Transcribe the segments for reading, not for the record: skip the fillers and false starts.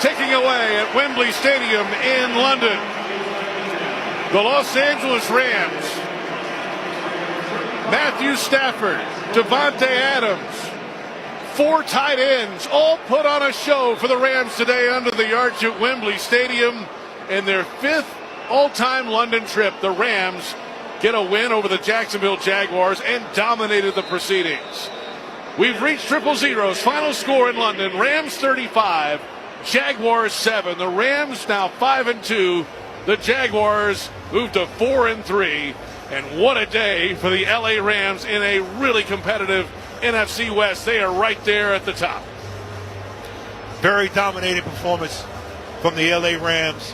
taking away at Wembley Stadium in London. The Los Angeles Rams, Matthew Stafford, Devonta Adams, 4 tight ends, all put on a show for the Rams today under the arch at Wembley Stadium. In their 5th all-time London trip, the Rams get a win over the Jacksonville Jaguars and dominated the proceedings. We've reached 000's final score in London. Rams 35, Jaguars 7. The Rams now 5-2. The Jaguars moved to 4-3. And what a day for the LA Rams in a really competitive NFC West. They are right there at the top. Very dominating performance from the LA Rams.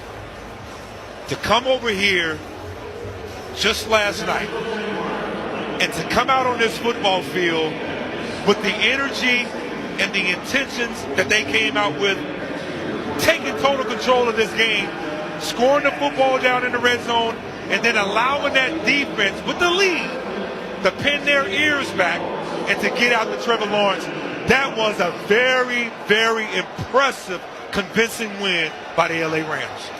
To come over here just last night and to come out on this football field with the energy and the intentions that they came out with, taking total control of this game, scoring the football down in the red zone, and then allowing that defense with the lead to pin their ears back and to get out to Trevor Lawrence. That was a very, very impressive, convincing win by the LA Rams.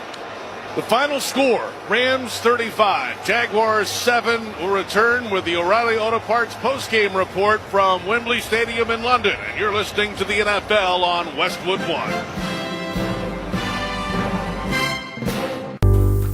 The final score, Rams 35, Jaguars 7. Will return with the O'Reilly Auto Parts postgame report from Wembley Stadium in London. And you're listening to the NFL on Westwood One.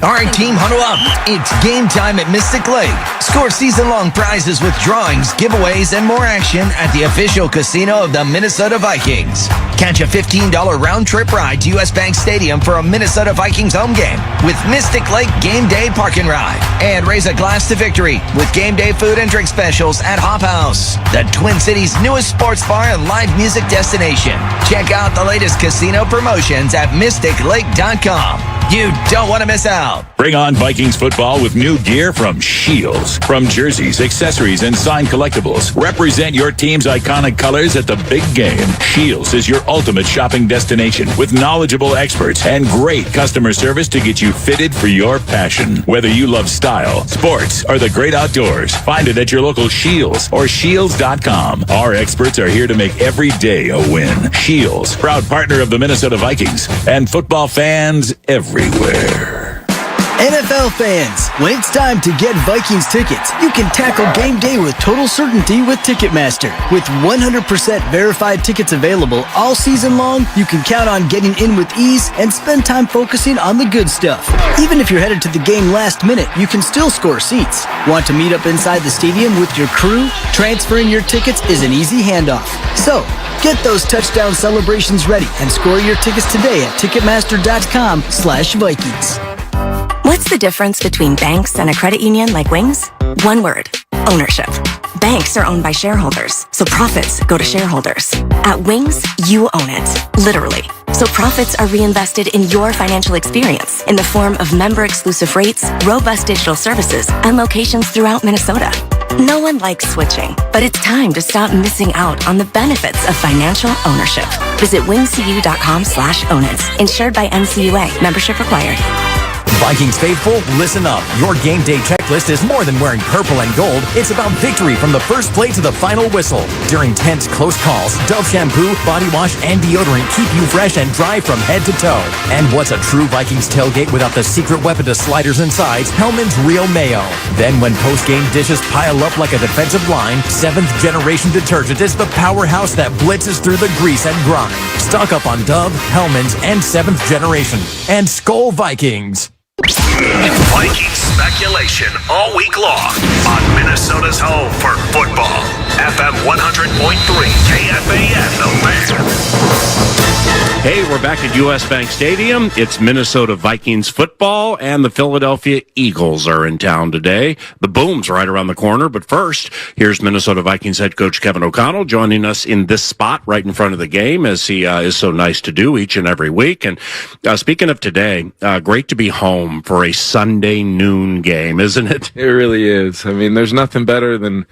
All right, team, huddle up. It's game time at Mystic Lake. Score season-long prizes with drawings, giveaways, and more action at the official casino of the Minnesota Vikings. Catch a $15 round-trip ride to U.S. Bank Stadium for a Minnesota Vikings home game with Mystic Lake Game Day Park and Ride. And raise a glass to victory with game day food and drink specials at Hop House, the Twin Cities' newest sports bar and live music destination. Check out the latest casino promotions at mysticlake.com. You don't want to miss out. Bring on Vikings football with new gear from Shields. From jerseys, accessories, and signed collectibles, represent your team's iconic colors at the big game. Shields is your ultimate shopping destination with knowledgeable experts and great customer service to get you fitted for your passion. Whether you love style, sports, or the great outdoors, find it at your local Shields or Shields.com. Our experts are here to make every day a win. Shields, proud partner of the Minnesota Vikings and football fans everywhere. NFL fans, when it's time to get Vikings tickets, you can tackle game day with total certainty with Ticketmaster. With 100% verified tickets available all season long, you can count on getting in with ease and spend time focusing on the good stuff. Even if you're headed to the game last minute, you can still score seats. Want to meet up inside the stadium with your crew? Transferring your tickets is an easy handoff. So, get those touchdown celebrations ready and score your tickets today at Ticketmaster.com/Vikings. What's the difference between banks and a credit union like Wings? One word: ownership. Banks are owned by shareholders, so profits go to shareholders. At Wings, you own it, literally. So profits are reinvested in your financial experience in the form of member-exclusive rates, robust digital services, and locations throughout Minnesota. No one likes switching, but it's time to stop missing out on the benefits of financial ownership. Visit wingcu.com/ownit. Insured by NCUA. Membership required. Vikings faithful, listen up. Your game day checklist is more than wearing purple and gold. It's about victory from the first play to the final whistle. During tense, close calls, Dove shampoo, body wash, and deodorant keep you fresh and dry from head to toe. And what's a true Vikings tailgate without the secret weapon to sliders and sides, Hellman's Real Mayo. Then when post-game dishes pile up like a defensive line, 7th generation detergent is the powerhouse that blitzes through the grease and grime. Stock up on Dove, Hellman's, and 7th generation. And Skol Vikings. Viking speculation all week long on Minnesota's home for football. FM 100.3 KFAN, The Fan. Hey, we're back at U.S. Bank Stadium. It's Minnesota Vikings football, and the Philadelphia Eagles are in town today. The Boom's right around the corner, but first, here's Minnesota Vikings head coach Kevin O'Connell joining us in this spot right in front of the game, as he is so nice to do each and every week. And speaking of today, great to be home for a Sunday noon game, isn't it? It really is. I mean, there's nothing better than,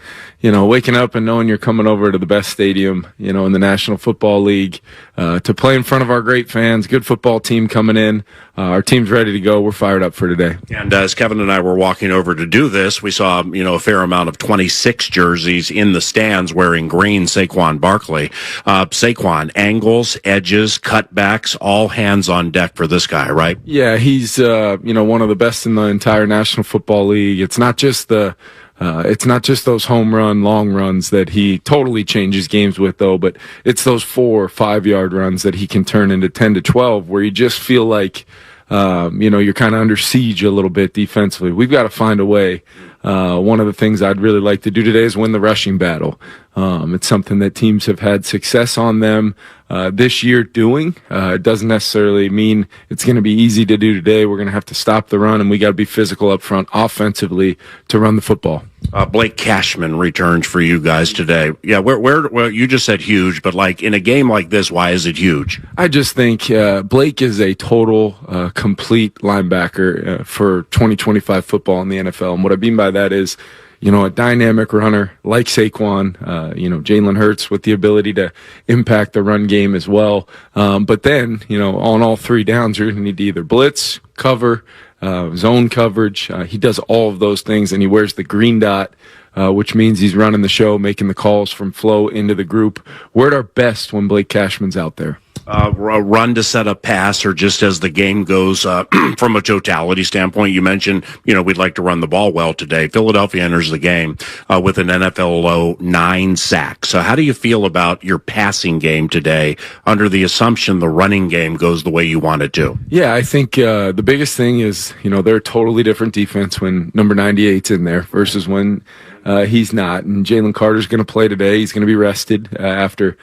waking up and knowing you're coming over to the best stadium, in the National Football League, to play in front of our great fans, good football team coming in. Our team's ready to go. We're fired up for today. And as Kevin and I were walking over to do this, we saw, a fair amount of 26 jerseys in the stands wearing green Saquon Barkley. Saquon, angles, edges, cutbacks, all hands on deck for this guy, right? Yeah, he's, one of the best in the entire National Football League. It's not just those home run, long runs that he totally changes games with, though, but it's those 4 or 5 yard runs that he can turn into 10 to 12, where you just feel like, you're kind of under siege a little bit defensively. We've got to find a way. One of the things I'd really like to do today is win the rushing battle. It's something that teams have had success on them this year doing. It doesn't necessarily mean it's going to be easy to do today. We're going to have to stop the run, and we got to be physical up front offensively to run the football. Blake Cashman returns for you guys today. Yeah, where you just said huge, but like in a game like this, why is it huge? I just think Blake is a total, complete linebacker for 2025 football in the NFL. And what I mean by that is, a dynamic runner like Saquon, Jalen Hurts with the ability to impact the run game as well. But then, on all 3 downs, you're going to need to either blitz, cover, zone coverage. He does all of those things, and he wears the green dot, which means he's running the show, making the calls from flow into the group. We're at our best when Blake Cashman's out there. Run to set up pass, or just as the game goes from a totality standpoint? You mentioned, we'd like to run the ball well today. Philadelphia enters the game with an NFL low 9 sacks. So how do you feel about your passing game today under the assumption the running game goes the way you want it to? Yeah, I think the biggest thing is, they're a totally different defense when number 98's in there versus when he's not. And Jalen Carter's going to play today. He's going to be rested after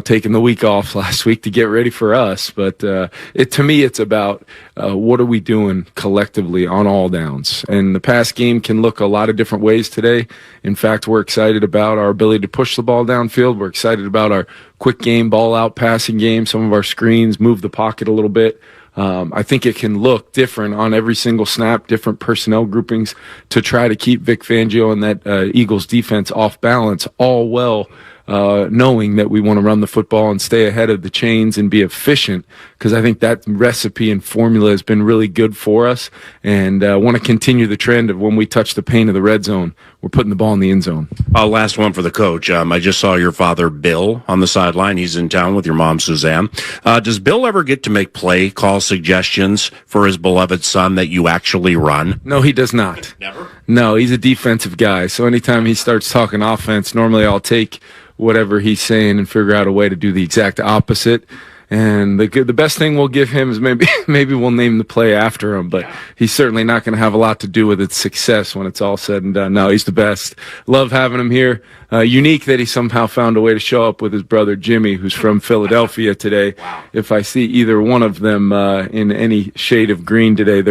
taking the week off last week to get ready for us. But to me, it's about what are we doing collectively on all downs. And the pass game can look a lot of different ways today. In fact, we're excited about our ability to push the ball downfield. We're excited about our quick game, ball out passing game, some of our screens, move the pocket a little bit. I think it can look different on every single snap, different personnel groupings to try to keep Vic Fangio and that Eagles defense off balance, all well knowing that we want to run the football and stay ahead of the chains and be efficient, because I think that recipe and formula has been really good for us, and want to continue the trend of when we touch the paint of the red zone, we're putting the ball in the end zone. Last one for the coach. I just saw your father, Bill, on the sideline. He's in town with your mom, Suzanne. Does Bill ever get to make play call suggestions for his beloved son that you actually run? No, he does not. Never? No, he's a defensive guy. So anytime he starts talking offense, normally I'll take whatever he's saying and figure out a way to do the exact opposite. And the best thing we'll give him is maybe we'll name the play after him, but he's certainly not going to have a lot to do with its success when it's all said and done. No, he's the best. Love having him here. Unique that he somehow found a way to show up with his brother Jimmy, who's from Philadelphia today. Wow. If I see either one of them in any shade of green today,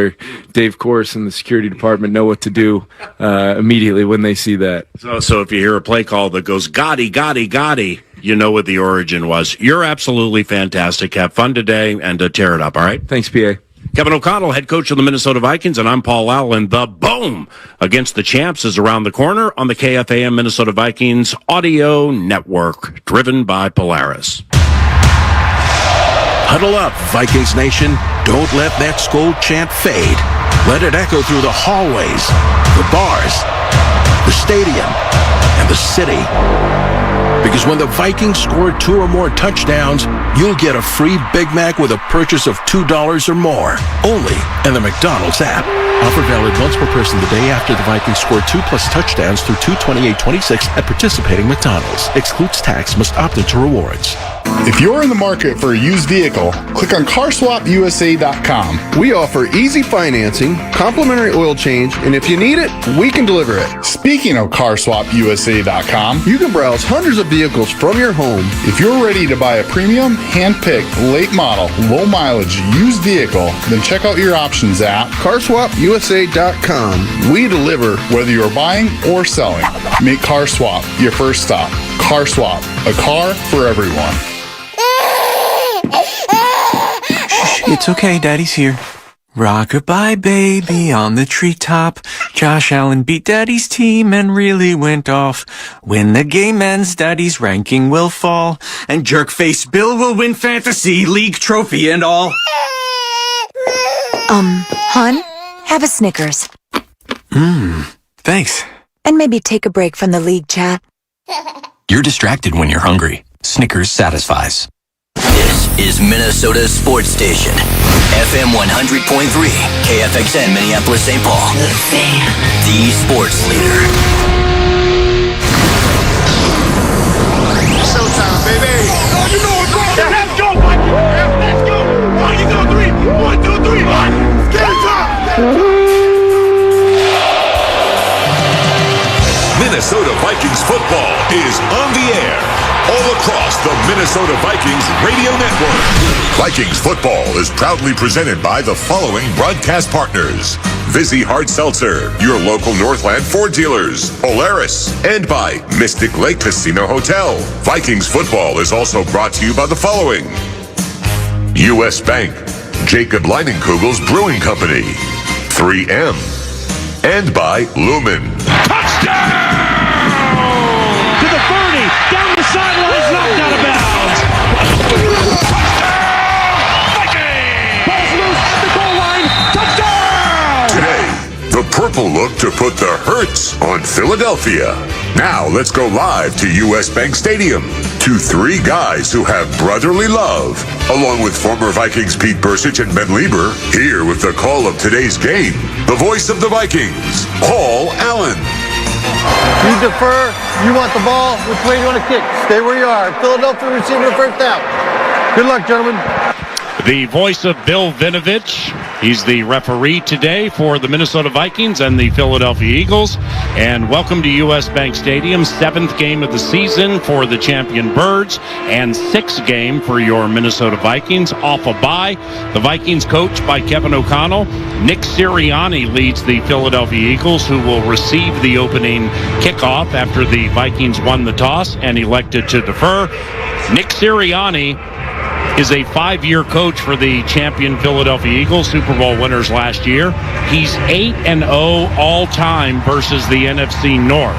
Dave Corus and the security department know what to do immediately when they see that. So if you hear a play call that goes, Gotti, Gotti, Gotti, you know what the origin was. You're absolutely fantastic. Have fun today and tear it up, all right? Thanks, PA. Kevin O'Connell, head coach of the Minnesota Vikings, and I'm Paul Allen. The boom against the champs is around the corner on the KFAM Minnesota Vikings audio network, driven by Polaris. Huddle up, Vikings Nation. Don't let that Skol chant fade. Let it echo through the hallways, the bars, the stadium, and the city. Because when the Vikings score 2 or more touchdowns, you'll get a free Big Mac with a purchase of $2 or more. Only in the McDonald's app. Offer valid once per person the day after the Vikings score 2+ touchdowns through 2/28/26 at participating McDonald's. Excludes tax. Must opt into rewards. If you're in the market for a used vehicle, click on carswapusa.com. We offer easy financing, complimentary oil change, and if you need it, we can deliver it. Speaking of carswapusa.com, you can browse hundreds of vehicles from your home. If you're ready to buy a premium, hand-picked, late model, low mileage used vehicle, then check out your options at carswapusa.com. We deliver. Whether you're buying or selling, make CarSwap your first stop. CarSwap, a car for everyone. It's okay, Daddy's here. Rock-a-bye, baby, on the treetop. Josh Allen beat Daddy's team and really went off. When the game ends, Daddy's ranking will fall. And jerk-faced Bill will win Fantasy League trophy and all. Hon, have a Snickers. Thanks. And maybe take a break from the league chat. You're distracted when you're hungry. Snickers satisfies. This is Minnesota's sports station. FM 100.3, KFXN Minneapolis, St. Paul. The Fan. The sports leader. Showtime, baby. Oh, you know what's wrong. Let's go, Vikings. Let's go. On you go, 3. 1, 2, 3. Get it time. Minnesota Vikings football is on the air all across the Minnesota Vikings radio network. Vikings football is proudly presented by the following broadcast partners: Vizzy Hard Seltzer, your local Northland Ford dealers, Polaris, and by Mystic Lake Casino Hotel. Vikings football is also brought to you by the following: U.S. Bank, Jacob Leinenkugel's Brewing Company, 3M, and by Lumen. Touchdown! To the 30, down the sidelines, knocked out of bounds. Touchdown! Vikings! Ball's loose at the goal line. Touchdown! Today, the purple look to put the hurts on Philadelphia. Now let's go live to U.S. Bank Stadium to 3 guys who have brotherly love, along with former Vikings Pete Bursich and Ben Lieber, here with the call of today's game, the voice of the Vikings, Paul Allen. You defer, you want the ball, which way do you want to kick? Stay where you are. Philadelphia receiving the first down. Good luck, gentlemen. The voice of Bill Vinovich. He's the referee today for the Minnesota Vikings and the Philadelphia Eagles. And welcome to U.S. Bank Stadium, 7th game of the season for the champion Birds and 6th game for your Minnesota Vikings off a bye. The Vikings coached by Kevin O'Connell. Nick Sirianni leads the Philadelphia Eagles, who will receive the opening kickoff after the Vikings won the toss and elected to defer. Nick Sirianni is a 5-year coach for the champion Philadelphia Eagles, Super Bowl winners last year. He's 8-0 all-time versus the NFC North.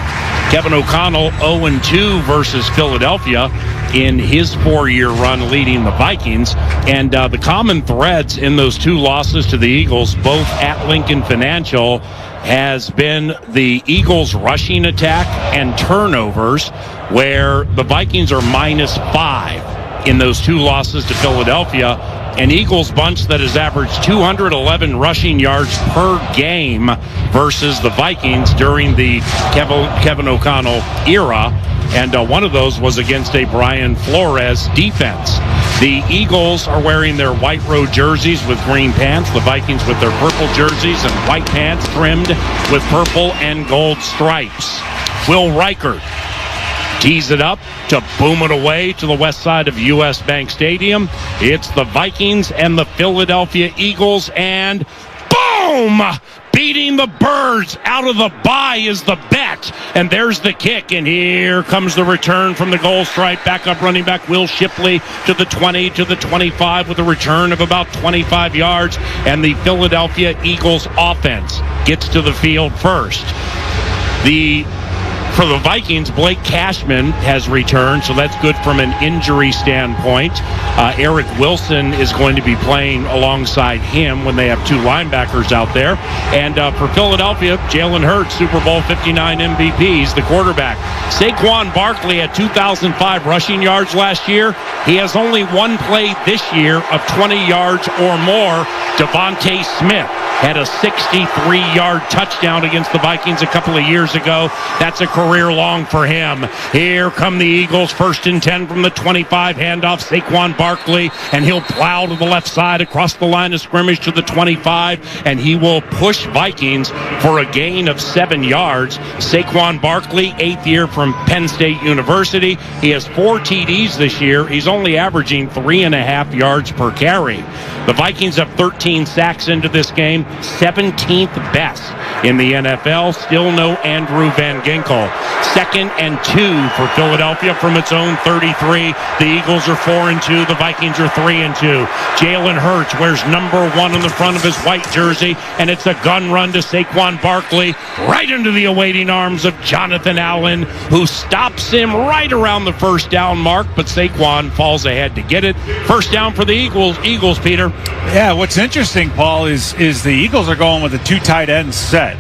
Kevin O'Connell 0-2 versus Philadelphia in his 4-year run leading the Vikings. And the common threads in those 2 losses to the Eagles, both at Lincoln Financial, has been the Eagles' rushing attack and turnovers, where the Vikings are -5 in those 2 losses to Philadelphia. An Eagles bunch that has averaged 211 rushing yards per game versus the Vikings during the Kevin O'Connell era. And one of those was against a Brian Flores defense. The Eagles are wearing their white road jerseys with green pants. The Vikings with their purple jerseys and white pants trimmed with purple and gold stripes. Will Reichert tees it up to boom it away to the west side of U.S. Bank Stadium. It's the Vikings and the Philadelphia Eagles, and boom! Beating the Birds out of the bye is the bet. And there's the kick, and here comes the return from the goal stripe. Backup running back Will Shipley to the 20, to the 25 with a return of about 25 yards. And the Philadelphia Eagles offense gets to the field first. For the Vikings, Blake Cashman has returned, so that's good from an injury standpoint. Eric Wilson is going to be playing alongside him when they have 2 linebackers out there. And for Philadelphia, Jalen Hurts, Super Bowl 59 MVP, is the quarterback. Saquon Barkley had 2,005 rushing yards last year. He has only 1 play this year of 20 yards or more. Devonta Smith had a 63-yard touchdown against the Vikings a couple of years ago. That's a career long for him. Here come the Eagles, 1st and 10 from the 25, handoff Saquon Barkley, and he'll plow to the left side across the line of scrimmage to the 25, and he will push Vikings for a gain of 7 yards. Saquon Barkley, 8th year from Penn State University. He has 4 TDs this year. He's only averaging 3.5 yards per carry. The Vikings have 13 sacks into this game. 17th best in the NFL. Still no Andrew Van Ginkel. 2nd and 2 for Philadelphia from its own 33. The Eagles are 4-2. The Vikings are 3-2. Jalen Hurts wears number 1 on the front of his white jersey, and it's a gun run to Saquon Barkley right into the awaiting arms of Jonathan Allen, who stops him right around the first down mark, but Saquon falls ahead to get it. First down for the Eagles, Peter. Yeah, what's interesting, Paul, is the Eagles are going with a 2 tight end set.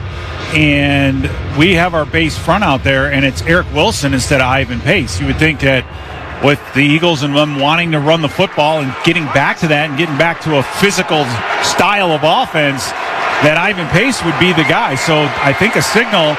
And we have our base front out there, and it's Eric Wilson instead of Ivan Pace. You would think that with the Eagles and them wanting to run the football and getting back to that and getting back to a physical style of offense, that Ivan Pace would be the guy. So I think a signal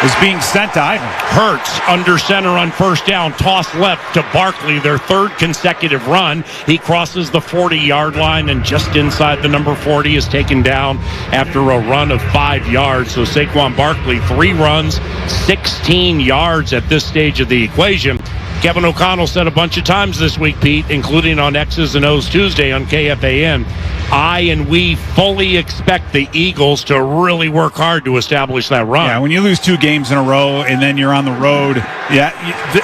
is being sent to Ivan. Hurts under center on first down. Toss left to Barkley, their 3rd consecutive run. He crosses the 40-yard line, and just inside the number 40 is taken down after a run of 5 yards. So Saquon Barkley, 3 runs, 16 yards at this stage of the equation. Kevin O'Connell said a bunch of times this week, Pete, including on X's and O's Tuesday on KFAN, I and we fully expect the Eagles to really work hard to establish that run. Yeah, when you lose 2 games in a row and then you're on the road, yeah,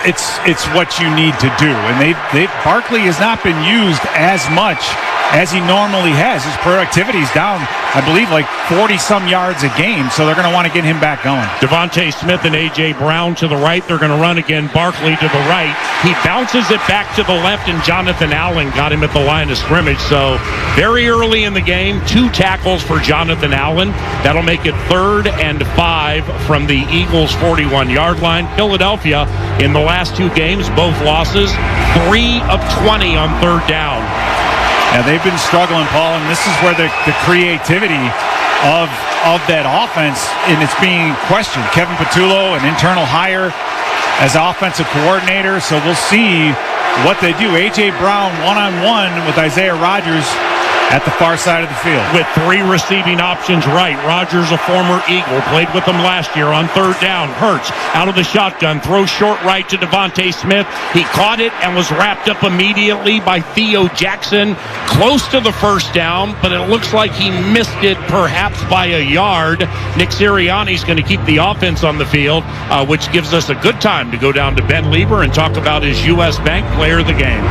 it's what you need to do. And Barkley has not been used as much as he normally has. His productivity's down, I believe, like 40-some yards a game, so they're going to want to get him back going. Devonta Smith and A.J. Brown to the right. They're going to run again. Barkley to the right. He bounces it back to the left, and Jonathan Allen got him at the line of scrimmage. So very early in the game, 2 tackles for Jonathan Allen. That'll make it 3rd and 5 from the Eagles' 41-yard line. Philadelphia, in the last 2 games, both losses, 3 of 20 on 3rd down. Yeah, they've been struggling, Paul, and this is where the creativity of that offense, and it's being questioned. Kevin Patullo, an internal hire as offensive coordinator, so we'll see what they do. A.J. Brown one-on-one with Isaiah Rodgers at the far side of the field. With 3 receiving options right. Rodgers, a former Eagle, played with them last year on 3rd down. Hurts out of the shotgun, throws short right to Devonta Smith. He caught it and was wrapped up immediately by Theo Jackson, close to the first down, but it looks like he missed it perhaps by a yard. Nick Sirianni's going to keep the offense on the field, which gives us a good time to go down to Ben Lieber and talk about his U.S. Bank player of the game.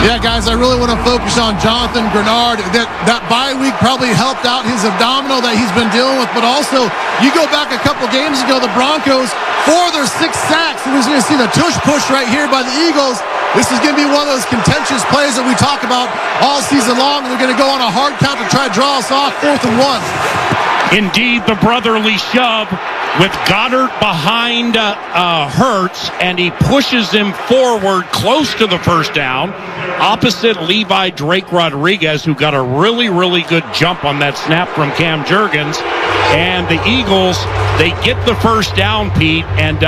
Yeah, guys, I really want to focus on Jonathan Grenard. That bye week probably helped out his abdominal that he's been dealing with, but also you go back a couple games ago, the Broncos, 4 of their 6 sacks, and we're going to see the tush push right here by the Eagles. This is going to be one of those contentious plays that we talk about all season long. They're going to go on a hard count to try to draw us off 4th and 1. Indeed, the brotherly shove with Goddard behind Hurts, and he pushes him forward close to the first down, opposite Levi Drake Rodriguez, who got a really, really good jump on that snap from Cam Jurgens. And the Eagles, they get the first down, Pete, and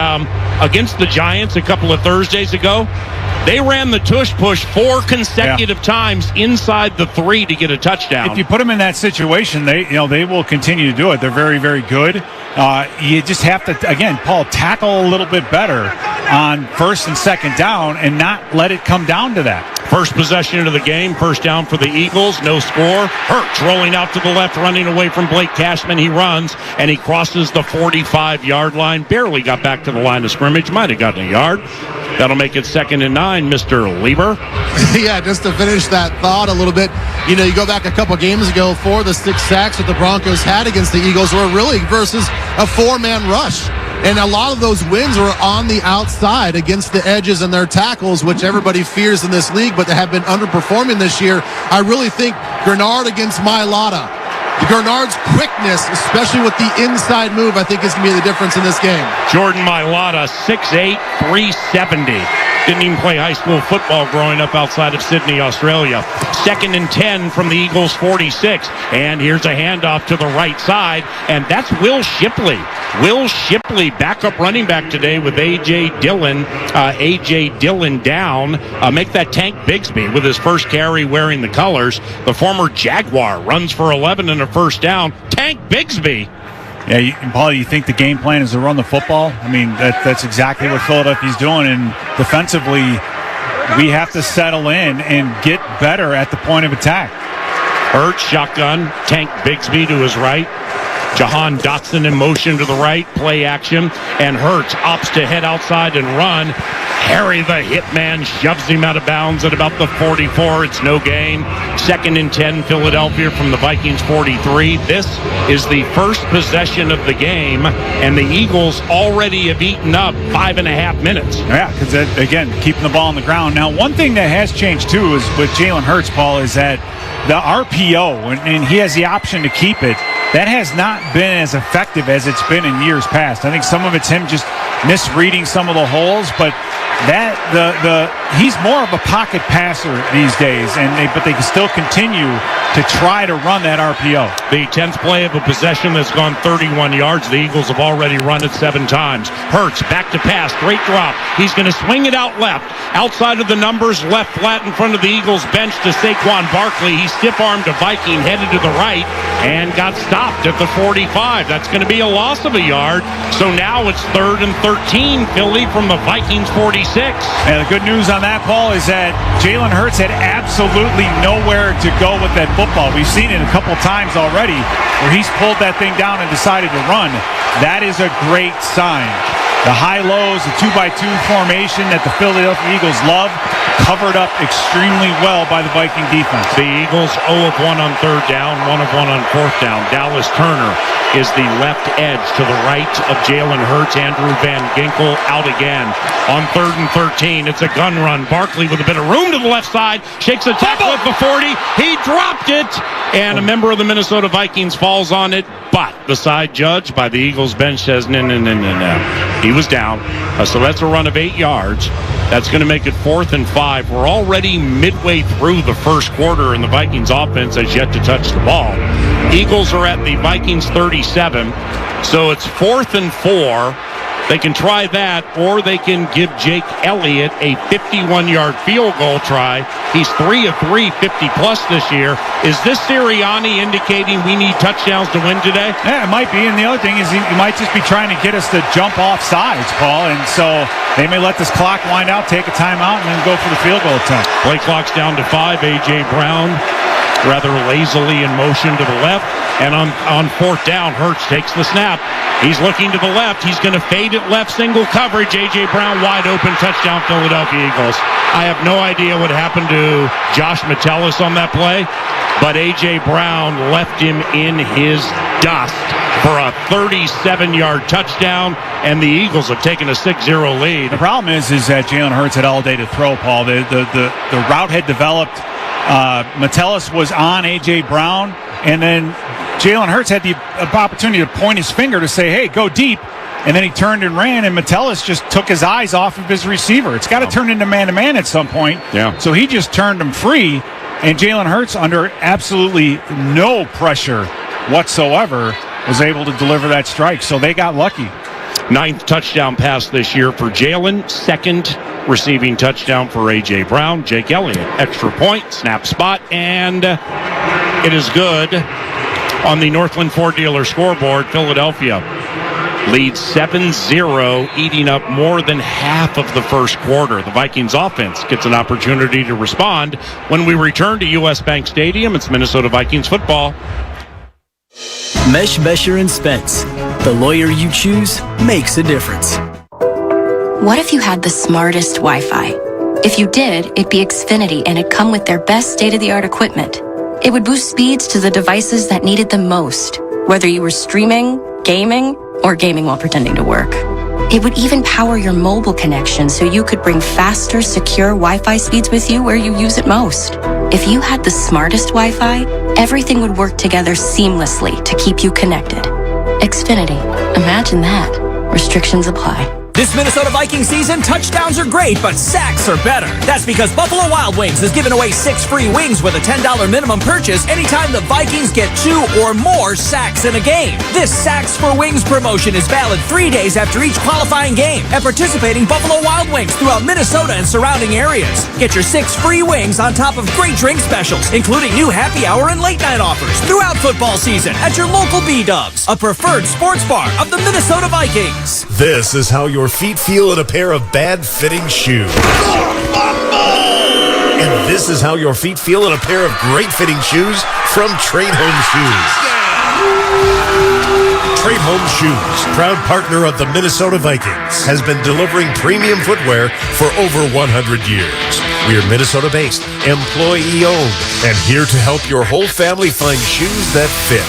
against the Giants a couple of Thursdays ago, they ran the tush push 4 consecutive times inside the 3 to get a touchdown. If you put them in that situation, they will continue to do it. They're very, very good. You just have to, again, Paul, tackle a little bit better on 1st and 2nd down and not let it come down to that. First possession of the game, first down for the Eagles, no score. Hurts rolling out to the left, running away from Blake Cashman. He runs, and he crosses the 45-yard line. Barely got back to the line of scrimmage. Might have gotten a yard. That'll make it 2nd and 9, Mr. Lieber. Yeah, just to finish that thought a little bit, you go back a couple games ago, 4 of the 6 sacks that the Broncos had against the Eagles were really versus a 4-man rush. And a lot of those wins were on the outside against the edges and their tackles, which everybody fears in this league, but they have been underperforming this year. I really think Grenard against Mailata, Grenard's quickness, especially with the inside move, I think is going to be the difference in this game. Jordan Mailata, 6'8", 370. Didn't even play high school football growing up outside of Sydney, Australia. 2nd and 10 from the Eagles' 46. And here's a handoff to the right side, and that's Will Shipley. Will Shipley, backup running back today with A.J. Dillon. A.J. Dillon down. Make that Tank Bigsby with his first carry wearing the colors. The former Jaguar runs for 11 and a first down. Tank Bigsby. Yeah, Paul, you think the game plan is to run the football? I mean, that's exactly what Philadelphia's doing. And defensively, we have to settle in and get better at the point of attack. Hurts, shotgun, Tank Bigsby to his right. Jahan Dotson in motion to the right, play action, and Hurts opts to head outside and run. Harry the hitman shoves him out of bounds at about the 44. It's no gain. 2nd and 10, Philadelphia from the Vikings 43. This is the first possession of the game, and the Eagles already have eaten up 5.5 minutes. Yeah, because, again, keeping the ball on the ground. Now, one thing that has changed, too, is with Jalen Hurts, Paul, is that the RPO, and he has the option to keep it, that has not been as effective as it's been in years past. I think some of it's him just misreading some of the holes, but he's more of a pocket passer these days, but they can still continue to try to run that RPO. The 10th play of a possession that's gone 31 yards. The Eagles have already run it 7 times. Hurts back to pass, straight drop. He's going to swing it out left. Outside of the numbers, left flat in front of the Eagles bench to Saquon Barkley. He stiff-armed a Viking, headed to the right, and got stopped at the 45. That's going to be a loss of a yard. So now it's 3rd and 13, Philly from the Vikings 46. And the good news on that, Paul, is that Jalen Hurts had absolutely nowhere to go with that football. We've seen it a couple times already where he's pulled that thing down and decided to run. That is a great sign. The high-lows, the 2x2 formation that the Philadelphia Eagles love, covered up extremely well by the Viking defense. The Eagles 0 of 1 on 3rd down, 1 of 1 on 4th down. Dallas Turner is the left edge to the right of Jalen Hurts. Andrew Van Ginkel out again. On 3rd and 13, it's a gun run. Barkley with a bit of room to the left side, shakes a tackle at the 40. He dropped it, and a member of the Minnesota Vikings falls on it, but the side judge by the Eagles bench says, no. He was down. So that's a run of 8 yards. That's going to make it 4th and 5. We're already midway through the first quarter, and the Vikings offense has yet to touch the ball. Eagles are at the Vikings 37. So it's 4th and 4. They can try that, or they can give Jake Elliott a 51-yard field goal try. He's 3 of 3, 50-plus this year. Is this Sirianni indicating we need touchdowns to win today? Yeah, it might be. And the other thing is he might just be trying to get us to jump off sides, Paul. And so they may let this clock wind out, take a timeout, and then go for the field goal attempt. Play clock's down to 5. A.J. Brown rather lazily in motion to the left. And on 4th down, Hurts takes the snap. He's looking to the left. He's going to fade it left, single coverage. A.J. Brown wide open, touchdown Philadelphia Eagles. I have no idea what happened to Josh Metellus on that play, but A.J. Brown left him in his dust for a 37-yard touchdown, and the Eagles have taken a 6-0 lead. The problem is that Jalen Hurts had all day to throw, Paul. The route had developed. Metellus was on A.J. Brown, and then Jalen Hurts had the opportunity to point his finger to say, hey, go deep. And then he turned and ran, and Metellus just took his eyes off of his receiver. It's got to turn into man-to-man at some point. Yeah. So he just turned him free, and Jalen Hurts, under absolutely no pressure whatsoever, was able to deliver that strike. So they got lucky. 9th touchdown pass this year for Jalen. 2nd receiving touchdown for A.J. Brown. Jake Elliott, extra point, snap spot, and it is good. On the Northland Ford dealer scoreboard, Philadelphia leads 7-0, eating up more than half of the first quarter. The Vikings offense gets an opportunity to respond when we return to U.S. Bank Stadium. It's Minnesota Vikings football. Mesh, Mesher, and Spence. The lawyer you choose makes a difference. What if you had the smartest Wi-Fi? If you did, it'd be Xfinity, and it'd come with their best state-of-the-art equipment. It would boost speeds to the devices that needed them most, whether you were streaming, gaming, or gaming while pretending to work. It would even power your mobile connection so you could bring faster, secure Wi-Fi speeds with you where you use it most. If you had the smartest Wi-Fi, everything would work together seamlessly to keep you connected. Xfinity. Imagine that. Restrictions apply. This Minnesota Vikings season, touchdowns are great, but sacks are better. That's because Buffalo Wild Wings has given away 6 free wings with a $10 minimum purchase anytime the Vikings get 2 or more sacks in a game. This Sacks for Wings promotion is valid 3 days after each qualifying game at participating Buffalo Wild Wings throughout Minnesota and surrounding areas. Get your 6 free wings on top of great drink specials, including new happy hour and late night offers throughout football season at your local B-Dubs, a preferred sports bar of the Minnesota Vikings. This is how your feet feel in a pair of bad-fitting shoes. And this is how your feet feel in a pair of great-fitting shoes from Trade Home Shoes. Trade Home Shoes, proud partner of the Minnesota Vikings, has been delivering premium footwear for over 100 years. We are Minnesota-based, employee-owned, and here to help your whole family find shoes that fit.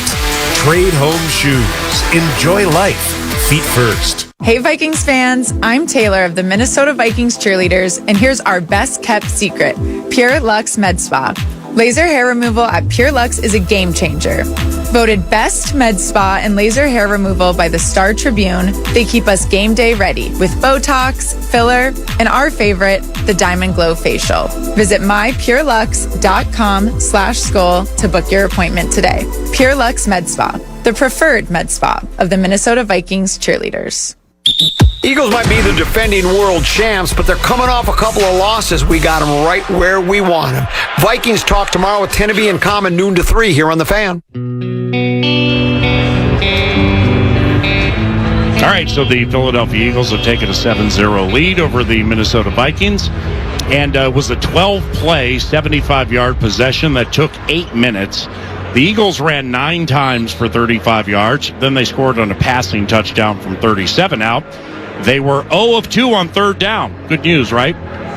Trade Home Shoes. Enjoy life. Feet first. Hey Vikings fans, I'm Taylor of the Minnesota Vikings cheerleaders, and here's our best kept secret, Pure Luxe Med Spa. Laser hair removal at Pure Luxe is a game changer. Voted best med spa and laser hair removal by the Star Tribune, they keep us game day ready with Botox, filler, and our favorite, the Diamond Glow Facial. Visit mypurelux.com/skull to book your appointment today. Pure Luxe Med Spa, the preferred med spa of the Minnesota Vikings cheerleaders. Eagles might be the defending world champs, but they're coming off a couple of losses. We got them right where we want them. Vikings talk tomorrow with Tennessee and Common noon to 3 here on The Fan. All right, so the Philadelphia Eagles have taken a 7-0 lead over the Minnesota Vikings, and it was a 12-play, 75-yard possession that took 8 minutes. The Eagles ran 9 times for 35 yards. Then they scored on a passing touchdown from 37 out. They were 0 of 2 on third down. Good news, right?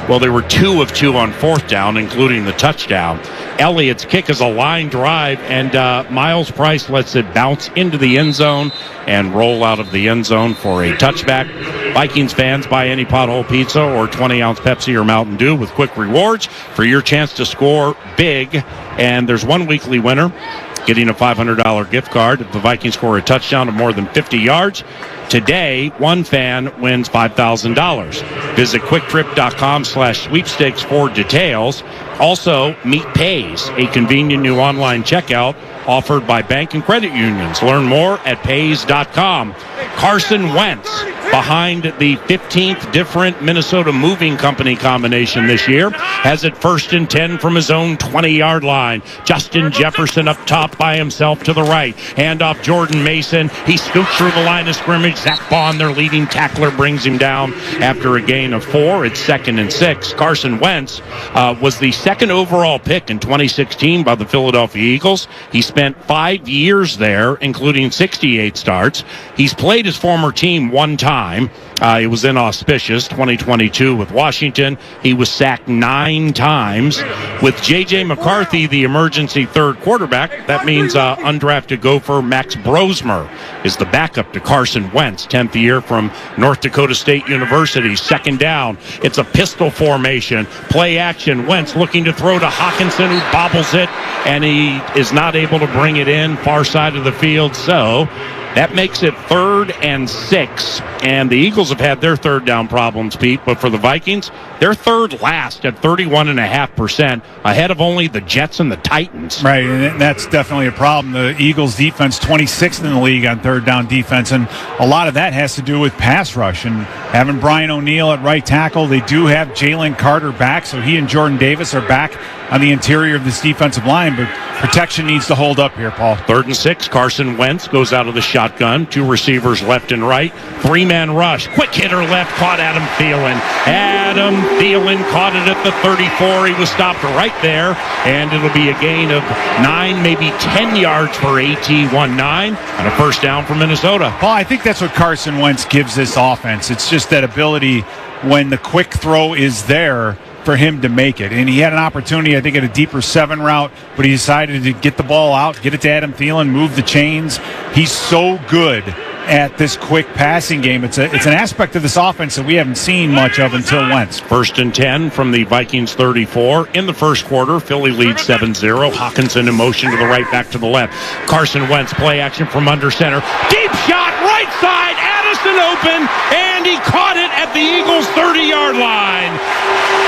Well, they were 2 of 2 on fourth down, including the touchdown. Elliott's kick is a line drive, and Miles Price lets it bounce into the end zone and roll out of the end zone for a touchback. Vikings fans, buy any pothole pizza or 20-ounce Pepsi or Mountain Dew with quick rewards for your chance to score big. And there's one weekly winner getting a $500 gift card if the Vikings score a touchdown of more than 50 yards. Today, one fan wins $5,000. Visit quicktrip.com/sweepstakes for details. Also, Meet Pays, a convenient new online checkout offered by bank and credit unions. Learn more at pays.com. Carson Wentz, behind the 15th different Minnesota moving company combination this year, has it 1st and 10 from his own 20-yard line. Justin Jefferson up top by himself to the right. Handoff Jordan Mason. He scoots through the line of scrimmage. Zach Bond, their leading tackler, brings him down after a gain of 4. It's 2nd and 6. Carson Wentz was the 2nd overall pick in 2016 by the Philadelphia Eagles. He spent 5 years there, including 68 starts. He's played his former team 1 time. It was inauspicious, 2022 with Washington. He was sacked 9 times. With J.J. McCarthy, the emergency third quarterback, that means undrafted gopher Max Brosmer is the backup to Carson Wentz, 10th year from North Dakota State University. 2nd down. It's a pistol formation. Play action. Wentz looking to throw to Hawkinson, who bobbles it, and he is not able to bring it in, far side of the field. So that makes it 3rd and 6. And the Eagles have had their third down problems, Pete, but for the Vikings, they're third last at 31.5%, ahead of only the Jets and the Titans. Right, and that's definitely a problem. The Eagles defense, 26th in the league on third down defense, and a lot of that has to do with pass rush and having Brian O'Neill at right tackle. They do have Jalen Carter back, so he and Jordan Davis are back on the interior of this defensive line, but protection needs to hold up here, Paul. 3rd and 6, Carson Wentz goes out of the shotgun. 2 receivers left and right. 3-man rush. Quick hitter left, caught Adam Thielen. Adam Thielen caught it at the 34. He was stopped right there, and it'll be a gain of 9, maybe 10 yards for AT19 and a 1st down for Minnesota. Paul, I think that's what Carson Wentz gives this offense. It's just that ability when the quick throw is there for him to make it. And he had an opportunity, I think, at a deeper 7 route, but he decided to get the ball out, get it to Adam Thielen, move the chains. He's so good at this quick passing game. It's an aspect of this offense that we haven't seen much of until Wentz. 1st and 10 from the Vikings 34. In the first quarter, Philly leads 7-0. Hawkinson in motion to the right, back to the left. Carson Wentz, play action from under center. Deep shot, right side, Addison open, and he caught it at the Eagles' 30-yard line.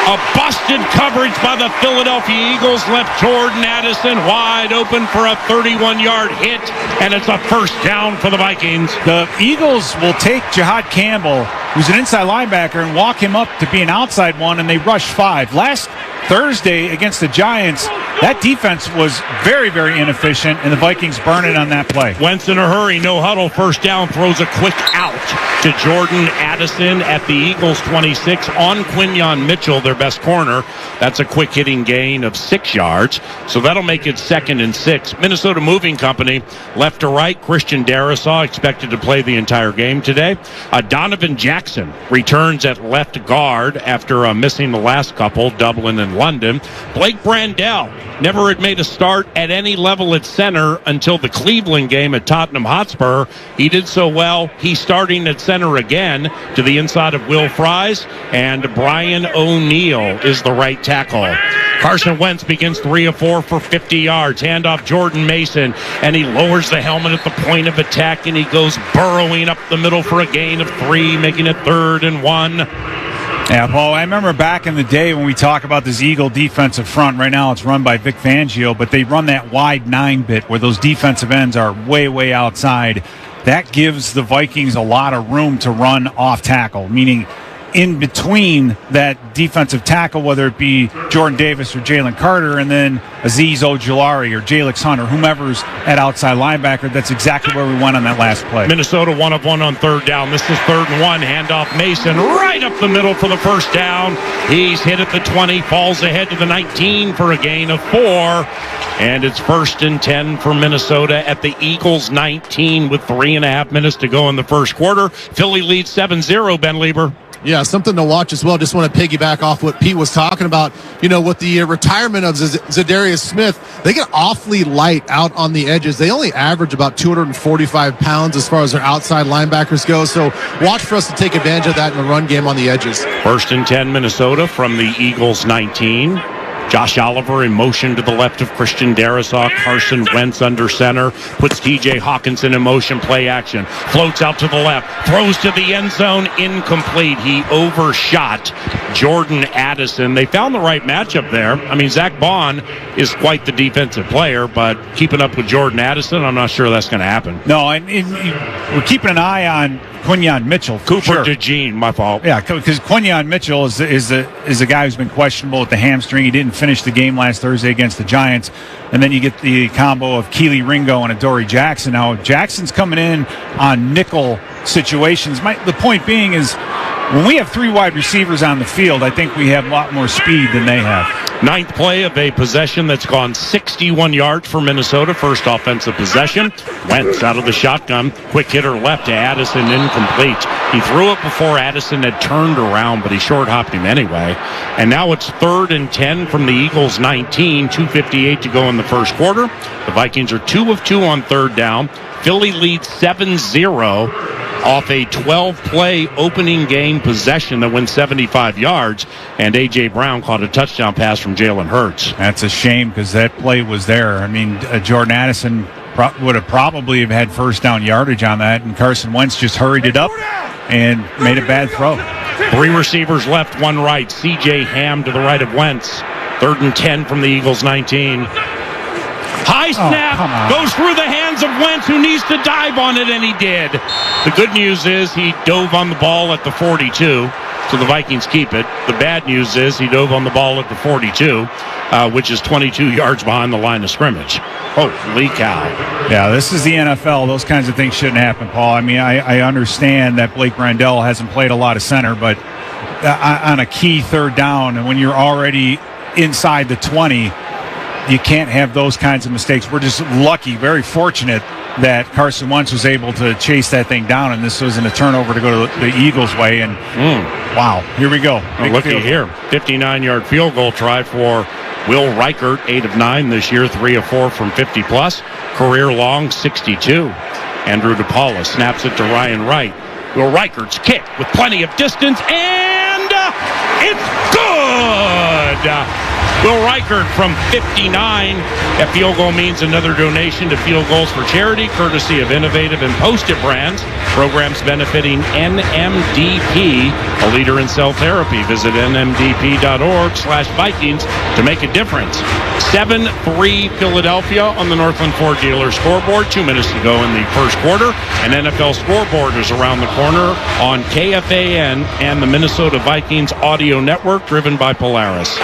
A busted coverage by the Philadelphia Eagles left Jordan Addison wide open for a 31-yard hit, and it's a 1st down for the Vikings. The Eagles will take Jihad Campbell, who's an inside linebacker, and walk him up to be an outside one, and they rush 5. Last Thursday against the Giants, That defense was very, very inefficient, and the Vikings burn it on that play. Wentz in a hurry, no huddle, first down, throws a quick out to Jordan Addison at the Eagles 26 on Quinyon Mitchell, their best corner. That's a quick hitting gain of 6 yards, so that'll make it 2nd and 6. Minnesota Moving Company, left to right, Christian Darrisaw expected to play the entire game today. Donovan Jackson returns at left guard after missing the last couple, Dublin and London. Blake Brandell never had made a start at any level at center until the Cleveland game at Tottenham Hotspur. He did so well, he's starting at center again to the inside of Will Fries, and Brian O'Neill is the right tackle. Carson Wentz begins 3 of 4 for 50 yards. Handoff Jordan Mason, and he lowers the helmet at the point of attack, and he goes burrowing up the middle for a gain of 3, making it 3rd and 1. Yeah, Paul, I remember back in the day when we talk about this Eagle defensive front. Right now it's run by Vic Fangio, but they run that wide 9-bit where those defensive ends are way, way outside. That gives the Vikings a lot of room to run off tackle, meaning in between that defensive tackle, whether it be Jordan Davis or Jalen Carter, and then Azeez Ojulari or Jalix Hunt or whomever's at outside linebacker. That's exactly where we went on that last play. Minnesota 1 of 1 on 3rd down. This is 3rd and 1. Handoff Mason right up the middle for the first down. He's hit at the 20, falls ahead to the 19 for a gain of 4. And it's 1st and 10 for Minnesota at the Eagles 19 with 3.5 minutes to go in the first quarter. Philly leads 7-0, Ben Lieber. Yeah, something to watch as well. Just want to piggyback off what Pete was talking about. You know, with the retirement of Zadarius Smith, they get awfully light out on the edges. They only average about 245 pounds as far as their outside linebackers go. So watch for us to take advantage of that in the run game on the edges. 1st and 10 Minnesota from the Eagles 19. Josh Oliver in motion to the left of Christian Darrisaw. Carson Wentz under center. Puts TJ Hawkinson in motion, play action. Floats out to the left. Throws to the end zone. Incomplete. He overshot Jordan Addison. They found the right matchup there. I mean, Zach Bond is quite the defensive player, but keeping up with Jordan Addison, I'm not sure that's going to happen. No, and we're keeping an eye on Quinyon Mitchell. Cooper DeJean, my fault. Yeah, because Quinyon Mitchell is the guy who's been questionable with the hamstring. He didn't finish the game last Thursday against the Giants. And then you get the combo of Keely Ringo and Adoree Jackson. Now, Jackson's coming in on nickel situations. The point being is when we have 3 wide receivers on the field, I think we have a lot more speed than they have. 9th play of a possession that's gone 61 yards for Minnesota. First offensive possession. Wentz out of the shotgun. Quick hitter left to Addison, incomplete. He threw it before Addison had turned around, but he short-hopped him anyway. And now it's 3rd and 10 from the Eagles 19. 2:58 to go in the first quarter. The Vikings are 2 of 2 on 3rd down. Philly leads 7-0 off a 12-play opening game possession that went 75 yards, and A.J. Brown caught a touchdown pass from Jalen Hurts. That's a shame because that play was there. I mean, Jordan Addison would have probably have had first down yardage on that, and Carson Wentz just hurried it up and made a bad throw. 3 receivers left, 1 right. C.J. Ham to the right of Wentz. 3rd and 10 from the Eagles 19. High snap, goes through the hands of Wentz, who needs to dive on it, and he did. The good news is he dove on the ball at the 42, so the Vikings keep it. The bad news is he dove on the ball at the 42, which is 22 yards behind the line of scrimmage. Holy cow. Yeah, this is the NFL. Those kinds of things shouldn't happen, Paul. I mean, I understand that Blake Brandell hasn't played a lot of center, but on a key 3rd down, and when you're already inside the 20, you can't have those kinds of mistakes. We're just lucky, very fortunate that Carson Wentz was able to chase that thing down, and this wasn't a turnover to go to the Eagles' way. And wow, here we go. Looky here, 59-yard field goal try for Will Reichert, 8 of 9 this year, 3 of 4 from 50-plus. Career long, 62. Andrew DePaula snaps it to Ryan Wright. Will Reichert's kick with plenty of distance, and it's good! Will Reichert from 59. That field goal means another donation to Field Goals for Charity, courtesy of Innovative and Post-it Brands. Programs benefiting NMDP, a leader in cell therapy. Visit nmdp.org/Vikings to make a difference. 7-3 Philadelphia on the Northland Ford dealer scoreboard. 2 minutes to go in the first quarter. An NFL scoreboard is around the corner on KFAN and the Minnesota Vikings audio network, driven by Polaris.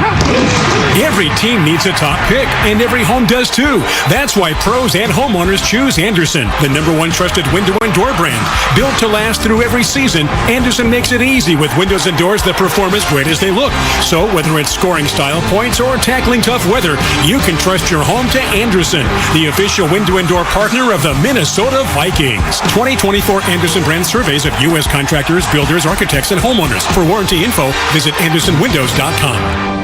Every team needs a top pick, and every home does too. That's why pros and homeowners choose Anderson, the #1 trusted window and door brand. Built to last through every season, Anderson makes it easy with windows and doors that perform as great as they look. So whether it's scoring style points or tackling tough weather, you can trust your home to Anderson, the official window and door partner of the Minnesota Vikings. 2024 Anderson brand surveys of U.S. contractors, builders, architects, and homeowners. For warranty info, visit AndersonWindows.com.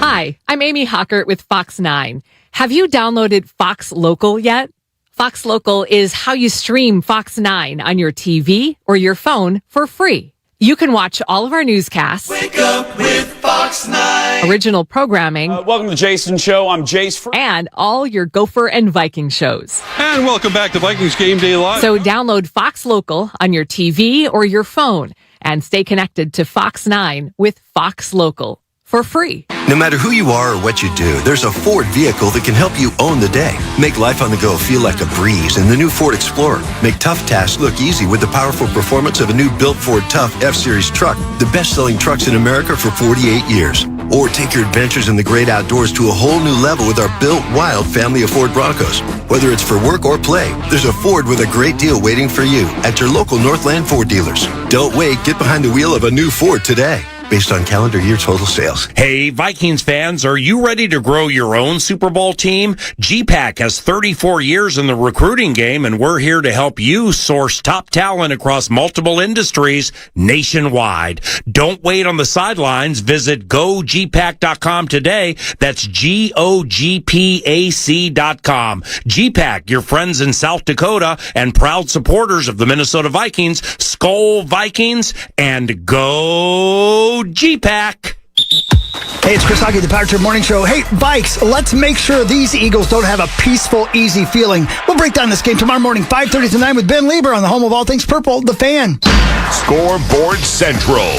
Hi, I'm Amy Hockert with Fox 9. Have you downloaded Fox Local yet? Fox Local is how you stream Fox 9 on your TV or your phone for free. You can watch all of our newscasts. Wake up with Fox 9. Original programming. Welcome to the Jason Show. I'm Jace. And all your Gopher and Viking shows. And welcome back to Vikings Game Day Live. So download Fox Local on your TV or your phone and stay connected to Fox 9 with Fox Local for free. No matter who you are or what you do, there's a Ford vehicle that can help you own the day. Make life on the go feel like a breeze in the new Ford Explorer. Make tough tasks look easy with the powerful performance of a new built Ford Tough F-Series truck, the best-selling trucks in America for 48 years. Or take your adventures in the great outdoors to a whole new level with our built wild family of Ford Broncos. Whether it's for work or play, there's a Ford with a great deal waiting for you at your local Northland Ford dealers. Don't wait, get behind the wheel of a new Ford today. Based on calendar year total sales. Hey, Vikings fans, are you ready to grow your own Super Bowl team? GPAC has 34 years in the recruiting game, and we're here to help you source top talent across multiple industries nationwide. Don't wait on the sidelines. Visit gogpac.com today. That's GOGPAC.com. GPAC, your friends in South Dakota and proud supporters of the Minnesota Vikings. Skol Vikings, and go GPAC. Hey, it's Chris Hockey, the Power Trip Morning Show. Hey, Vikes, let's make sure these Eagles don't have a peaceful, easy feeling. We'll break down this game tomorrow morning, 5:30 to 9 with Ben Lieber on the home of all things purple, The Fan. Scoreboard Central.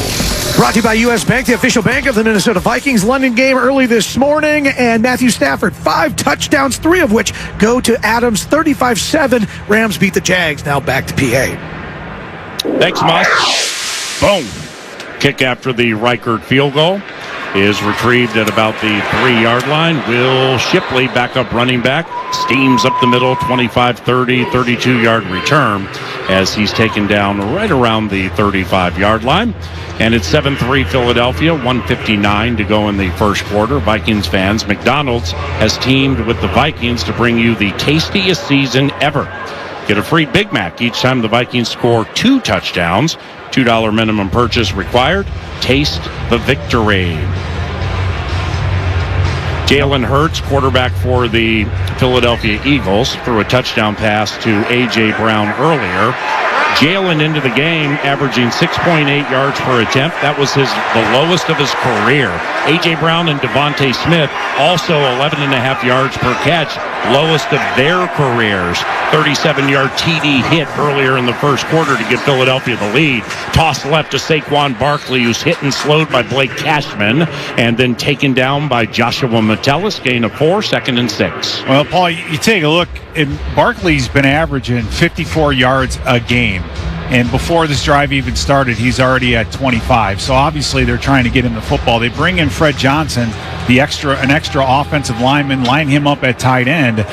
Brought to you by U.S. Bank, the official bank of the Minnesota Vikings. London game early this morning, and Matthew Stafford, 5 touchdowns, 3 of which go to Adams, 35-7. Rams beat the Jags. Now back to PA. Thanks, Moss. Boom. Kick after the Reichert field goal is retrieved at about the 3-yard line. Will Shipley, backup running back, steams up the middle, 25-30, 32-yard return as he's taken down right around the 35-yard line. And it's 7-3 Philadelphia, 1:59 to go in the first quarter. Vikings fans, McDonald's has teamed with the Vikings to bring you the tastiest season ever. Get a free Big Mac each time the Vikings score 2 touchdowns. $2 minimum purchase required. Taste the victory. Jalen Hurts, quarterback for the Philadelphia Eagles, threw a touchdown pass to A.J. Brown earlier. Jalen into the game, averaging 6.8 yards per attempt. That was the lowest of his career. A.J. Brown and Devonta Smith, also 11.5 yards per catch, lowest of their careers. 37-yard TD hit earlier in the first quarter to give Philadelphia the lead. Toss left to Saquon Barkley, who's hit and slowed by Blake Cashman, and then taken down by Joshua Metellus. Gain of 4, 2nd and 6. Well, Paul, you take a look, and Barkley's been averaging 54 yards a game. And before this drive even started, he's already at 25. So obviously they're trying to get him the football. They bring in Fred Johnson, an extra offensive lineman, line him up at tight end.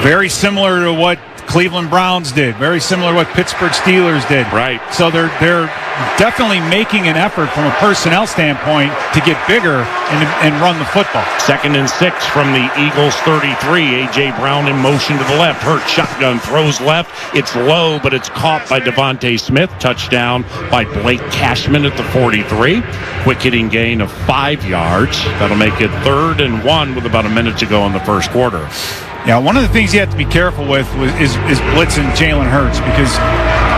Very similar to what Cleveland Browns did. Very similar to what Pittsburgh Steelers did. Right. So they're definitely making an effort from a personnel standpoint to get bigger and run the football. 2nd and 6 from the Eagles 33. A.J. Brown in motion to the left. Hurt shotgun, throws left. It's low, but it's caught by Devonta Smith. Touchdown by Blake Cashman at the 43. Quick hitting gain of 5 yards. That'll make it 3rd and 1 with about a minute to go in the first quarter. Yeah, one of the things you have to be careful with is blitzing Jalen Hurts, because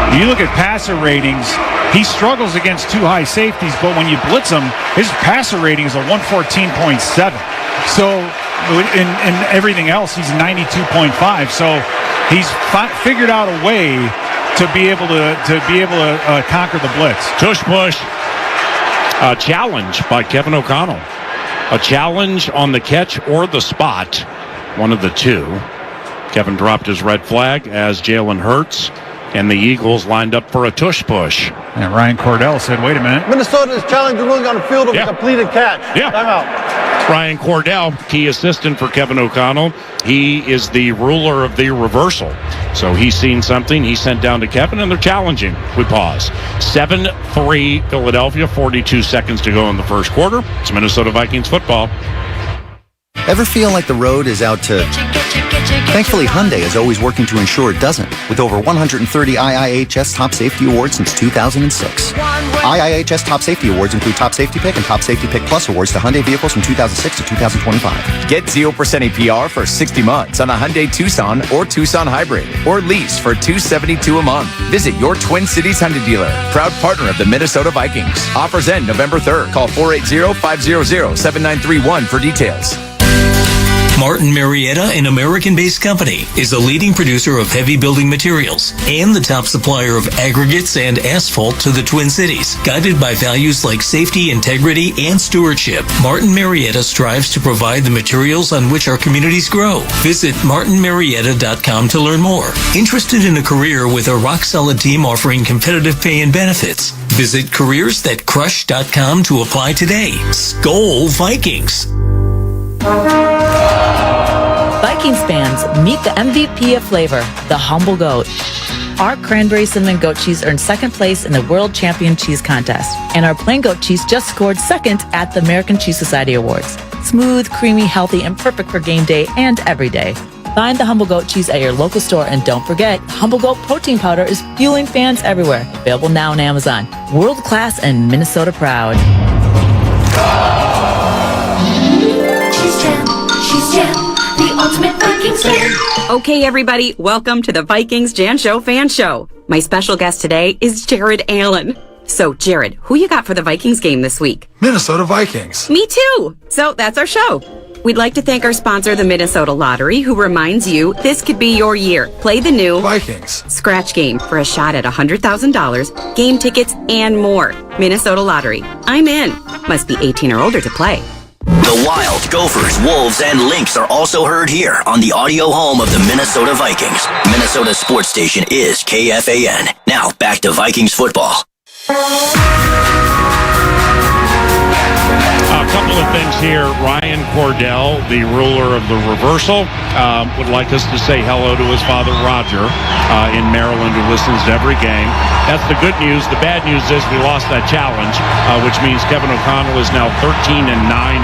if you look at passer ratings, he struggles against 2 high safeties, but when you blitz him, his passer rating is a 114.7. So in everything else, he's 92.5. So he's figured out a way to be able to conquer the blitz. Tush push. A challenge by Kevin O'Connell. A challenge on the catch or the spot. One of the two. Kevin dropped his red flag as Jalen Hurts and the Eagles lined up for a tush push. And Ryan Cordell said, wait a minute. Minnesota is challenging ruling on the field of a completed catch. Yeah. Timeout. Ryan Cordell, key assistant for Kevin O'Connell. He is the ruler of the reversal. So he's seen something. He sent down to Kevin, and they're challenging. We pause. 7-3 Philadelphia, 42 seconds to go in the first quarter. It's Minnesota Vikings football. Ever feel like the road is out to... Thankfully, Hyundai is always working to ensure it doesn't, with over 130 IIHS Top Safety Awards since 2006. IIHS Top Safety Awards include Top Safety Pick and Top Safety Pick Plus awards to Hyundai vehicles from 2006 to 2025. Get 0% APR for 60 months on a Hyundai Tucson or Tucson Hybrid, or lease for $272 a month. Visit your Twin Cities Hyundai dealer, proud partner of the Minnesota Vikings. Offers end November 3rd. Call 480-500-7931 for details. Martin Marietta, an American-based company, is a leading producer of heavy building materials and the top supplier of aggregates and asphalt to the Twin Cities. Guided by values like safety, integrity, and stewardship, Martin Marietta strives to provide the materials on which our communities grow. Visit martinmarietta.com to learn more. Interested in a career with a rock-solid team offering competitive pay and benefits? Visit careersthatcrush.com to apply today. Skol Vikings! Vikings fans, meet the MVP of flavor, the Humble Goat. Our cranberry cinnamon goat cheese earned second place in the World Champion Cheese Contest, and our plain goat cheese just scored second at the American Cheese Society Awards. Smooth, creamy, healthy, and perfect for game day and every day. Find the Humble Goat cheese at your local store, and don't forget, Humble Goat protein powder is fueling fans everywhere. Available now on Amazon. World class and Minnesota proud. She's Jan, the ultimate Vikings fan. Okay, everybody, welcome to the Vikings Jan Show Fan Show. My special guest today is Jared Allen. So, Jared, who you got for the Vikings game this week? Minnesota Vikings. Me too. So, that's our show. We'd like to thank our sponsor, the Minnesota Lottery, who reminds you this could be your year. Play the new Vikings Scratch Game for a shot at $100,000, game tickets, and more. Minnesota Lottery. I'm in. Must be 18 or older to play. The Wild, Gophers, Wolves, and Lynx are also heard here on the audio home of the Minnesota Vikings. Minnesota sports station is KFAN. Now, back to Vikings football. A couple of things here. Ryan Cordell, the ruler of the reversal, would like us to say hello to his father, Roger, in Maryland, who listens to every game. That's the good news. The bad news is we lost that challenge, which means Kevin O'Connell is now 13-9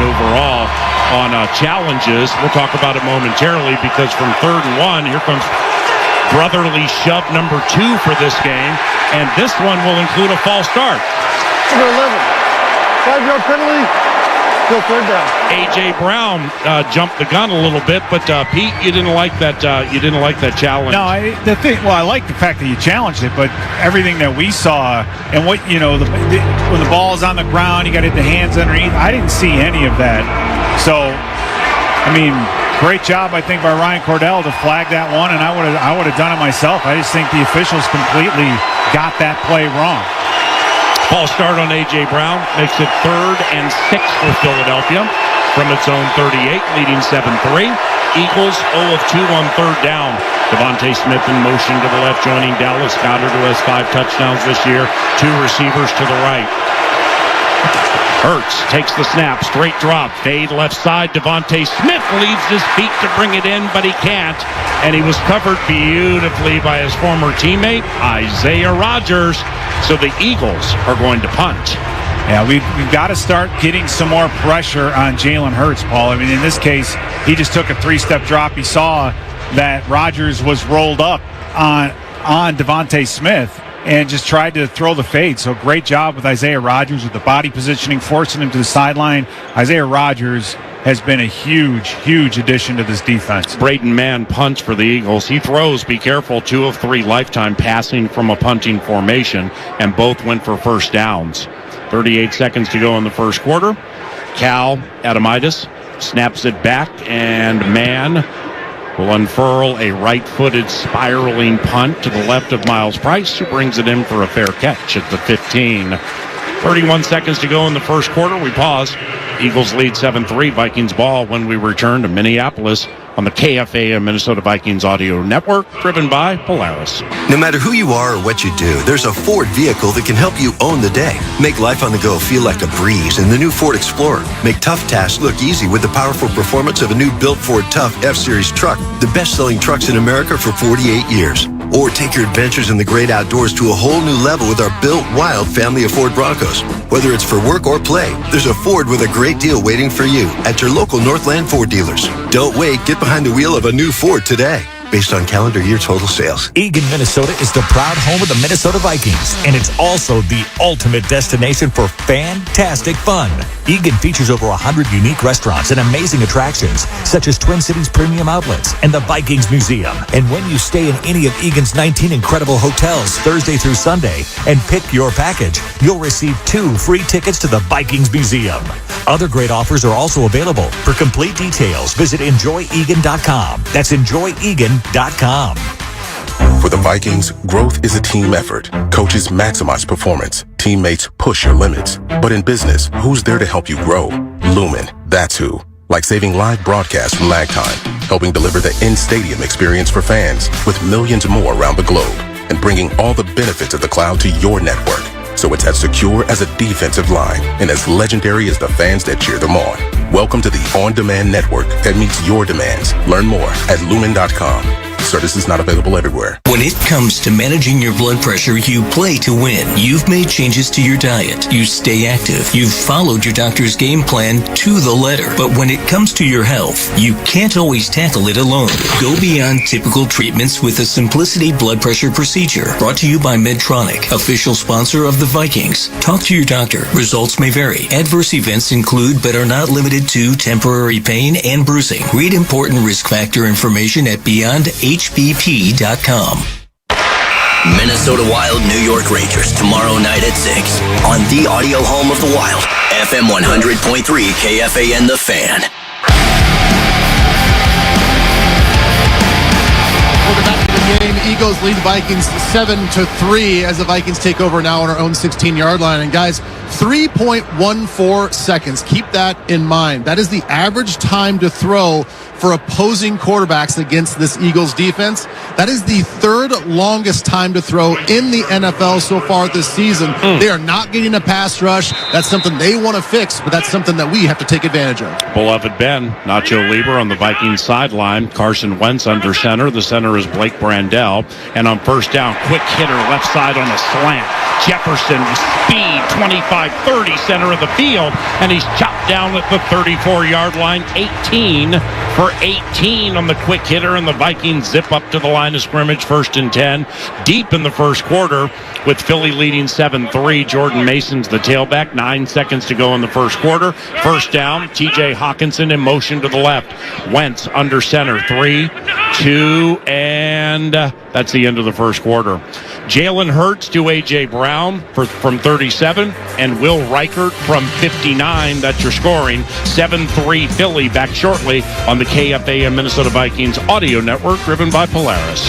overall on challenges. We'll talk about it momentarily, because from 3rd and 1, here comes brotherly shove number 2 for this game, and this one will include a false start. Number 11, 5-yard penalty. Still 3rd down. A.J. Brown jumped the gun a little bit, but Pete, you didn't like that. You didn't like that challenge. No, I like the fact that you challenged it, but everything that we saw and what when the ball is on the ground, you got to hit the hands underneath. I didn't see any of that. So, I mean, great job, I think, by Ryan Cordell to flag that one, and I would have done it myself. I just think the officials completely got that play wrong. False start on A.J. Brown makes it 3rd and 6 for Philadelphia from its own 38, leading 7-3. Eagles 0 of 2 on 3rd down. Devonta Smith in motion to the left, joining Dallas Goedert, who has 5 touchdowns this year. 2 receivers to the right. Hurts takes the snap, straight drop, fade left side. Devonta Smith leaves his feet to bring it in, but he can't. And he was covered beautifully by his former teammate, Isaiah Rodgers. So the Eagles are going to punt. Yeah, we've got to start getting some more pressure on Jalen Hurts, Paul. I mean, in this case, he just took a 3-step drop. He saw that Rodgers was rolled up on Devonta Smith and just tried to throw the fade. So great job with Isaiah Rodgers with the body positioning, forcing him to the sideline. Isaiah Rodgers has been a huge addition to this defense. Braden Mann punts for the Eagles. He throws, be careful, 2 of 3 lifetime passing from a punting formation, and both went for first downs. 38 seconds to go in the first quarter. Cal Adamitis snaps it back, and Mann will unfurl a right-footed spiraling punt to the left of Miles Price, who brings it in for a fair catch at the 15. 31 seconds to go in the first quarter. We pause. Eagles lead 7-3. Vikings ball when we return to Minneapolis on the KFAN Minnesota Vikings Audio Network, driven by Polaris. No matter who you are or what you do, there's a Ford vehicle that can help you own the day. Make life on the go feel like a breeze in the new Ford Explorer. Make tough tasks look easy with the powerful performance of a new built Ford Tough F-Series truck, the best-selling trucks in America for 48 years. Or take your adventures in the great outdoors to a whole new level with our built wild family of Ford Broncos. Whether it's for work or play, there's a Ford with a great deal waiting for you at your local Northland Ford dealers. Don't wait, get behind the wheel of a new Ford today. Based on calendar year total sales. Eagan, Minnesota is the proud home of the Minnesota Vikings, and it's also the ultimate destination for fantastic fun. Eagan features over 100 unique restaurants and amazing attractions, such as Twin Cities Premium Outlets and the Vikings Museum. And when you stay in any of Eagan's 19 incredible hotels Thursday through Sunday and pick your package, you'll receive 2 free tickets to the Vikings Museum. Other great offers are also available. For complete details, visit enjoyegan.com. That's enjoyegan.com. For the Vikings, growth is a team effort. Coaches maximize performance. Teammates push your limits. But in business, who's there to help you grow? Lumen, that's who. Like saving live broadcasts from lag time, helping deliver the in-stadium experience for fans with millions more around the globe, and bringing all the benefits of the cloud to your network. So it's as secure as a defensive line and as legendary as the fans that cheer them on. Welcome to the on-demand network that meets your demands. Learn more at lumen.com. Services not available everywhere. When it comes to managing your blood pressure, you play to win. You've made changes to your diet. You stay active. You've followed your doctor's game plan to the letter. But when it comes to your health, you can't always tackle it alone. Go beyond typical treatments with the Simplicity blood pressure procedure. Brought to you by Medtronic, official sponsor of the Vikings. Talk to your doctor. Results may vary. Adverse events include but are not limited to temporary pain and bruising. Read important risk factor information at beyondhbp.com. Minnesota Wild, New York Rangers, tomorrow night at 6 on the audio home of the Wild, FM 100.3 KFAN The Fan. Welcome back to the game. Eagles lead the Vikings 7-3 as the Vikings take over now on our own 16-yard line. And guys, 3.14 seconds. Keep that in mind. That is the average time to throw for opposing quarterbacks against this Eagles defense. That is the third longest time to throw in the NFL so far this season. They are not getting a pass rush. That's something they want to fix, but that's something that we have to take advantage of. Beloved Ben, Nacho Lieber on the Vikings sideline. Carson Wentz under center. The center is Blake Brandel. And on first down, quick hitter left side on a slant. Jefferson with speed, 25-30 center of the field. And he's chopped down at the 34-yard line. 18 for 18 on the quick hitter. And the Vikings zip up to the line of scrimmage, 1st and 10. Deep in the first quarter with Philly leading 7-3. Jordan Mason's the tailback. 9 seconds to go in the first quarter. First down, TJ Hawkinson in motion to the left. Wentz under center. 3, 2, and that's the end of the first quarter. Jalen Hurts to A.J. Brown from 37, and Will Reichert from 59. That's your scoring. 7-3 Philly. Back shortly on the KFAN Minnesota Vikings audio network, driven by Polaris.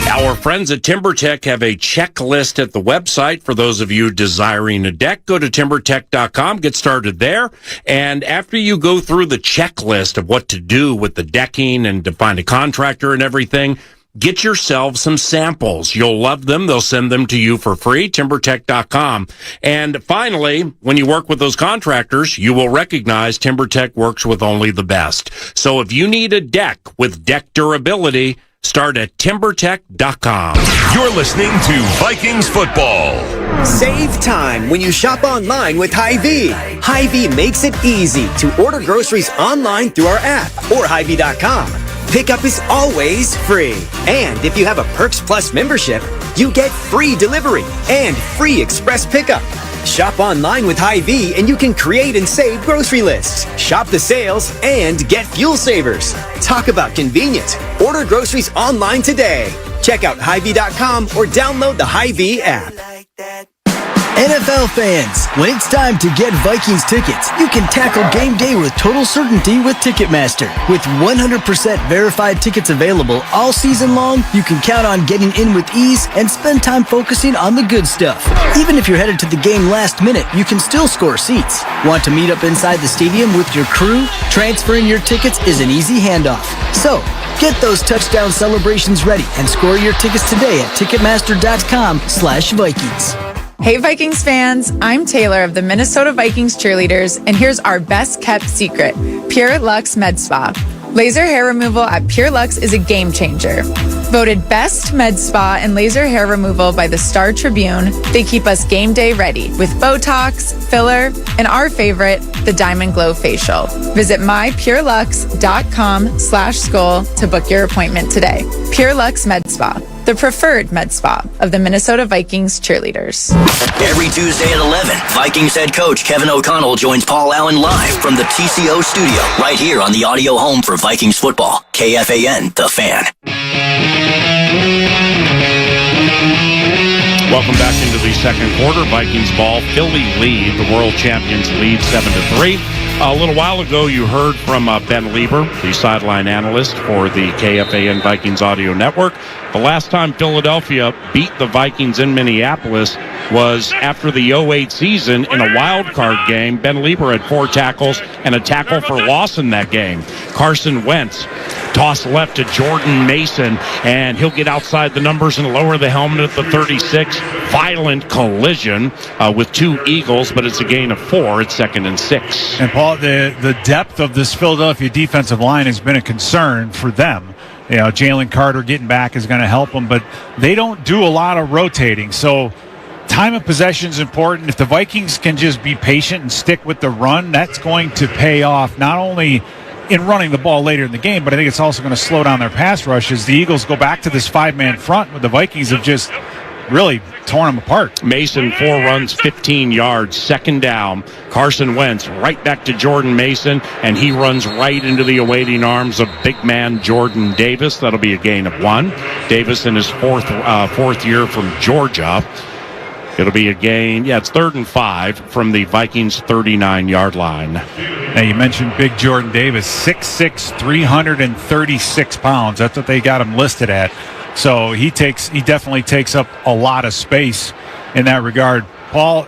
Our friends at TimberTech have a checklist at the website for those of you desiring a deck. Go to timbertech.com, get started there. And after you go through the checklist of what to do with the decking and to find a contractor and everything, get yourself some samples. You'll love them. They'll send them to you for free, timbertech.com. And finally, when you work with those contractors, you will recognize TimberTech works with only the best. So if you need a deck with deck durability, start at timbertech.com. You're listening to Vikings football. Save time when you shop online with Hy-Vee. Hy-Vee makes it easy to order groceries online through our app or Hy-Vee.com. Pickup is always free. And if you have a Perks Plus membership, you get free delivery and free express pickup. Shop online with Hy-Vee and you can create and save grocery lists. Shop the sales and get fuel savers. Talk about convenient. Order groceries online today. Check out Hy-Vee.com or download the Hy-Vee app. NFL fans, when it's time to get Vikings tickets, you can tackle game day with total certainty with Ticketmaster. With 100% verified tickets available all season long, you can count on getting in with ease and spend time focusing on the good stuff. Even if you're headed to the game last minute, you can still score seats. Want to meet up inside the stadium with your crew? Transferring your tickets is an easy handoff. So, get those touchdown celebrations ready and score your tickets today at Ticketmaster.com/Vikings. Hey Vikings fans, I'm Taylor of the Minnesota Vikings cheerleaders, and here's our best kept secret, Pure Luxe Med Spa. Laser hair removal at Pure Luxe is a game changer. Voted best med spa and laser hair removal by the Star Tribune, they keep us game day ready with Botox, filler, and our favorite, the Diamond Glow Facial. Visit mypurelux.com/skull to book your appointment today. Pure Luxe Med Spa, the preferred med spa of the Minnesota Vikings cheerleaders. Every Tuesday at 11, Vikings head coach Kevin O'Connell joins Paul Allen live from the TCO studio right here on the audio home for Vikings football, KFAN, The Fan. Welcome back into the second quarter. Vikings ball. Philly lead. The world champions lead 7-3. A little while ago, you heard from Ben Lieber, the sideline analyst for the KFAN Vikings Audio Network. The last time Philadelphia beat the Vikings in Minneapolis was after the 2008 season in a wild card game. Ben Lieber had 4 tackles and a tackle for loss in that game. Carson Wentz toss left to Jordan Mason, and he'll get outside the numbers and lower the helmet at the 36. Violent collision with 2 Eagles, but it's a gain of 4. It's 2nd and 6. And Paul, the depth of this Philadelphia defensive line has been a concern for them. You know, Jalen Carter getting back is going to help them, but they don't do a lot of rotating. So time of possession is important. If the Vikings can just be patient and stick with the run, that's going to pay off not only in running the ball later in the game, but I think it's also going to slow down their pass rush as the Eagles go back to this 5-man front where the Vikings have just really torn them apart. Mason, 4 runs, 15 yards, 2nd down. Carson Wentz right back to Jordan Mason, and he runs right into the awaiting arms of big man Jordan Davis. That'll be a gain of 1. Davis in his fourth year from Georgia. It'll be a gain. Yeah, it's 3rd and 5 from the Vikings' 39-yard line. Now, you mentioned big Jordan Davis, 6'6", 336 pounds. That's what they got him listed at. So he definitely takes up a lot of space in that regard. Paul,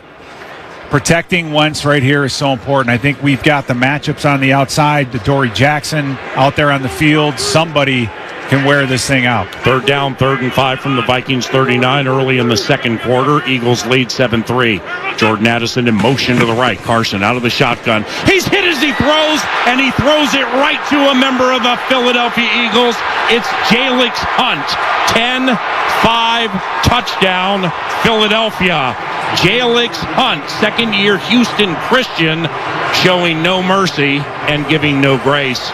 protecting Wentz right here is so important. I think we've got the matchups on the outside. Dory Jackson out there on the field. Somebody can wear this thing out. 3rd down, 3rd and 5 from the Vikings 39 early in the second quarter. Eagles lead 7-3. Jordan Addison in motion to the right. Carson out of the shotgun. He's hit as he throws, and he throws it right to a member of the Philadelphia Eagles. It's Jalen Hunt. 10-5 touchdown Philadelphia. Jalen Hunt, 2nd-year Houston Christian, showing no mercy and giving no grace.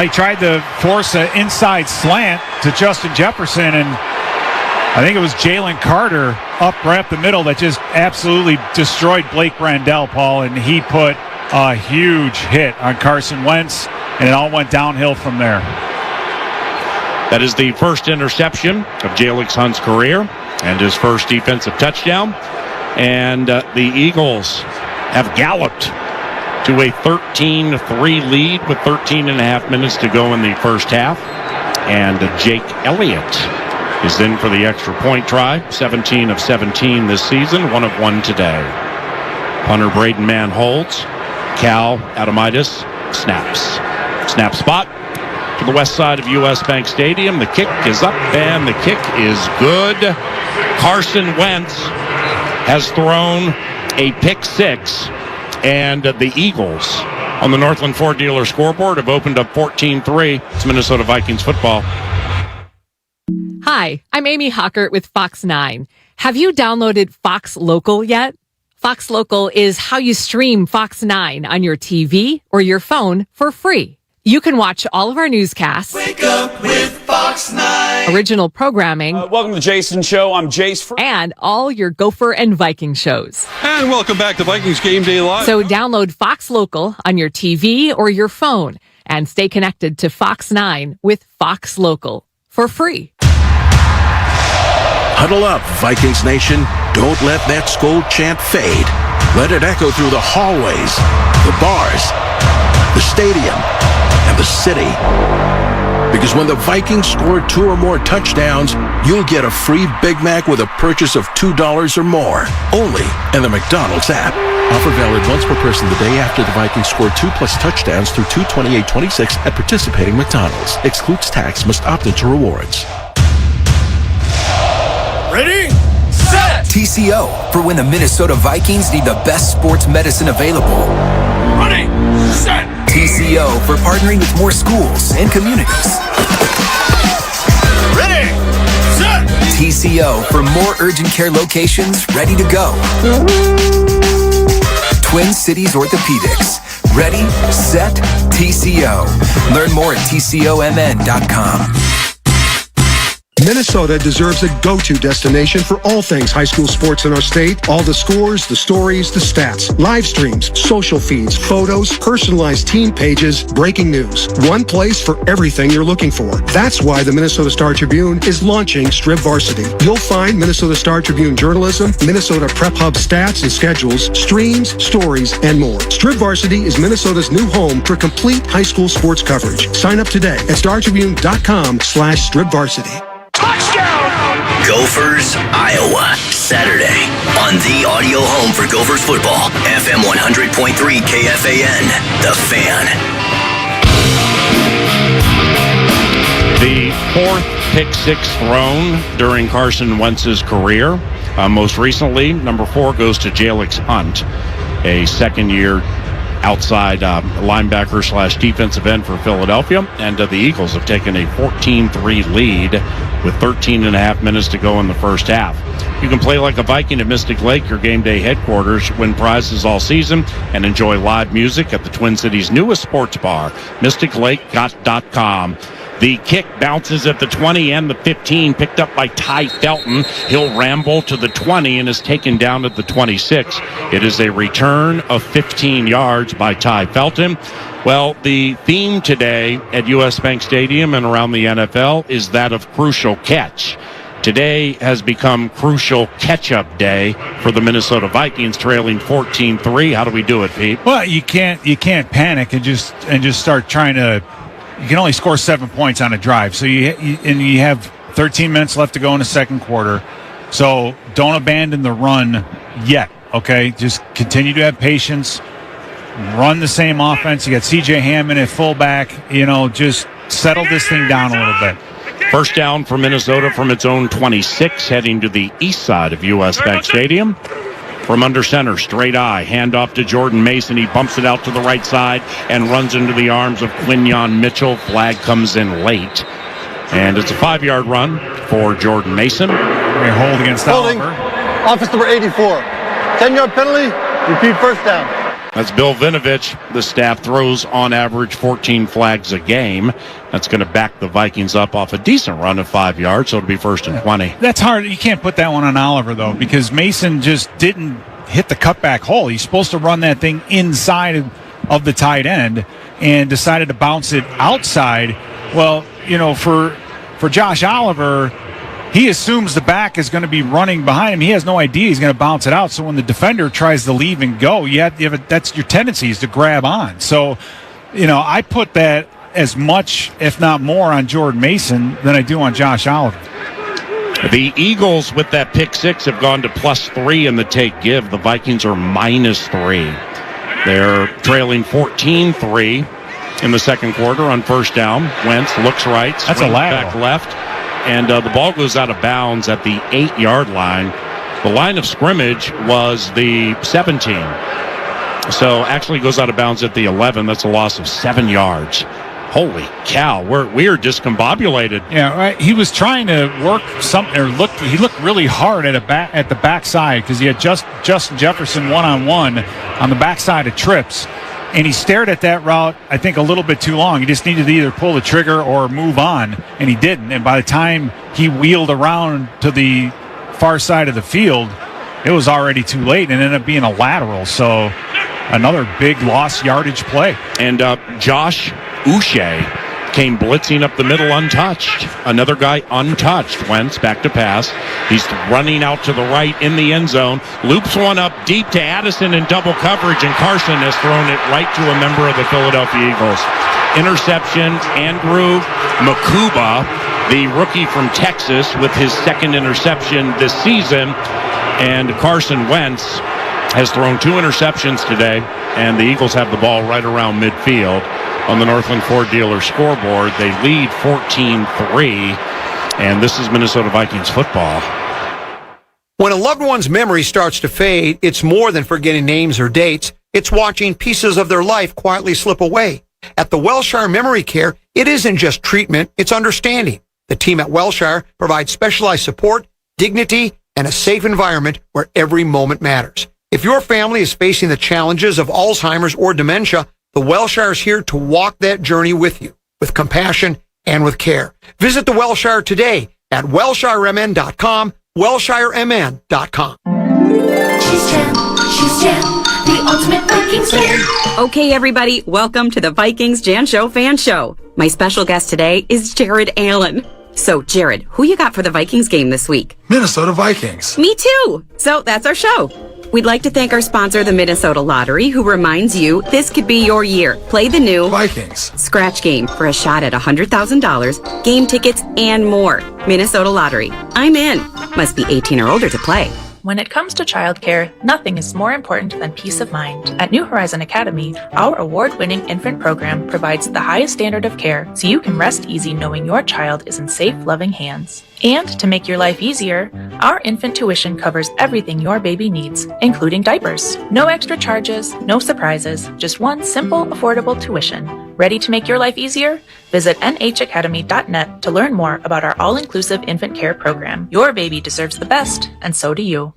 He tried to force an inside slant to Justin Jefferson, and I think it was Jalen Carter up right up the middle that just absolutely destroyed Blake Brandel, Paul, and he put a huge hit on Carson Wentz, and it all went downhill from there. That is the first interception of Jalen Hunt's career and his first defensive touchdown. And the Eagles have galloped to a 13-3 lead with 13 and a half minutes to go in the first half. And Jake Elliott is in for the extra point try. 17 of 17 this season, 1 of 1 today. Punter Braden Mann holds. Cal Adamitis snaps. Snap spot to the west side of U.S. Bank Stadium. The kick is up, and the kick is good. Carson Wentz has thrown a pick 6. And the Eagles on the Northland Ford dealer scoreboard have opened up 14-3. It's Minnesota Vikings football. Hi, I'm Amy Hockert with Fox 9. Have you downloaded Fox Local yet? Fox Local is how you stream Fox 9 on your TV or your phone for free. You can watch all of our newscasts. Wake up with Fox 9. Original programming. Welcome to the Jason Show. I'm Jace. And all your Gopher and Viking shows. And welcome back to Vikings Game Day Live. So download Fox Local on your TV or your phone and stay connected to Fox 9 with Fox Local for free. Huddle up, Vikings Nation. Don't let that Skol chant fade. Let it echo through the hallways, the bars, the stadium, and the city. Because when the Vikings score 2 or more touchdowns, you'll get a free Big Mac with a purchase of $2 or more. Only in the McDonald's app. Offer valid once per person the day after the Vikings score 2+ touchdowns through 2/28/26 at participating McDonald's. Excludes tax. Must opt into rewards. Ready, set! TCO, for when the Minnesota Vikings need the best sports medicine available. Ready, set! TCO, for partnering with more schools and communities. Ready, set! TCO, for more urgent care locations ready to go. Twin Cities Orthopedics. Ready, set, TCO. Learn more at tcomn.com. Minnesota deserves a go-to destination for all things high school sports in our state. All the scores, the stories, the stats, live streams, social feeds, photos, personalized team pages, breaking news. One place for everything you're looking for. That's why the Minnesota Star Tribune is launching Strib Varsity. You'll find Minnesota Star Tribune journalism, Minnesota Prep Hub stats and schedules, streams, stories, and more. Strib Varsity is Minnesota's new home for complete high school sports coverage. Sign up today at startribune.com/stribvarsity. Gophers, Iowa, Saturday on the audio home for Gophers football, FM 100.3 KFAN, The Fan. The 4th pick 6 thrown during Carson Wentz's career. Most recently, number 4 goes to Jalen Hunt, a second-year outside linebacker/defensive end for Philadelphia. And the Eagles have taken a 14-3 lead with 13 and a half minutes to go in the first half. You can play like a Viking at Mystic Lake, your game day headquarters, win prizes all season, and enjoy live music at the Twin Cities' newest sports bar, mysticlake.com. The kick bounces at the 20 and the 15, picked up by Ty Felton. He'll ramble to the 20 and is taken down at the 26. It is a return of 15 yards by Ty Felton. Well, the theme today at US Bank Stadium and around the NFL is that of crucial catch. Today has become crucial catch-up day for the Minnesota Vikings, trailing 14-3. How do we do it, Pete? Well, you can't panic and just start trying to. You can only score 7 points on a drive, so you have 13 minutes left to go in the second quarter. So don't abandon the run yet. Okay, just continue to have patience. Run the same offense. You got C.J. Hammond at fullback. Just settle this thing down a little bit. First down for Minnesota from its own 26, heading to the east side of US Bank Stadium. From under center, straight eye, handoff to Jordan Mason. He bumps it out to the right side and runs into the arms of Quinyon Mitchell. Flag comes in late. And it's a 5-yard run for Jordan Mason. Hold against Oliver. Office number 84. 10-yard penalty, repeat first down. That's Bill Vinovich. The staff throws on average 14 flags a game. That's going to back the Vikings up off a decent run of 5 yards, so it'll be 1st and 20. That's hard. You can't put that one on Oliver, though, because Mason just didn't hit the cutback hole. He's supposed to run that thing inside of the tight end and decided to bounce it outside. Well, for Josh Oliver, he assumes the back is going to be running behind him. He has no idea he's going to bounce it out. So when the defender tries to leave and go, that's your tendency is to grab on. So, I put that as much, if not more, on Jordan Mason than I do on Josh Oliver. The Eagles, with that pick 6, have gone to +3 in the take-give. The Vikings are -3. They're trailing 14-3 in the second quarter on first down. Wentz looks right. That's a lateral. Back left. And the ball goes out of bounds at the 8-yard line. The line of scrimmage was the 17. So actually goes out of bounds at the 11. That's a loss of 7 yards. Holy cow, we are discombobulated. Yeah, right. He was trying to work something, or he looked really hard at the backside because he had Justin Jefferson one-on-one on the backside of trips. And he stared at that route, I think, a little bit too long. He just needed to either pull the trigger or move on, and he didn't. And by the time he wheeled around to the far side of the field, it was already too late, and ended up being a lateral. So another big lost yardage play. And Josh Uche came blitzing up the middle untouched. Another guy untouched. Wentz back to pass. He's running out to the right in the end zone. Loops one up deep to Addison in double coverage, and Carson has thrown it right to a member of the Philadelphia Eagles. Interception. Andrew Makuba, the rookie from Texas, with his second interception this season. And Carson Wentz has thrown 2 interceptions today, and the Eagles have the ball right around midfield. On the Northland Ford dealer scoreboard, they lead 14-3, and this is Minnesota Vikings football. When a loved one's memory starts to fade, it's more than forgetting names or dates. It's watching pieces of their life quietly slip away. At the Wellshire Memory Care, it isn't just treatment, it's understanding. The team at Wellshire provides specialized support, dignity, and a safe environment where every moment matters. If your family is facing the challenges of Alzheimer's or dementia, the Wellshire is here to walk that journey with you, with compassion and with care. Visit the Wellshire today at WellshireMN.com, WellshireMN.com. She's Jan, the ultimate Vikings fan. Okay, everybody, welcome to the Vikings Jan Show Fan Show. My special guest today is Jared Allen. So, Jared, who you got for the Vikings game this week? Minnesota Vikings. Me too. So, that's our show. We'd like to thank our sponsor, the Minnesota Lottery, who reminds you this could be your year. Play the new Vikings Scratch Game for a shot at $100,000, game tickets, and more. Minnesota Lottery. I'm in. Must be 18 or older to play. When it comes to childcare, nothing is more important than peace of mind. At New Horizon Academy, our award-winning infant program provides the highest standard of care so you can rest easy knowing your child is in safe, loving hands. And to make your life easier, our infant tuition covers everything your baby needs, including diapers. No extra charges, no surprises, just one simple, affordable tuition. Ready to make your life easier? Visit nhacademy.net to learn more about our all-inclusive infant care program. Your baby deserves the best, and so do you.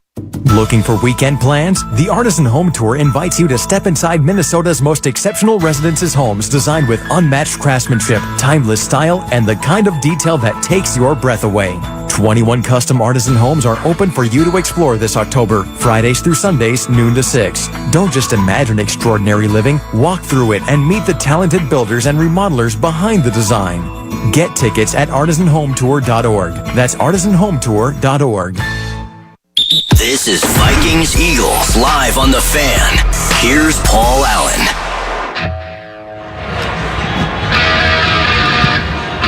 Looking for weekend plans? The Artisan Home Tour invites you to step inside Minnesota's most exceptional residences homes designed with unmatched craftsmanship, timeless style, and the kind of detail that takes your breath away. 21 custom artisan homes are open for you to explore this October, Fridays through Sundays, noon to 6. Don't just imagine extraordinary living, walk through it and meet the talented builders and remodelers behind the design. Get tickets at artisanhometour.org. That's artisanhometour.org. This is Vikings Eagles live on the Fan. Here's Paul Allen.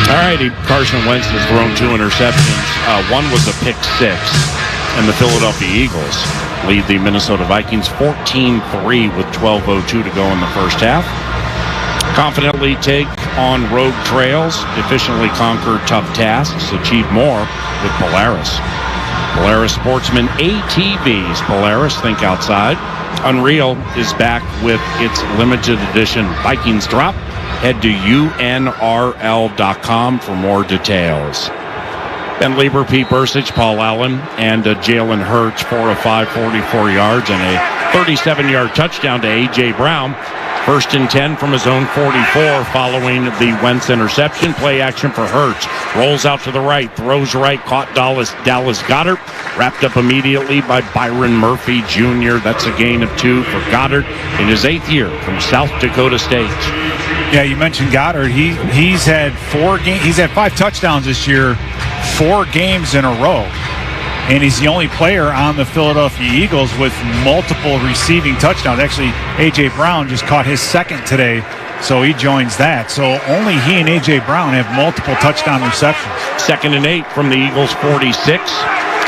All righty, Carson Wentz has thrown 2 interceptions. One was a pick 6, and the Philadelphia Eagles lead the Minnesota Vikings 14-3 with 12:02 to go in the first half. Confidently take on road trails, efficiently conquer tough tasks, achieve more with Polaris. Polaris Sportsman ATVs. Polaris, think outside. Unreal is back with its limited edition Vikings drop. Head to unrl.com for more details. Ben Lieber, Pete Bursich, Paul Allen, and Jalen Hurts, 4 of 5, 44 yards, and a 37-yard touchdown to A.J. Brown. 1st and 10 from his own 44 following the Wentz interception. Play action for Hurts. Rolls out to the right, throws right, caught Dallas Goedert. Wrapped up immediately by Byron Murphy Jr. That's a gain of 2 for Goedert in his 8th year from South Dakota State. Yeah, you mentioned Goedert. He's had 5 touchdowns this year, 4 games in a row. And he's the only player on the Philadelphia Eagles with multiple receiving touchdowns. Actually, A.J. Brown just caught his 2nd today, so he joins that. So only he and A.J. Brown have multiple touchdown receptions. 2nd and 8 from the Eagles' 46.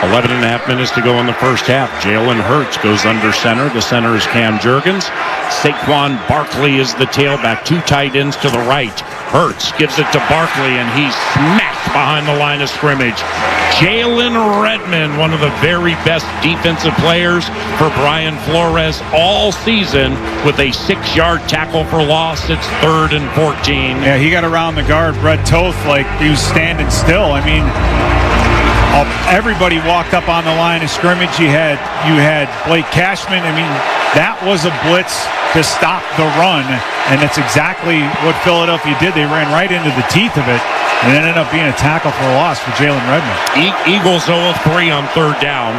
11 and a half minutes to go in the first half. Jalen Hurts goes under center. The center is Cam Jurgens. Saquon Barkley is the tailback. 2 tight ends to the right. Hurts gives it to Barkley, and he's smacked behind the line of scrimmage. Jalen Redmond, one of the very best defensive players for Brian Flores all season, with a 6-yard tackle for loss. It's 3rd and 14. Yeah, he got around the guard, Brett Toth, like he was standing still. I mean, everybody walked up on the line of scrimmage. You had Blake Cashman. I mean, that was a blitz to stop the run, and that's exactly what Philadelphia did. They ran right into the teeth of it, and it ended up being a tackle for a loss for Jalen Redmond. Eagles 0 of 3 on 3rd down.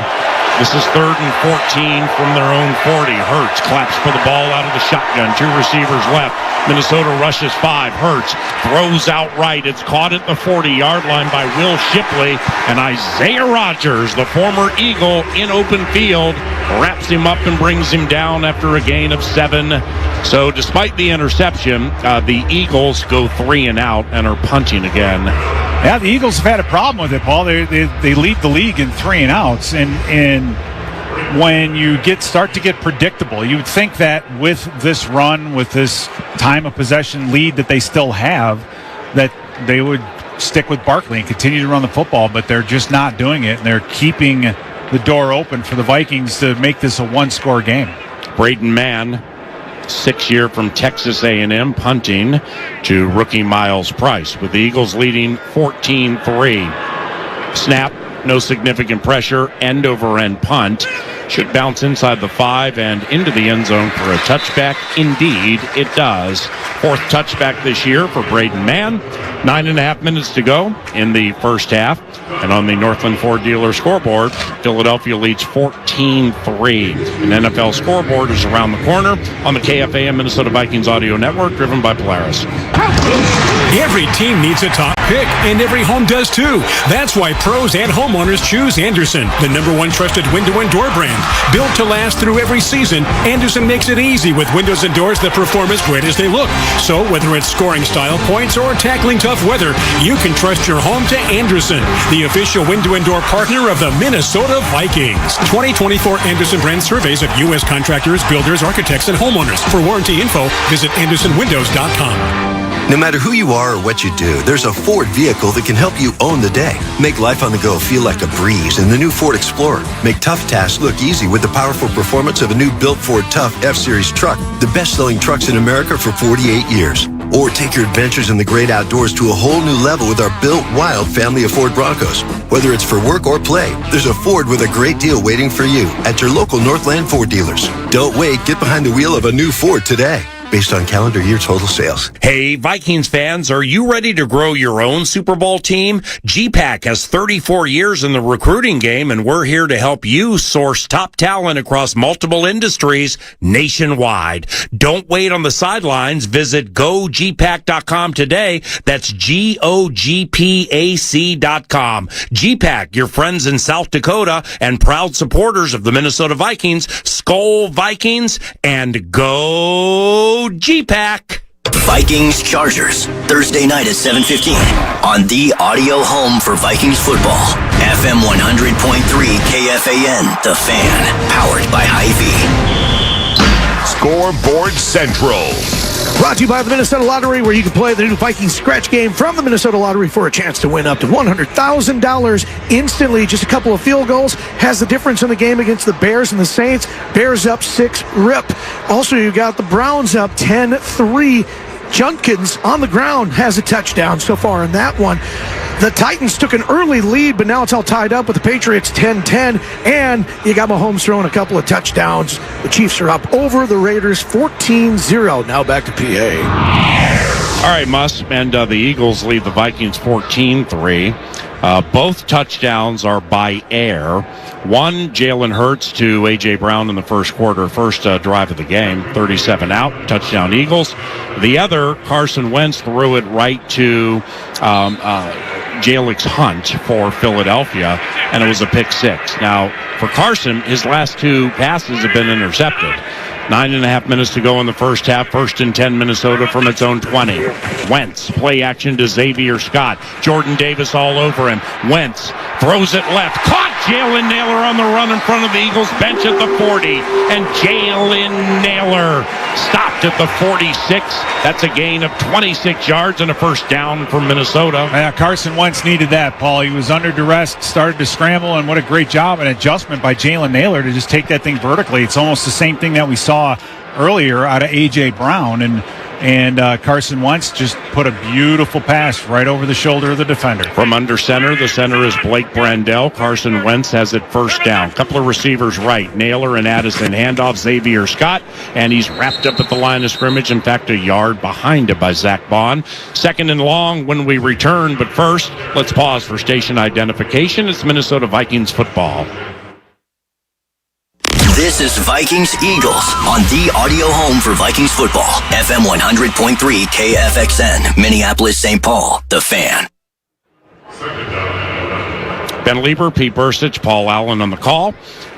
This is 3rd and 14 from their own 40. Hurts claps for the ball out of the shotgun. 2 receivers left. Minnesota rushes 5. Hurts throws out right. It's caught at the 40-yard line by Will Shipley. And Isaiah Rodgers, the former Eagle, in open field, wraps him up and brings him down after a gain of 7. So despite the interception, the Eagles go 3 and out and are punting again. Yeah, the Eagles have had a problem with it, Paul. They lead the league in 3 and outs, and when you start to get predictable, you would think that with this run, with this time of possession lead that they still have, that they would stick with Barkley and continue to run the football, but they're just not doing it, and they're keeping the door open for the Vikings to make this a one-score game. Braden Mann, 6-year from Texas A&M, punting to rookie Miles Price, with the Eagles leading 14-3. Snap, no significant pressure, end-over-end punt. Should bounce inside the 5 and into the end zone for a touchback. Indeed, it does. 4th touchback this year for Braden Mann. 9.5 minutes to go in the first half. And on the Northland Ford dealer scoreboard, Philadelphia leads 14-3. An NFL scoreboard is around the corner on the KFAN Minnesota Vikings audio network, driven by Polaris. Every team needs a top pick, and every home does too. That's why pros and homeowners choose Anderson, the #1 trusted window and door brand. Built to last through every season, Anderson makes it easy with windows and doors that perform as great as they look. So whether it's scoring style points or tackling tough weather, you can trust your home to Anderson, the official window and door partner of the Minnesota Vikings. 2024 Anderson brand surveys of U.S. contractors, builders, architects, and homeowners. For warranty info, visit AndersonWindows.com. No matter who you are or what you do, there's a Ford vehicle that can help you own the day. Make life on the go feel like a breeze in the new Ford Explorer. Make tough tasks look easy with the powerful performance of a new built Ford Tough F-Series truck, the best-selling trucks in America for 48 years. Or take your adventures in the great outdoors to a whole new level with our built wild family of Ford Broncos. Whether it's for work or play, there's a Ford with a great deal waiting for you at your local Northland Ford dealers. Don't wait, get behind the wheel of a new Ford today. Based on calendar year total sales. Hey, Vikings fans, are you ready to grow your own Super Bowl team? GPAC has 34 years in the recruiting game, and we're here to help you source top talent across multiple industries nationwide. Don't wait on the sidelines. Visit gogpac.com today. That's GOGPAC.com. GPAC, your friends in South Dakota and proud supporters of the Minnesota Vikings. Skol Vikings, and go GPAC. Vikings Chargers, Thursday night at 7:15 on the audio home for Vikings football. FM 100.3 KFAN, The Fan, powered by Hy-Vee. Scoreboard Central. Brought to you by the Minnesota Lottery, where you can play the new Vikings scratch game from the Minnesota Lottery for a chance to win up to $100,000 instantly. Just a couple of field goals has the difference in the game against the Bears and the Saints. Bears up 6-rip. Also, you got the Browns up 10-3. Junkins on the ground has a touchdown so far in that one. The Titans took an early lead, but now it's all tied up with the Patriots 10-10, and you got Mahomes throwing a couple of touchdowns. The Chiefs are up over the Raiders 14-0. Now back to PA. All right, Muss, and the Eagles lead the Vikings 14-3. Both touchdowns are by air. One, Jalen Hurts to A.J. Brown in the first quarter, first drive of the game, 37 out, touchdown Eagles. The other, Carson Wentz threw it right to Jalen Hunt for Philadelphia, and it was a pick 6. Now, for Carson, his last 2 passes have been intercepted. 9.5 minutes to go in the first half. 1st and 10 Minnesota from its own 20. Wentz, play action to Xavier Scott. Jordan Davis all over him. Wentz throws it left. Caught Jalen Nailor on the run in front of the Eagles bench at the 40. And Jalen Nailor stopped at the 46. That's a gain of 26 yards and a first down for Minnesota. Yeah, Carson Wentz needed that, Paul. He was under duress, started to scramble, and what a great job, an adjustment by Jalen Nailor to just take that thing vertically. It's almost the same thing that we saw earlier out of A.J. Brown, and Carson Wentz just put a beautiful pass right over the shoulder of the defender. From under center, the center is Blake Brandel. Carson Wentz has it first down. Couple of receivers right, Nailor and Addison. Handoff Xavier Scott, and he's wrapped up at the line of scrimmage. In fact, a yard behind it by Zach Bond. 2nd and long when we return, but first, let's pause for station identification. It's Minnesota Vikings football. versus Vikings Eagles on the audio home for Vikings football. FM 100.3 KFXN, Minneapolis, St. Paul, The Fan. Ben Lieber, Pete Bursich, Paul Allen on the call.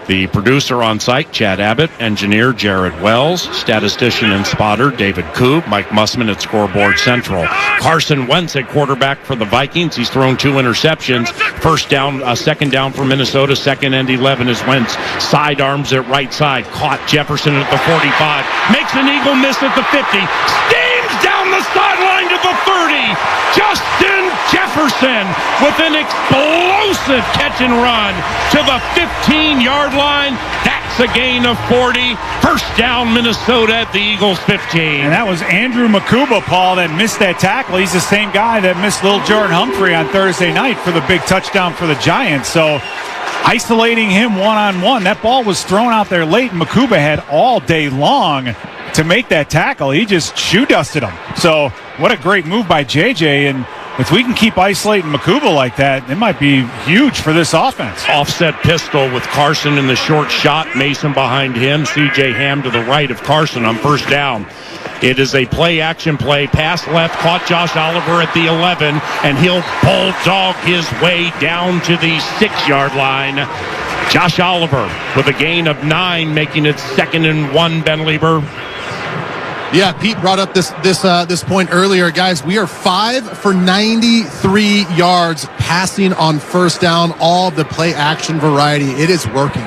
The producer on site, Chad Abbott. Engineer, Jared Wells. Statistician and spotter, David Koob. Mike Mussman at Scoreboard Central. Carson Wentz at quarterback for the Vikings. He's thrown 2 interceptions. First down, second down for Minnesota. Second and 11 is Wentz. Sidearms at right side. Caught Jefferson at the 45. Makes an eagle miss at the 50. Steams down the sideline to the 30. Justin Jefferson with an explosive catch and run to the 15-yard line. That's a gain of 40. First down, Minnesota at the Eagles 15. And that was Andrew Makuba, Paul, that missed that tackle. He's the same guy that missed little Jordan Humphrey on Thursday night for the big touchdown for the Giants. So isolating him one-on-one. That ball was thrown out there late, and Makuba had all day long to make that tackle. He just shoe dusted him. So what a great move by JJ. And if we can keep isolating Makuba like that, it might be huge for this offense. Offset pistol with Carson in the short shot. Mason behind him. C.J. Ham to the right of Carson on first down. It is a play-action play. Pass left, caught Josh Oliver at the 11, and he'll bulldog his way down to the 6-yard line. Josh Oliver with a gain of 9, making it 2nd and 1, Ben Lieber. Yeah, Pete brought up this point earlier. Guys, we are 5 for 93 yards passing on first down, all of the play-action variety. It is working.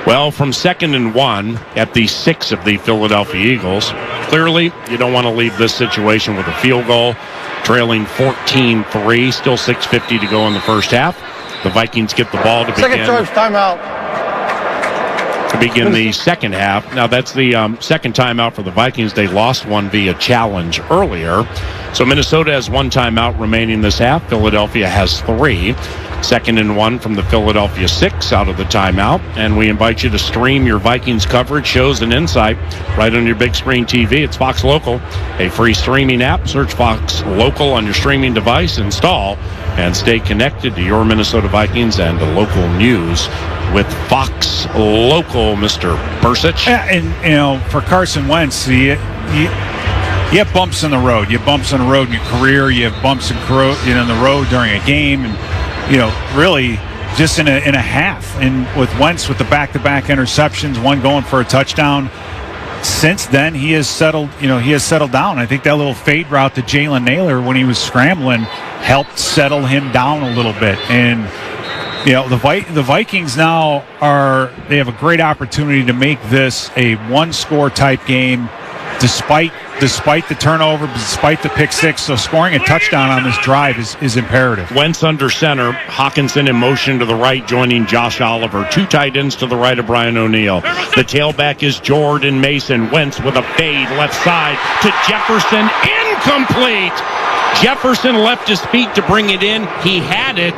Well, from 2nd and 1 at the 6 of the Philadelphia Eagles, clearly you don't want to leave this situation with a field goal. Trailing 14-3, still 6:50 to go in the first half. The Vikings get the ball to begin. Second charge, timeout. To begin the second half. Now, that's the second timeout for the Vikings. They lost one via challenge earlier. So Minnesota has 1 timeout remaining this half. Philadelphia has 3. 2nd and 1 from the Philadelphia 6 out of the timeout. And we invite you to stream your Vikings coverage, shows, and insight right on your big screen TV. It's Fox Local, a free streaming app. Search Fox Local on your streaming device, install, and stay connected to your Minnesota Vikings and the local news with Fox Local, Mr. Bursich. Yeah, and, for Carson Wentz, you have bumps in the road. You have bumps in the road in your career. You have bumps in the road during a game. And, really just in a half. And with Wentz with the back-to-back interceptions, one going for a touchdown. Since then, he has settled down. I think that little fade route to Jalen Naylor when he was scrambling helped settle him down a little bit. And, the Vikings now they have a great opportunity to make this a one-score type game despite the turnover, despite the pick 6. So scoring a touchdown on this drive is imperative. Wentz under center. Hawkinson in motion to the right, joining Josh Oliver. 2 tight ends to the right of Brian O'Neill. The tailback is Jordan Mason. Wentz with a fade left side to Jefferson. Incomplete. Jefferson left his feet to bring it in. He had it,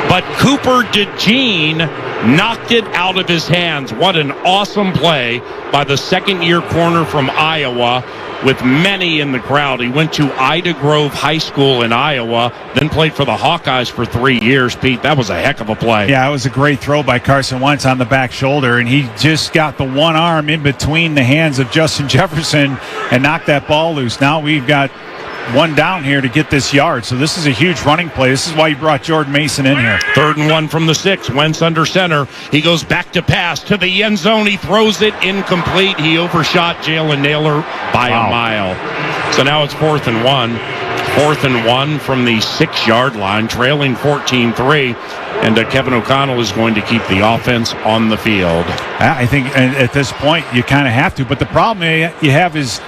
but Cooper DeJean knocked it out of his hands. What an awesome play by the second-year corner from Iowa with many in the crowd. He went to Ida Grove High School in Iowa, then played for the Hawkeyes for 3 years. Pete, that was a heck of a play. Yeah, it was a great throw by Carson Wentz on the back shoulder, and he just got the one arm in between the hands of Justin Jefferson and knocked that ball loose. Now we've got one down here to get this yard. So this is a huge running play. This is why you brought Jordan Mason in here. 3rd and 1 from the 6. Wentz under center. He goes back to pass to the end zone. He throws it incomplete. He overshot Jalen Naylor by a mile. So now it's 4th and 1. 4th and 1 from the 6-yard line, trailing 14-3. And Kevin O'Connell is going to keep the offense on the field. I think at this point you kind of have to. But the problem you have is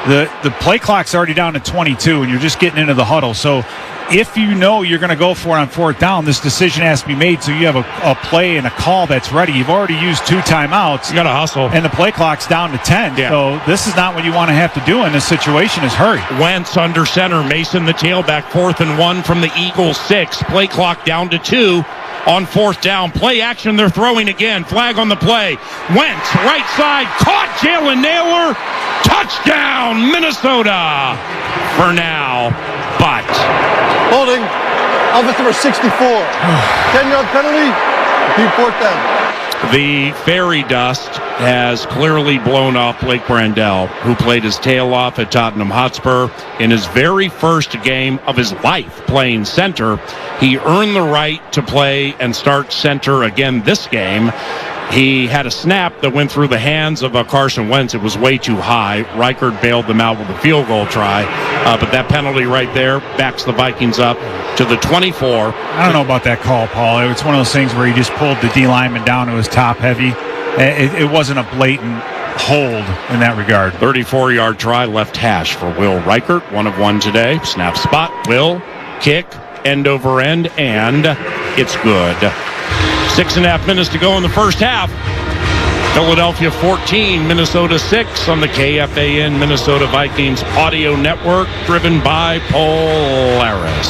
the play clock's already down to 22, and you're just getting into the huddle. So if you know you're going to go for it on 4th down, this decision has to be made so you have a play and a call that's ready. You've already used 2 timeouts. You got to hustle. And the play clock's down to 10. Yeah. So this is not what you want to have to do in this situation is hurry. Wentz under center. Mason the tailback. 4th and 1 from the Eagles 6. Play clock down to 2. On 4th down, play action, they're throwing again. Flag on the play. Wentz, right side, caught Jalen Naylor. Touchdown, Minnesota for now. But holding, offense number 64. 10-yard penalty, 4th down. The fairy dust has clearly blown off Blake Brandel, who played his tail off at Tottenham Hotspur. In his very first game of his life playing center, he earned the right to play and start center again this game. He had a snap that went through the hands of Carson Wentz. It was way too high. Reichert bailed them out with a field goal try. But that penalty right there backs the Vikings up to the 24. I don't know about that call, Paul. It's one of those things where he just pulled the D lineman down to his top heavy. It wasn't a blatant hold in that regard. 34-yard try, left hash for Will Reichert. 1 of 1 today. Snap spot. Will, kick, end over end, and it's good. 6.5 minutes to go in the first half. Philadelphia 14, Minnesota 6 on the KFAN Minnesota Vikings audio network, driven by Polaris.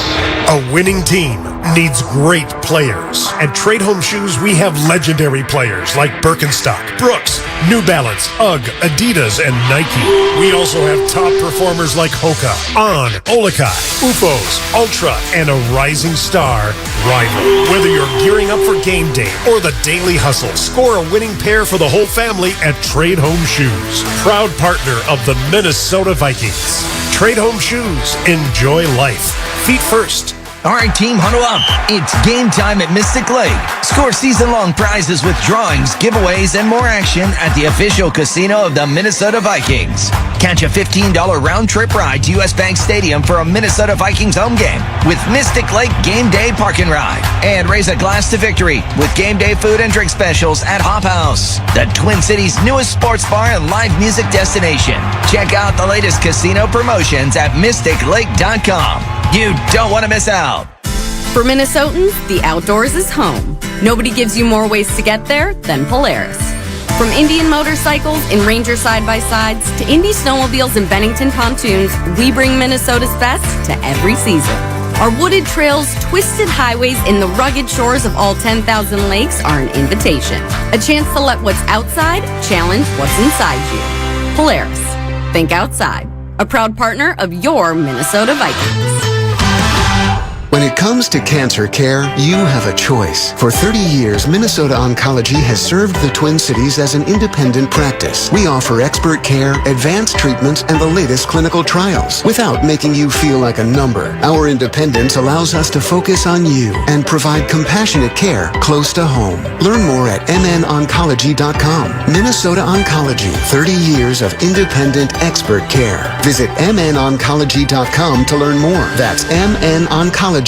A winning team needs great players. At Trade Home Shoes, we have legendary players like Birkenstock, Brooks, New Balance, UGG, Adidas, and Nike. We also have top performers like Hoka, On, Olakai, Ufos, Ultra, and a rising star, Rival. Whether you're gearing up for game day or the daily hustle, score a winning pair for the whole family at Trade Home Shoes. Proud partner of the Minnesota Vikings. Trade Home Shoes. Enjoy life. Feet first. All right, team, huddle up. It's game time at Mystic Lake. Score season-long prizes with drawings, giveaways, and more action at the official casino of the Minnesota Vikings. Catch a $15 round-trip ride to US Bank Stadium for a Minnesota Vikings home game with Mystic Lake Game Day Park and Ride. And raise a glass to victory with game day food and drink specials at Hop House, the Twin Cities' newest sports bar and live music destination. Check out the latest casino promotions at mysticlake.com. You don't want to miss out. For Minnesotans, the outdoors is home. Nobody gives you more ways to get there than Polaris. From Indian motorcycles and Ranger side-by-sides to Indy snowmobiles and Bennington pontoons, we bring Minnesota's best to every season. Our wooded trails, twisted highways, and the rugged shores of all 10,000 lakes are an invitation. A chance to let what's outside challenge what's inside you. Polaris. Think outside. A proud partner of your Minnesota Vikings. When it comes to cancer care, you have a choice. For 30 years, Minnesota Oncology has served the Twin Cities as an independent practice. We offer expert care, advanced treatments, and the latest clinical trials without making you feel like a number. Our independence allows us to focus on you and provide compassionate care close to home. Learn more at mnoncology.com. Minnesota Oncology, 30 years of independent expert care. Visit mnoncology.com to learn more. That's mnoncology.com. We'll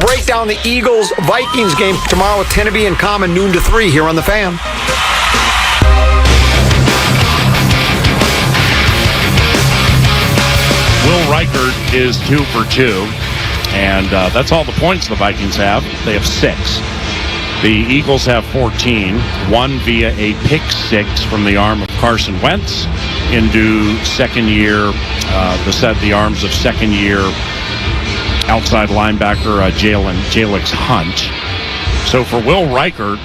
break down the Eagles-Vikings game tomorrow with Tenneby and Common noon to 3 here on The Fan. Will Reichert is 2 for 2, and that's all the points the Vikings have. They have 6. The Eagles have 14, one via a pick six from the arm of Carson Wentz into second-year, the arms of second-year outside linebacker Jalen Hunt. So for Will Reichert,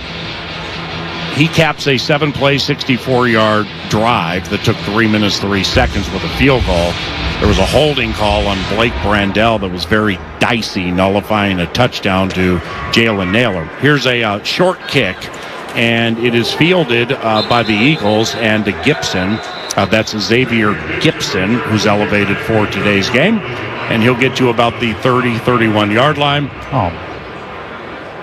he caps a 7-play, 64-yard drive that took 3 minutes, 3 seconds with a field goal. There was a holding call on Blake Brandel that was very dicey, nullifying a touchdown to Jalen Naylor. Here's a short kick, and it is fielded by the Eagles and Gibson. That's Xavier Gibson, who's elevated for today's game, and he'll get to about the 30, 31-yard line.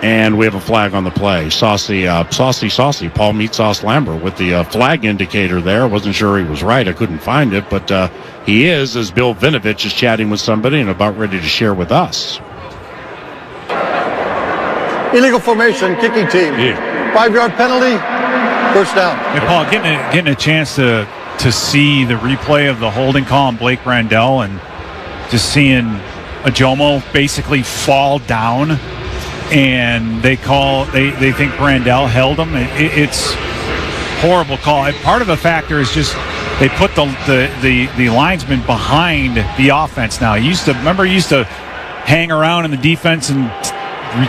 And we have a flag on the play. Saucy, Paul Meat Sauce Lambert with the flag indicator there. I wasn't sure he was right. I couldn't find it, but he is, as Bill Vinovich is chatting with somebody and about ready to share with us. Illegal formation, kicking team. 5-yard penalty, first down. Hey, Paul, getting a chance to see the replay of the holding call on Blake Brandel and just seeing Ajomo basically fall down. And they think Brandel held him. It's horrible call. Part of the factor is just they put the linesman behind the offense now. He used to hang around in the defense and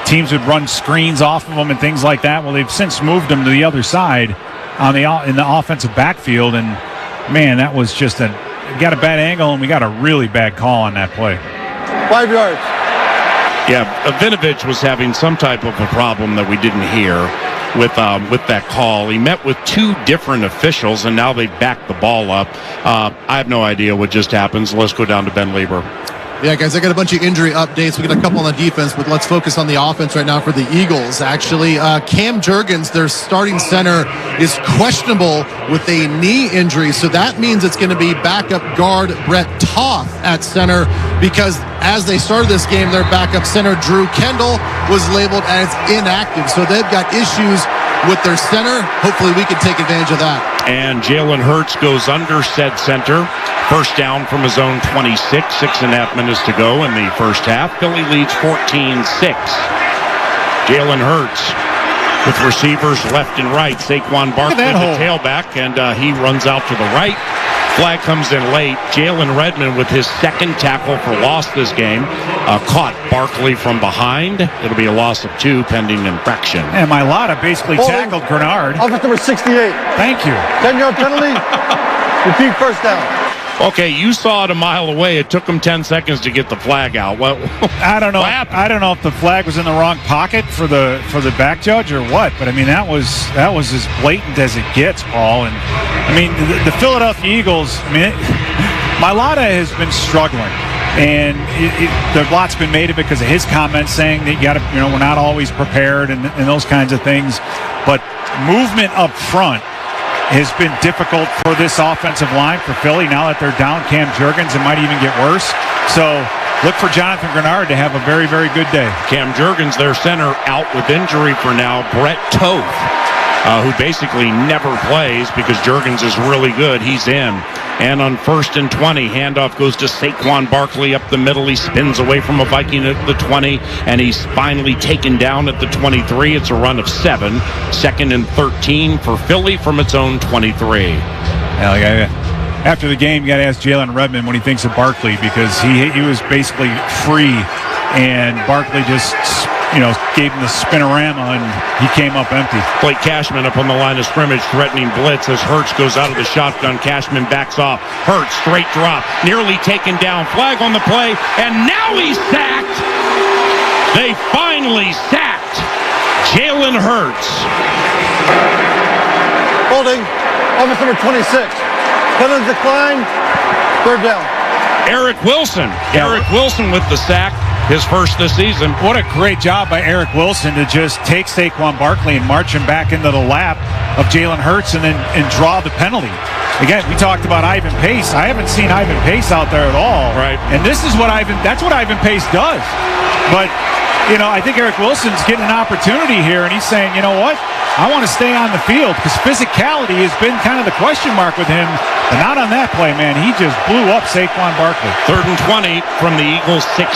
teams would run screens off of him and things like that. Well, they've since moved him to the other side in the offensive backfield, and man, that was just got a bad angle, and we got a really bad call on that play. 5 yards. Yeah, Vinovich was having some type of a problem that we didn't hear with that call. He met with two different officials, and now they backed the ball up. I have no idea what just happened, so let's go down to Ben Lieber. Yeah, guys, I got a bunch of injury updates. We got a couple on the defense, but let's focus on the offense right now for the Eagles. Actually, Cam Jurgens, their starting center, is questionable with a knee injury. So that means it's going to be backup guard Brett Toth at center, because as they started this game, their backup center, Drew Kendall, was labeled as inactive. So they've got issues with their center. Hopefully we can take advantage of that. And Jalen Hurts goes under said center. First down from his own 26, 6.5 minutes to go in the first half. Philly leads 14-6. Jalen Hurts with receivers left and right. Saquon Barkley, the tailback, and he runs out to the right. Flag comes in late. Jalen Redmond with his second tackle for loss this game. Caught Barkley from behind. It'll be a loss of 2 pending infraction. And Mailata basically tackled Grenard. Offense number 68. Thank you. 10-yard penalty. Repeat first down. Okay, you saw it a mile away. It took him 10 seconds to get the flag out. Well, I don't know. I don't know if the flag was in the wrong pocket for the back judge or what. But I mean, that was as blatant as it gets, Paul. And I mean, the Philadelphia Eagles. I mean, Mailata has been struggling, and the lot's been made of it because of his comments saying that we're not always prepared and those kinds of things. But movement up front has been difficult for this offensive line for Philly. Now that they're down Cam Jurgens, it might even get worse. So look for Jonathan Grenard to have a very, very good day. Cam Jurgens, their center, out with injury for now. Brett Toth, who basically never plays because Jurgens is really good. He's in. And on 1st and 20, handoff goes to Saquon Barkley up the middle. He spins away from a Viking at the 20, and he's finally taken down at the 23. It's a run of 7. 2nd and 13 for Philly from its own 23. After the game, you got to ask Jalen Redmond what he thinks of Barkley, because he was basically free, and Barkley just gave him the spinorama, and he came up empty. Blake Cashman up on the line of scrimmage, threatening blitz as Hurts goes out of the shotgun. Cashman backs off. Hurts, straight drop, nearly taken down. Flag on the play, and now he's sacked. They finally sacked Jalen Hurts. Holding, offense number 26. Penalty decline, 3rd down. Eric Wilson. Eric Wilson with the sack. His first this season. What a great job by Eric Wilson to just take Saquon Barkley and march him back into the lap of Jalen Hurts and draw the penalty. Again, we talked about Ivan Pace. I haven't seen Ivan Pace out there at all. Right. And that's what Ivan Pace does. But, I think Eric Wilson's getting an opportunity here, and he's saying, you know what? I want to stay on the field, because physicality has been kind of the question mark with him. But not on that play, man. He just blew up Saquon Barkley. 3rd and 20 from the Eagles 16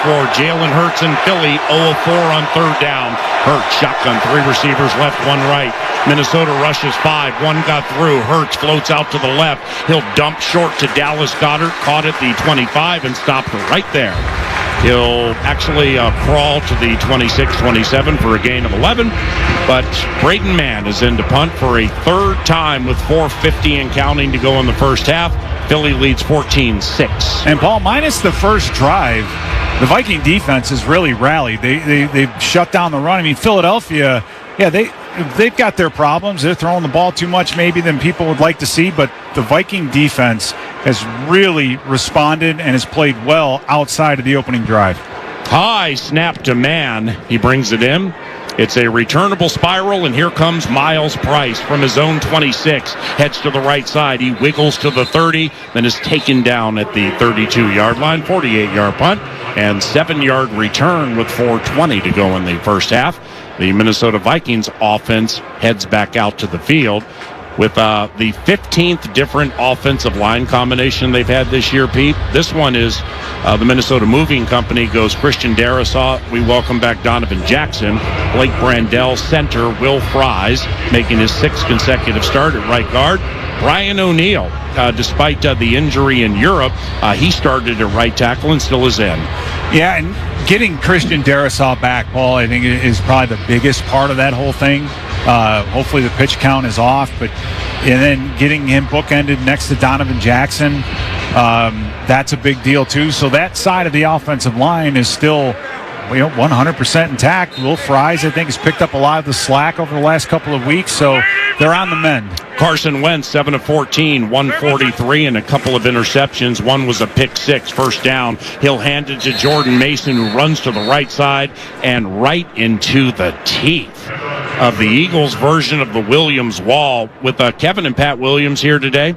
for Jalen Hurts and Philly. 0 of 4 on 3rd down. Hurts shotgun, 3 receivers left, 1 right. Minnesota rushes 5. 1 got through. Hurts floats out to the left. He'll dump short to Dallas Goedert. Caught at the 25 and stopped right there. He'll actually crawl to the 26-27 for a gain of 11. But Braden Mann is in to punt for a 3rd time with 4:50 and counting to go in the first half. Philly leads 14-6. And Paul, minus the first drive, the Viking defense has really rallied. They've shut down the run. I mean, Philadelphia, they've got their problems. They're throwing the ball too much maybe than people would like to see, but the Viking defense has really responded and has played well outside of the opening drive. High snap to Mann. He brings it in. It's a returnable spiral, and here comes Miles Price from his own 26. Heads to the right side. He wiggles to the 30, then is taken down at the 32-yard line. 48-yard punt and 7-yard return with 4:20 to go in the first half. The Minnesota Vikings offense heads back out to the field with the 15th different offensive line combination they've had this year, Pete. This one is the Minnesota Moving Company goes Christian Darrisaw. We welcome back Donovan Jackson. Blake Brandell, center. Will Fries making his 6th consecutive start at right guard. Brian O'Neill, despite the injury in Europe, he started at right tackle and still is in. Yeah, and getting Christian Darrisaw back, Paul, I think is probably the biggest part of that whole thing. Hopefully the pitch count is off, and then getting him bookended next to Donovan Jackson, that's a big deal too. So that side of the offensive line is still 100% intact. Will Fries, I think, has picked up a lot of the slack over the last couple of weeks, so they're on the mend. Carson Wentz, 7 of 14, 143, and a couple of interceptions. One was a pick six, first down. He'll hand it to Jordan Mason, who runs to the right side and right into the teeth of the Eagles version of the Williams wall, with Kevin and Pat Williams here today,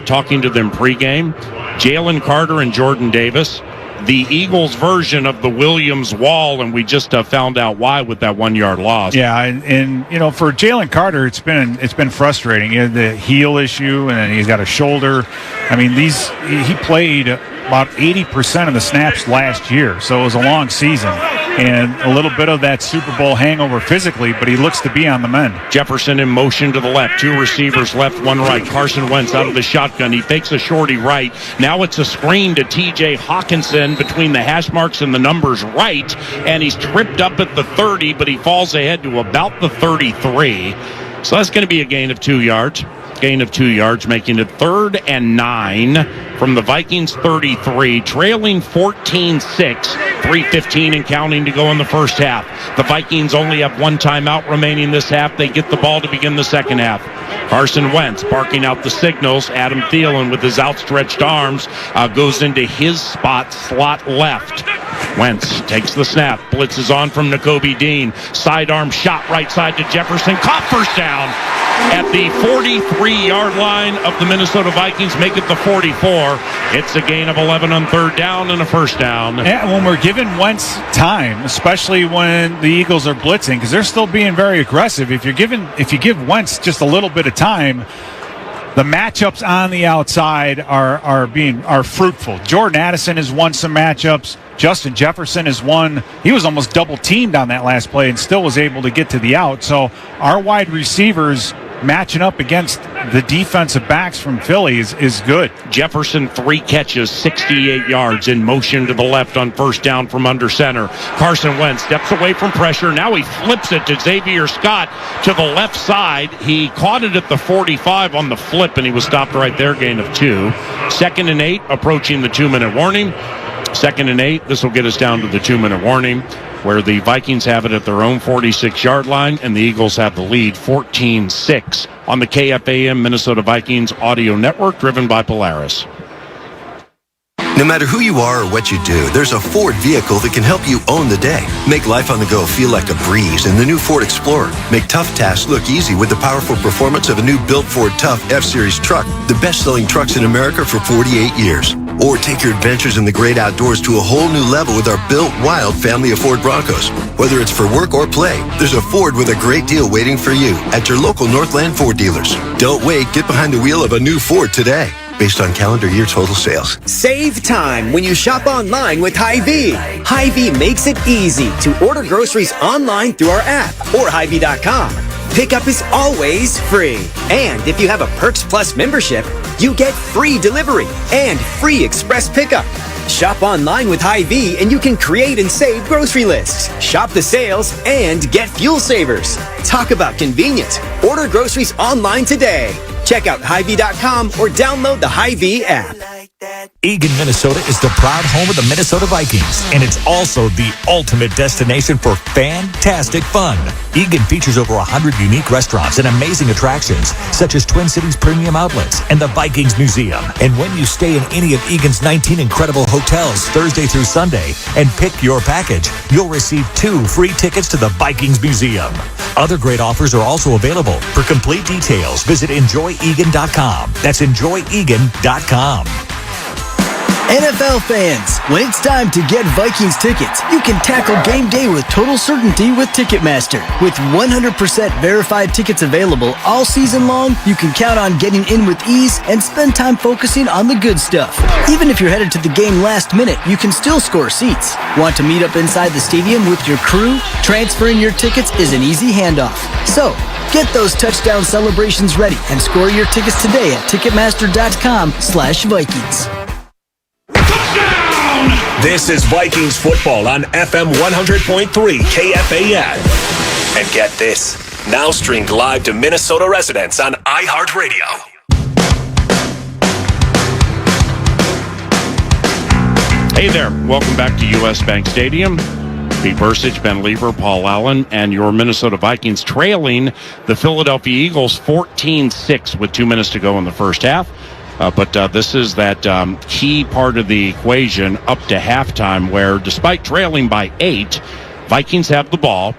talking to them pregame. Jalen Carter and Jordan Davis, the Eagles version of the Williams wall, and we just found out why with that 1 yard loss. Yeah, and for Jalen Carter, it's been frustrating. He had the heel issue, and then he's got a shoulder. I mean, he played about 80% of the snaps last year, so it was a long season and a little bit of that Super Bowl hangover physically, but he looks to be on the mend. Jefferson in motion to the left, two receivers left, one right. Carson Wentz out of the shotgun. He fakes a shorty right. Now it's a screen to TJ Hawkinson between the hash marks and the numbers right, and he's tripped up at the 30, but he falls ahead to about the 33. So that's going to be a gain of 2 yards. Gain of 2 yards, making it 3rd and 9 from the Vikings 33, trailing 14-6, 3:15 and counting to go in the first half. The Vikings only have one timeout remaining this half. They get the ball to begin the second half. Carson Wentz barking out the signals. Adam Thielen with his outstretched arms goes into his spot, slot left. Wentz takes the snap, blitzes on from Nakobe Dean. Sidearm shot right side to Jefferson. Caught first down at the 43-yard line of the Minnesota Vikings. Make it the 44. It's a gain of 11 on third down and a first down. Yeah, when we're giving Wentz time, especially when the Eagles are blitzing, because they're still being very aggressive. If you give Wentz just a little bit of time, the matchups on the outside are fruitful. Jordan Addison has won some matchups. Justin Jefferson has won. He was almost double teamed on that last play and still was able to get to the out. So our wide receivers matching up against the defensive backs from Philly is good. Jefferson, 3 catches, 68 yards in motion to the left on first down from under center. Carson Wentz steps away from pressure. Now he flips it to Xavier Scott to the left side. He caught it at the 45 on the flip, and he was stopped right there, gain of 2. 2nd and 8, approaching the 2-minute warning. 2nd and 8, this will get us down to the 2-minute warning, where the Vikings have it at their own 46-yard line, and the Eagles have the lead 14-6 on the KFAM Minnesota Vikings audio network, driven by Polaris. No matter who you are or what you do, there's a Ford vehicle that can help you own the day. Make life on the go feel like a breeze in the new Ford Explorer. Make tough tasks look easy with the powerful performance of a new built Ford Tough F-Series truck, the best-selling trucks in America for 48 years. Or take your adventures in the great outdoors to a whole new level with our built wild family of Ford Broncos. Whether it's for work or play, there's a Ford with a great deal waiting for you at your local Northland Ford dealers. Don't wait, get behind the wheel of a new Ford today. Based on calendar year total sales. Save time when you shop online with Hy-Vee. Hy-Vee makes it easy to order groceries online through our app or Hy-Vee.com. Pickup is always free. And if you have a Perks Plus membership, you get free delivery and free express pickup. Shop online with Hy-Vee and you can create and save grocery lists, shop the sales, and get fuel savers. Talk about convenient. Order groceries online today. Check out Hy-Vee.com or download the Hy-Vee app. Eagan, Minnesota is the proud home of the Minnesota Vikings, and it's also the ultimate destination for fantastic fun. Eagan features over 100 unique restaurants and amazing attractions, such as Twin Cities Premium Outlets and the Vikings Museum. And when you stay in any of Eagan's 19 incredible hotels Thursday through Sunday and pick your package, you'll receive 2 free tickets to the Vikings Museum. Other great offers are also available. For complete details, visit enjoyegan.com. That's enjoyegan.com. NFL fans, when it's time to get Vikings tickets, you can tackle game day with total certainty with Ticketmaster. With 100% verified tickets available all season long, you can count on getting in with ease and spend time focusing on the good stuff. Even if you're headed to the game last minute, you can still score seats. Want to meet up inside the stadium with your crew? Transferring your tickets is an easy handoff. So, get those touchdown celebrations ready and score your tickets today at Ticketmaster.com/Vikings. This is Vikings football on FM 100.3 KFAN. And get this, now streamed live to Minnesota residents on iHeartRadio. Hey there, welcome back to US Bank Stadium. Pete Bursich, Ben Lever, Paul Allen, and your Minnesota Vikings trailing the Philadelphia Eagles 14-6 with 2 minutes to go in the first half. But this is that key part of the equation up to halftime where, despite trailing by 8, Vikings have the ball.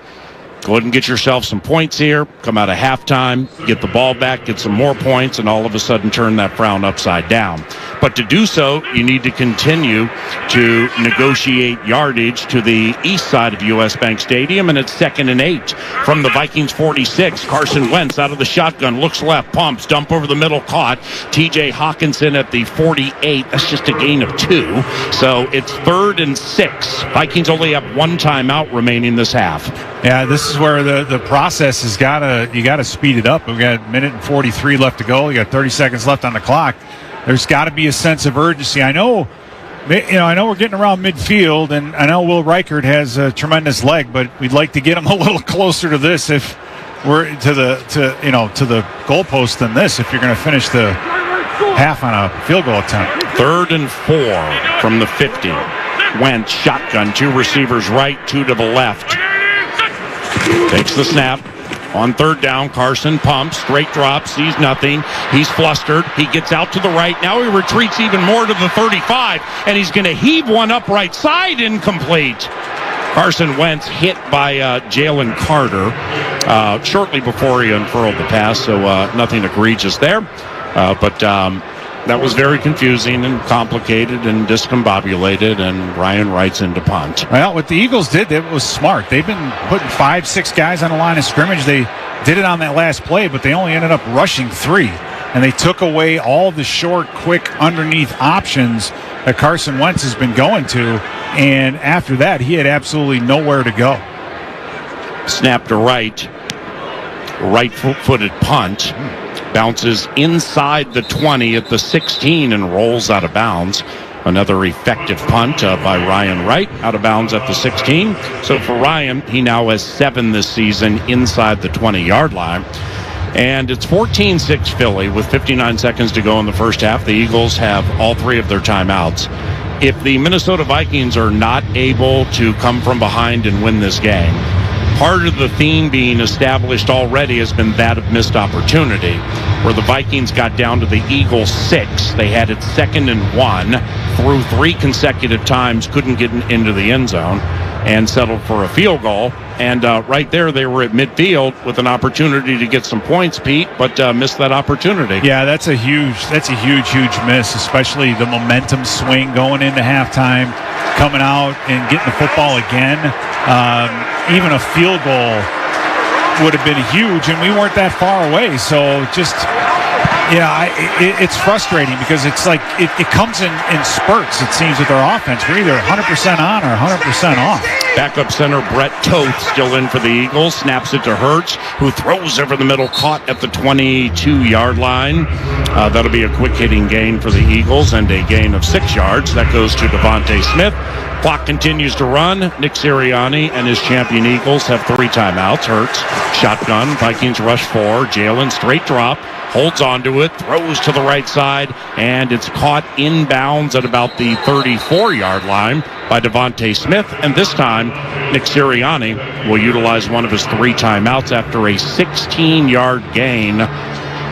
Go ahead and get yourself some points here. Come out of halftime, get the ball back, get some more points, and all of a sudden turn that frown upside down. But to do so, you need to continue to negotiate yardage to the east side of U.S. Bank Stadium, and it's 2nd and 8 from the Vikings 46. Carson Wentz out of the shotgun, looks left, pumps, dump over the middle, caught. T.J. Hawkinson at the 48. That's just a gain of 2. So it's 3rd and 6. Vikings only have 1 timeout remaining this half. Yeah, this is where the process has you gotta speed it up. We've got 1:43 left to go. You got 30 seconds left on the clock. There's got to be a sense of urgency. I know we're getting around midfield, and I know Will Reichert has a tremendous leg, but we'd like to get him a little closer to this if we're to the goalpost than this. If you're going to finish the half on a field goal attempt. 3rd and 4 from the 50. Wentz shotgun, 2 receivers right, 2 to the left. Takes the snap. On 3rd down, Carson pumps, straight drop, sees nothing. He's flustered. He gets out to the right. Now he retreats even more to the 35, and he's going to heave one up right side, incomplete. Carson Wentz hit by Jalen Carter shortly before he unfurled the pass, so nothing egregious there. But that was very confusing and complicated and discombobulated, and Ryan Wright's into punt. Well, what the Eagles did, it was smart. They've been putting 5-6 guys on the line of scrimmage. They did it on that last play, but they only ended up rushing 3. And they took away all the short, quick, underneath options that Carson Wentz has been going to. And after that, he had absolutely nowhere to go. Snap to right-footed punt. Bounces inside the 20 at the 16 and rolls out of bounds. Another effective punt by Ryan Wright, out of bounds at the 16. So for Ryan, he now has 7 this season inside the 20-yard line. And it's 14-6 Philly with 59 seconds to go in the first half. The Eagles have all 3 of their timeouts. If the Minnesota Vikings are not able to come from behind and win this game, part of the theme being established already has been that of missed opportunity, where the Vikings got down to the Eagles 6. They had it 2nd and 1 through 3 consecutive times, couldn't get into the end zone, and settled for a field goal. And right there, they were at midfield with an opportunity to get some points, Pete, but missed that opportunity. Yeah, that's a huge miss, especially the momentum swing going into halftime, coming out and getting the football again. Even a field goal would have been huge, and we weren't that far away. So just, it's frustrating because it's like it comes in spurts, it seems, with our offense. We're either 100% on or 100% off. Backup center Brett Toth still in for the Eagles. Snaps it to Hurts, who throws over the middle, caught at the 22-yard line. That'll be a quick-hitting gain for the Eagles and a gain of 6 yards. That goes to Devonta Smith. Clock continues to run. Nick Sirianni and his champion Eagles have 3 timeouts. Hurts, shotgun. Vikings rush 4. Jalen, straight drop. Holds onto it, throws to the right side, and it's caught inbounds at about the 34-yard line by Devonta Smith. And this time, Nick Sirianni will utilize one of his 3 timeouts after a 16-yard gain.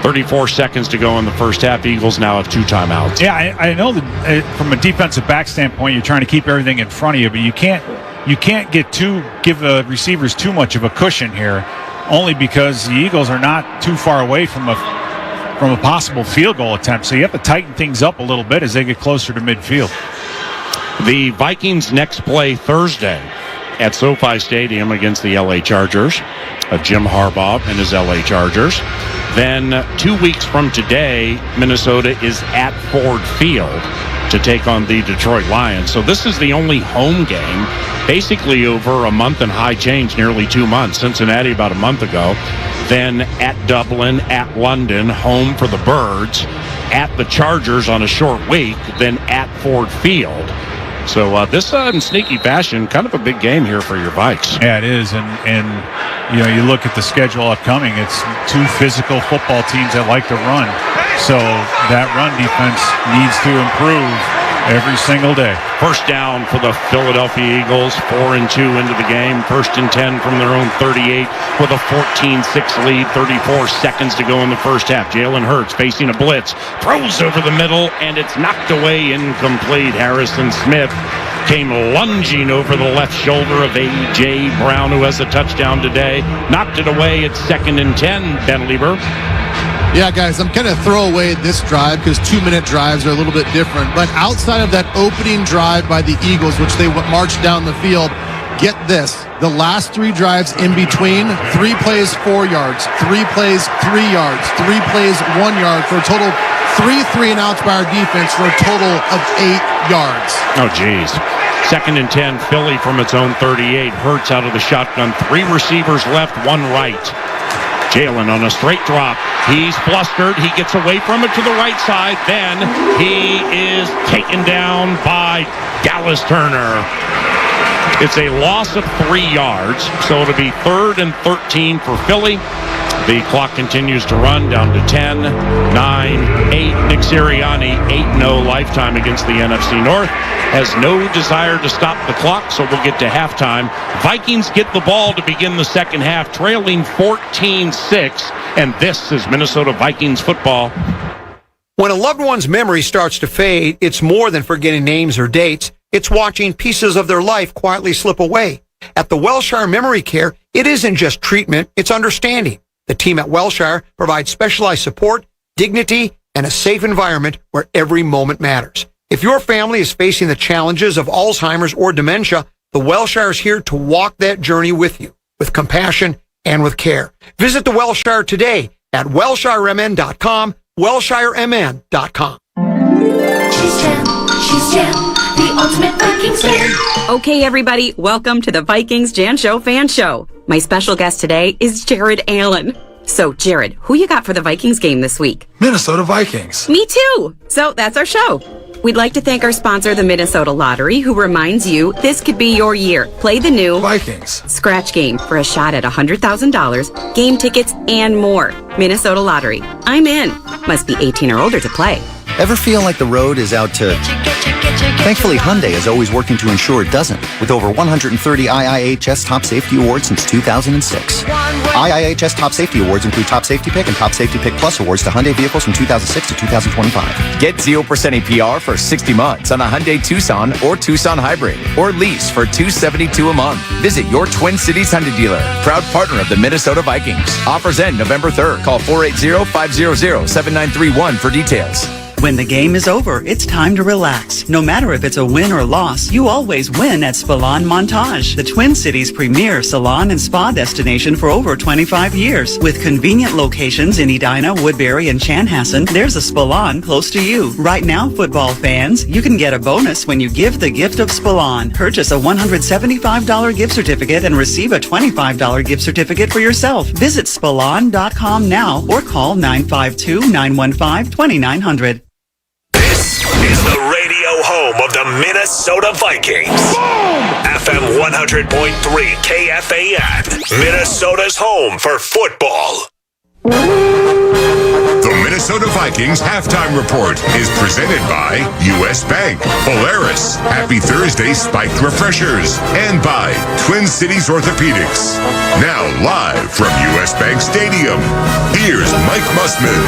34 seconds to go in the first half. Eagles now have 2 timeouts. Yeah, I know that from a defensive back standpoint, you're trying to keep everything in front of you, but you can't give the receivers too much of a cushion here, only because the Eagles are not too far away from a possible field goal attempt. So you have to tighten things up a little bit as they get closer to midfield. The Vikings next play Thursday at SoFi Stadium against the LA Chargers. Jim Harbaugh and his LA Chargers. Then 2 weeks from today, Minnesota is at Ford Field to take on the Detroit Lions. So this is the only home game, basically over a month and high change, nearly 2 months. Cincinnati about a month ago. Then at Dublin, at London, home for the Birds, at the Chargers on a short week, then at Ford Field. So this in sneaky fashion, kind of a big game here for your Vikes. Yeah, it is. And you look at the schedule upcoming, it's 2 physical football teams that like to run. So that run defense needs to improve Every single day. First down for the Philadelphia Eagles, 4-2 into the game. 1st and 10 from their own 38 with a 14-6 lead, 34 seconds to go in the first half. Jalen Hurts facing a blitz, throws over the middle, and it's knocked away, incomplete. Harrison Smith came lunging over the left shoulder of A.J. Brown, who has a touchdown today. Knocked it away at 2nd and 10, Ben Lieber. Yeah, guys, I'm going to throw away this drive because 2-minute drives are a little bit different. But outside of that opening drive by the Eagles, which they marched down the field, get this. The last 3 drives in between, 3 plays, 4 yards, 3 plays, 3 yards, 3 plays, 1 yard for a total 3 3-and-outs by our defense for a total of 8 yards. Oh, geez. 2nd and 10, Philly from its own 38. Hurts out of the shotgun. 3 receivers left, 1 right. Jalen on a straight drop. He's flustered. He gets away from it to the right side. Then he is taken down by Dallas Turner. It's a loss of 3 yards, so it'll be 3rd and 13 for Philly. The clock continues to run down to 10, 9, 8. Nick Sirianni, 8-0 lifetime against the NFC North. Has no desire to stop the clock, so we'll get to halftime. Vikings get the ball to begin the second half, trailing 14-6, and this is Minnesota Vikings football. When a loved one's memory starts to fade, it's more than forgetting names or dates. It's watching pieces of their life quietly slip away. At the Wellshire Memory Care, it isn't just treatment, it's understanding. The team at Wellshire provides specialized support, dignity, and a safe environment where every moment matters. If your family is facing the challenges of Alzheimer's or dementia, the Wellshire is here to walk that journey with you, with compassion and with care. Visit the Wellshire today at WellshireMN.com, WellshireMN.com. She's Jan, the ultimate Vikings fan. Okay, everybody, welcome to the Vikings Jan Show Fan Show. My special guest today is Jared Allen. So, Jared, who you got for the Vikings game this week? Minnesota Vikings. Me too. So, that's our show. We'd like to thank our sponsor, the Minnesota Lottery, who reminds you this could be your year. Play the new Vikings Scratch Game for a shot at $100,000, game tickets, and more. Minnesota Lottery. I'm in. Must be 18 or older to play. Ever feel like the road is out to... Thankfully, Hyundai is always working to ensure it doesn't, with over 130 IIHS Top Safety Awards since 2006. IIHS Top Safety Awards include Top Safety Pick and Top Safety Pick Plus awards to Hyundai vehicles from 2006 to 2025. Get 0% APR for 60 months on a Hyundai Tucson or Tucson Hybrid, or lease for $272 a month. Visit your Twin Cities Hyundai dealer, proud partner of the Minnesota Vikings. Offers end November 3rd. Call 480-500-7931 for details. When the game is over, it's time to relax. No matter if it's a win or loss, you always win at Spalon Montage, the Twin Cities' premier salon and spa destination for over 25 years. With convenient locations in Edina, Woodbury, and Chanhassen, there's a Spalon close to you. Right now, football fans, you can get a bonus when you give the gift of Spalon. Purchase a $175 gift certificate and receive a $25 gift certificate for yourself. Visit Spalon.com now or call 952-915-2900. Is the radio home of the Minnesota Vikings. FM 100.3 KFAN. Minnesota's home for football. The Minnesota Vikings halftime report is presented by U.S. Bank, Polaris, Happy Thursday Spiked Refreshers, and by Twin Cities Orthopedics. Now live from U.S. Bank Stadium, here's Mike Mussman.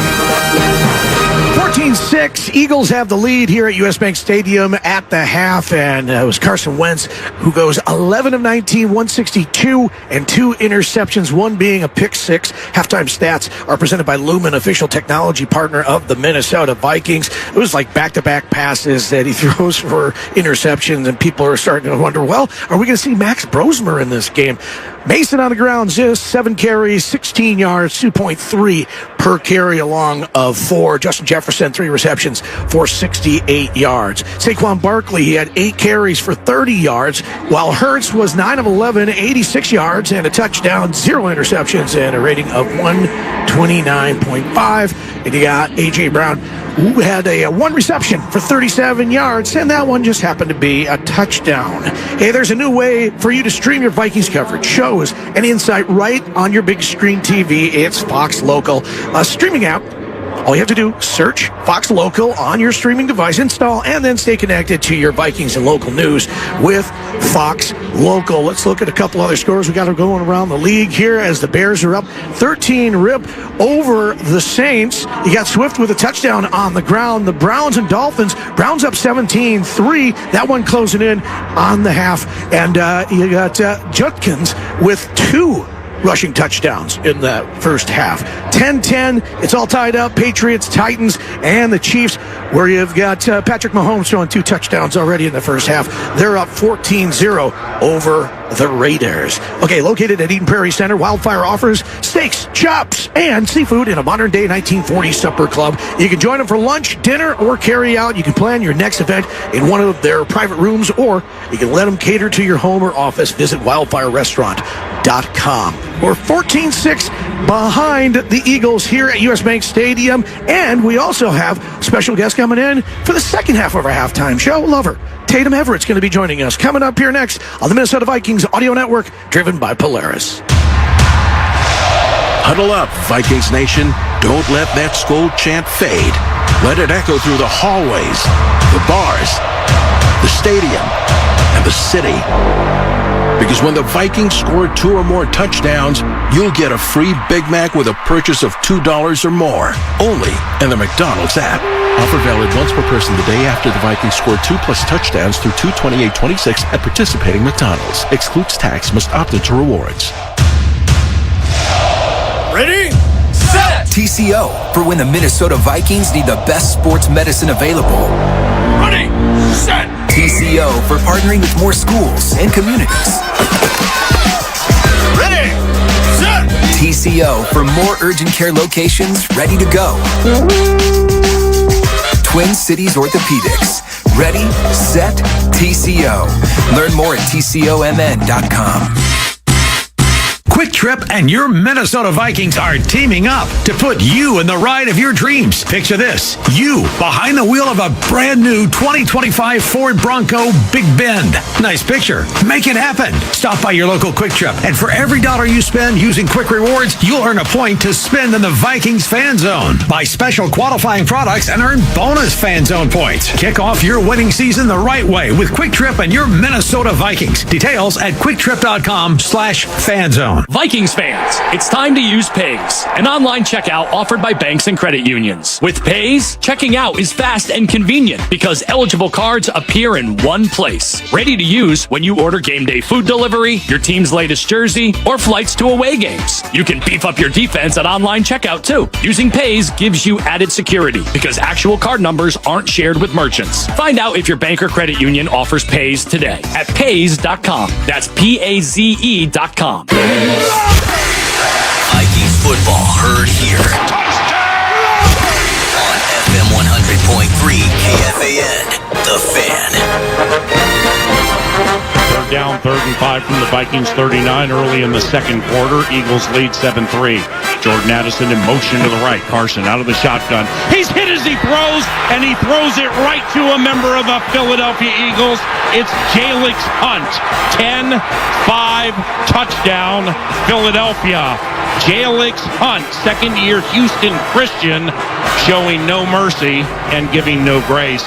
14-6, Eagles have the lead here at U.S. Bank Stadium at the half, and it was Carson Wentz who goes 11 of 19, 162, and 2 interceptions, one being a pick six. Halftime stats are presented by Lumen, official technology partner of the Minnesota Vikings. It was like back-to-back passes that he throws for interceptions, and people are starting to wonder, well, are we going to see Max Brosmer in this game? Mason on the ground, just 7 carries, 16 yards, 2.3 per carry along of 4. Justin Jefferson, 3 receptions for 68 yards. Saquon Barkley, he had 8 carries for 30 yards, while Hurts was 9 of 11, 86 yards, and a touchdown, 0 interceptions, and a rating of 129.5. And you got A.J. Brown, who had a 1 reception for 37 yards, and that one just happened to be a touchdown. Hey, there's a new way for you to stream your Vikings coverage, shows, and insight right on your big screen TV. It's Fox Local, a streaming app All you have to do, search Fox Local on your streaming device, install, and then stay connected to your Vikings and local news with Fox Local. Let's look at a couple other scores we got going around the league here as the Bears are up 13-rip over the Saints. You got Swift with a touchdown on the ground. The Browns and Dolphins. Browns up 17-3. That one closing in on the half. And you got Judkins with 2 rushing touchdowns in the first half. 10-10. It's all tied up. Patriots, Titans, and the Chiefs, where you've got Patrick Mahomes throwing 2 touchdowns already in the first half. They're up 14-0 over the Raiders. Okay, located at Eden Prairie Center, Wildfire offers steaks, chops, and seafood in a modern-day 1940s supper club. You can join them for lunch, dinner, or carry out. You can plan your next event in one of their private rooms, or you can let them cater to your home or office. Visit wildfirerestaurant.com. We're 14-6 behind the Eagles here at US Bank Stadium, and we also have special guest coming in for the second half of our halftime show. Lover Tatum Everett's going to be joining us coming up here next on the Minnesota Vikings Audio Network, driven by Polaris. Huddle up, Vikings Nation. Don't let that Skol chant fade. Let it echo through the hallways, the bars, the stadium, and the city. Because when the Vikings score 2 or more touchdowns, you'll get a free Big Mac with a purchase of $2 or more. Only in the McDonald's app. Offer valid once per person the day after the Vikings score 2+ touchdowns through 2/28/26 at participating McDonald's. Excludes tax. Must opt into rewards. Ready? Set! TCO, for when the Minnesota Vikings need the best sports medicine available. Ready? Set! TCO, for partnering with more schools and communities. Ready? Set! TCO, for more urgent care locations ready to go. Twin Cities Orthopedics. Ready, set, TCO. Learn more at tcomn.com. Quick Trip and your Minnesota Vikings are teaming up to put you in the ride of your dreams. Picture this. You behind the wheel of a brand new 2025 Ford Bronco Big Bend. Nice picture. Make it happen. Stop by your local Quick Trip, and for every $1 you spend using Quick Rewards, you'll earn a point to spend in the Vikings Fan Zone. Buy special qualifying products and earn bonus Fan Zone points. Kick off your winning season the right way with Quick Trip and your Minnesota Vikings. Details at quicktrip.com/fanzone. Vikings fans, it's time to use Pays, an online checkout offered by banks and credit unions. With Pays, checking out is fast and convenient because eligible cards appear in one place. Ready to use when you order game day food delivery, your team's latest jersey, or flights to away games. You can beef up your defense at online checkout too. Using Pays gives you added security because actual card numbers aren't shared with merchants. Find out if your bank or credit union offers Pays today at Pays.com. That's PAZE.com. Vikings football heard here. On FM 100.3 KFAN, The Fan. Third down, 3rd and 5 from the Vikings 39 early in the second quarter. Eagles lead 7-3. Jordan Addison in motion to the right. Carson out of the shotgun. He's hit as he throws, and he throws it right to a member of the Philadelphia Eagles. It's Jalen Hunt. 10-5 touchdown, Philadelphia. Jalen Hunt, second-year Houston Christian, showing no mercy and giving no grace.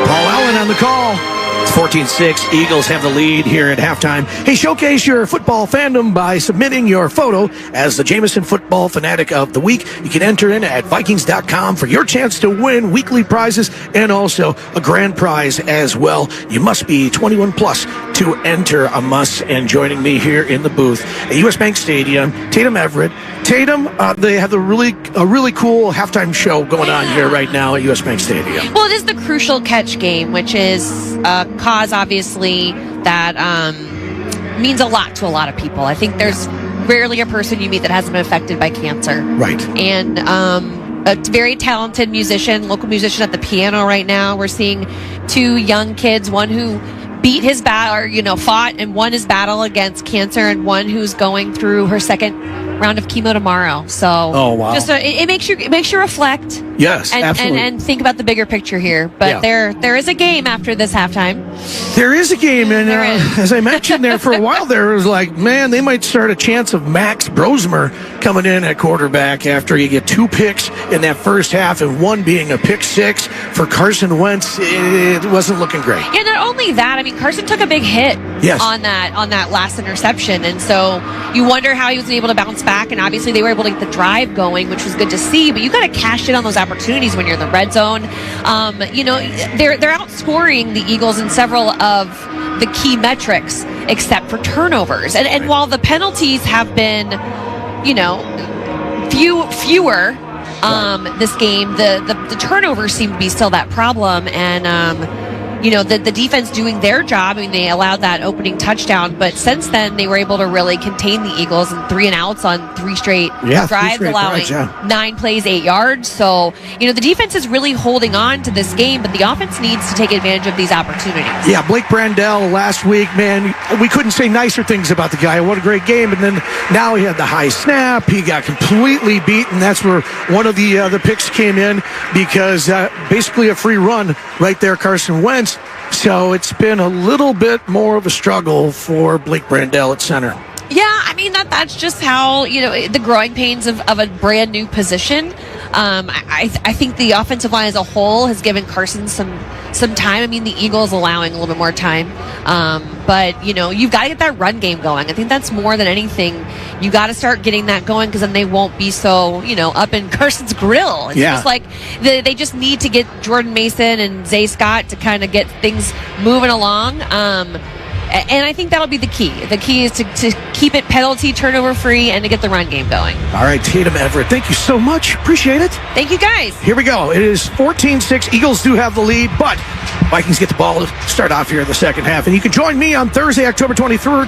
Paul Allen on the call. It's 14-6. Eagles have the lead here at halftime. Hey, showcase your football fandom by submitting your photo as the Jameson Football Fanatic of the Week. You can enter in at Vikings.com for your chance to win weekly prizes and also a grand prize as well. You must be 21 plus to enter a must. And joining me here in the booth at US Bank Stadium, Tatum Everett. Tatum, they have a really cool halftime show going on here right now at US Bank Stadium. Well, it is the Crucial Catch game, which is a cause, obviously, that means a lot to a lot of people. I think there's rarely a person you meet that hasn't been affected by cancer. Right. And a very talented musician, local musician at the piano right now. We're seeing 2 young kids, one who beat his battle, or fought and won his battle against cancer, and one who's going through her second round of chemo tomorrow. So wow. just it makes you reflect. Yes, absolutely. And think about the bigger picture here. But there is a game after this halftime. There is a game, and as I mentioned there for a while, there was like, man, they might start a chance of Max Brosmer coming in at quarterback after you get 2 picks in that first half, and one being a pick 6 for Carson Wentz. It wasn't looking great. Yeah, not only that, I mean, Carson took a big hit on that last interception, and so you wonder how he was able to bounce back. And obviously, they were able to get the drive going, which was good to see. But you got to cash in on those opportunities when you're in the red zone. They're outscoring the Eagles in several of the key metrics, except for turnovers. And while the penalties have been, fewer. This game, the turnovers seem to be still that problem, and the defense doing their job. I mean, they allowed that opening touchdown, but since then they were able to really contain the Eagles and 3 and outs on 3 straight drives, allowing 9 plays, 8 yards. So the defense is really holding on to this game, but the offense needs to take advantage of these opportunities. Yeah, Blake Brandel last week, man, we couldn't say nicer things about the guy. What a great game. And then now he had the high snap. He got completely beaten. That's where one of the picks came in, because basically a free run right there, Carson Wentz. So it's been a little bit more of a struggle for Blake Brandel at center. Yeah, I mean, that's just how, the growing pains of a brand new position. I think the offensive line as a whole has given Carson some time. I mean, the Eagles allowing a little bit more time. But, you've got to get that run game going. I think that's more than anything. You got to start getting that going, because then they won't be so, up in Carson's grill. It's just like they just need to get Jordan Mason and Zay Scott to kind of get things moving along. And I think that'll be the key. The key is to keep it penalty, turnover free, and to get the run game going. All right, Tatum Everett, thank you so much. Appreciate it. Thank you, guys. Here we go. It is 14-6. Eagles do have the lead, but Vikings get the ball to start off here in the second half. And you can join me on Thursday, October 23rd,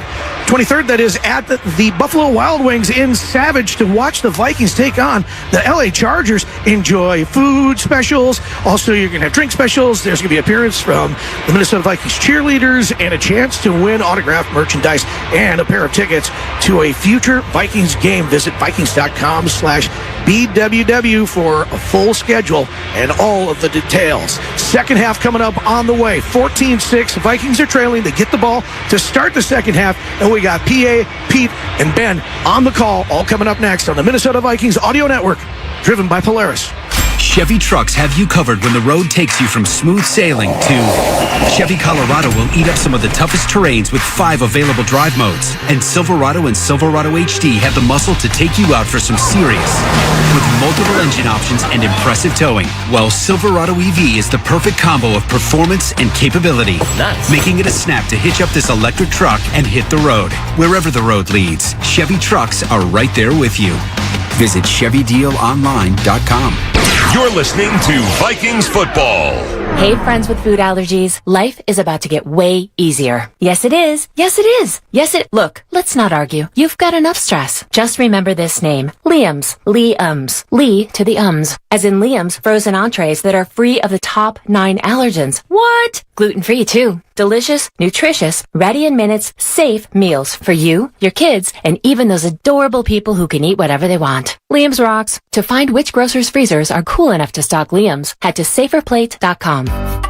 that is at the Buffalo Wild Wings in Savage, to watch the Vikings take on the LA Chargers. Enjoy food specials. Also, you're going to have drink specials. There's going to be an appearance from the Minnesota Vikings cheerleaders and a chance to win autographed merchandise and a pair of tickets to a future Vikings game. Visit Vikings.com/BWW for a full schedule and all of the details. Second half coming up on the way. 14-6. Vikings are trailing. They get the ball to start the second half, and we got PA, Pete, and Ben on the call, all coming up next on the Minnesota Vikings Audio Network, driven by Polaris. Chevy trucks have you covered when the road takes you from smooth sailing to Chevy Colorado will eat up some of the toughest terrains with 5 available drive modes. And Silverado and Silverado HD have the muscle to take you out for some serious, with multiple engine options and impressive towing. While Silverado EV is the perfect combo of performance and capability, making it a snap to hitch up this electric truck and hit the road. Wherever the road leads, Chevy trucks are right there with you. Visit ChevyDealOnline.com. You're listening to Vikings football. Hey, friends with food allergies. Life is about to get way easier. Yes, it is. Yes, it is. Look, let's not argue. You've got enough stress. Just remember this name. Liam's. Liam's. Lee to the ums. As in Liam's frozen entrees that are free of the top 9 allergens. What? Gluten-free, too. Delicious, nutritious, ready in minutes, safe meals for you, your kids, and even those adorable people who can eat whatever they want. Liam's rocks. To find which grocer's freezers are cool enough to stock Liam's, head to saferplate.com.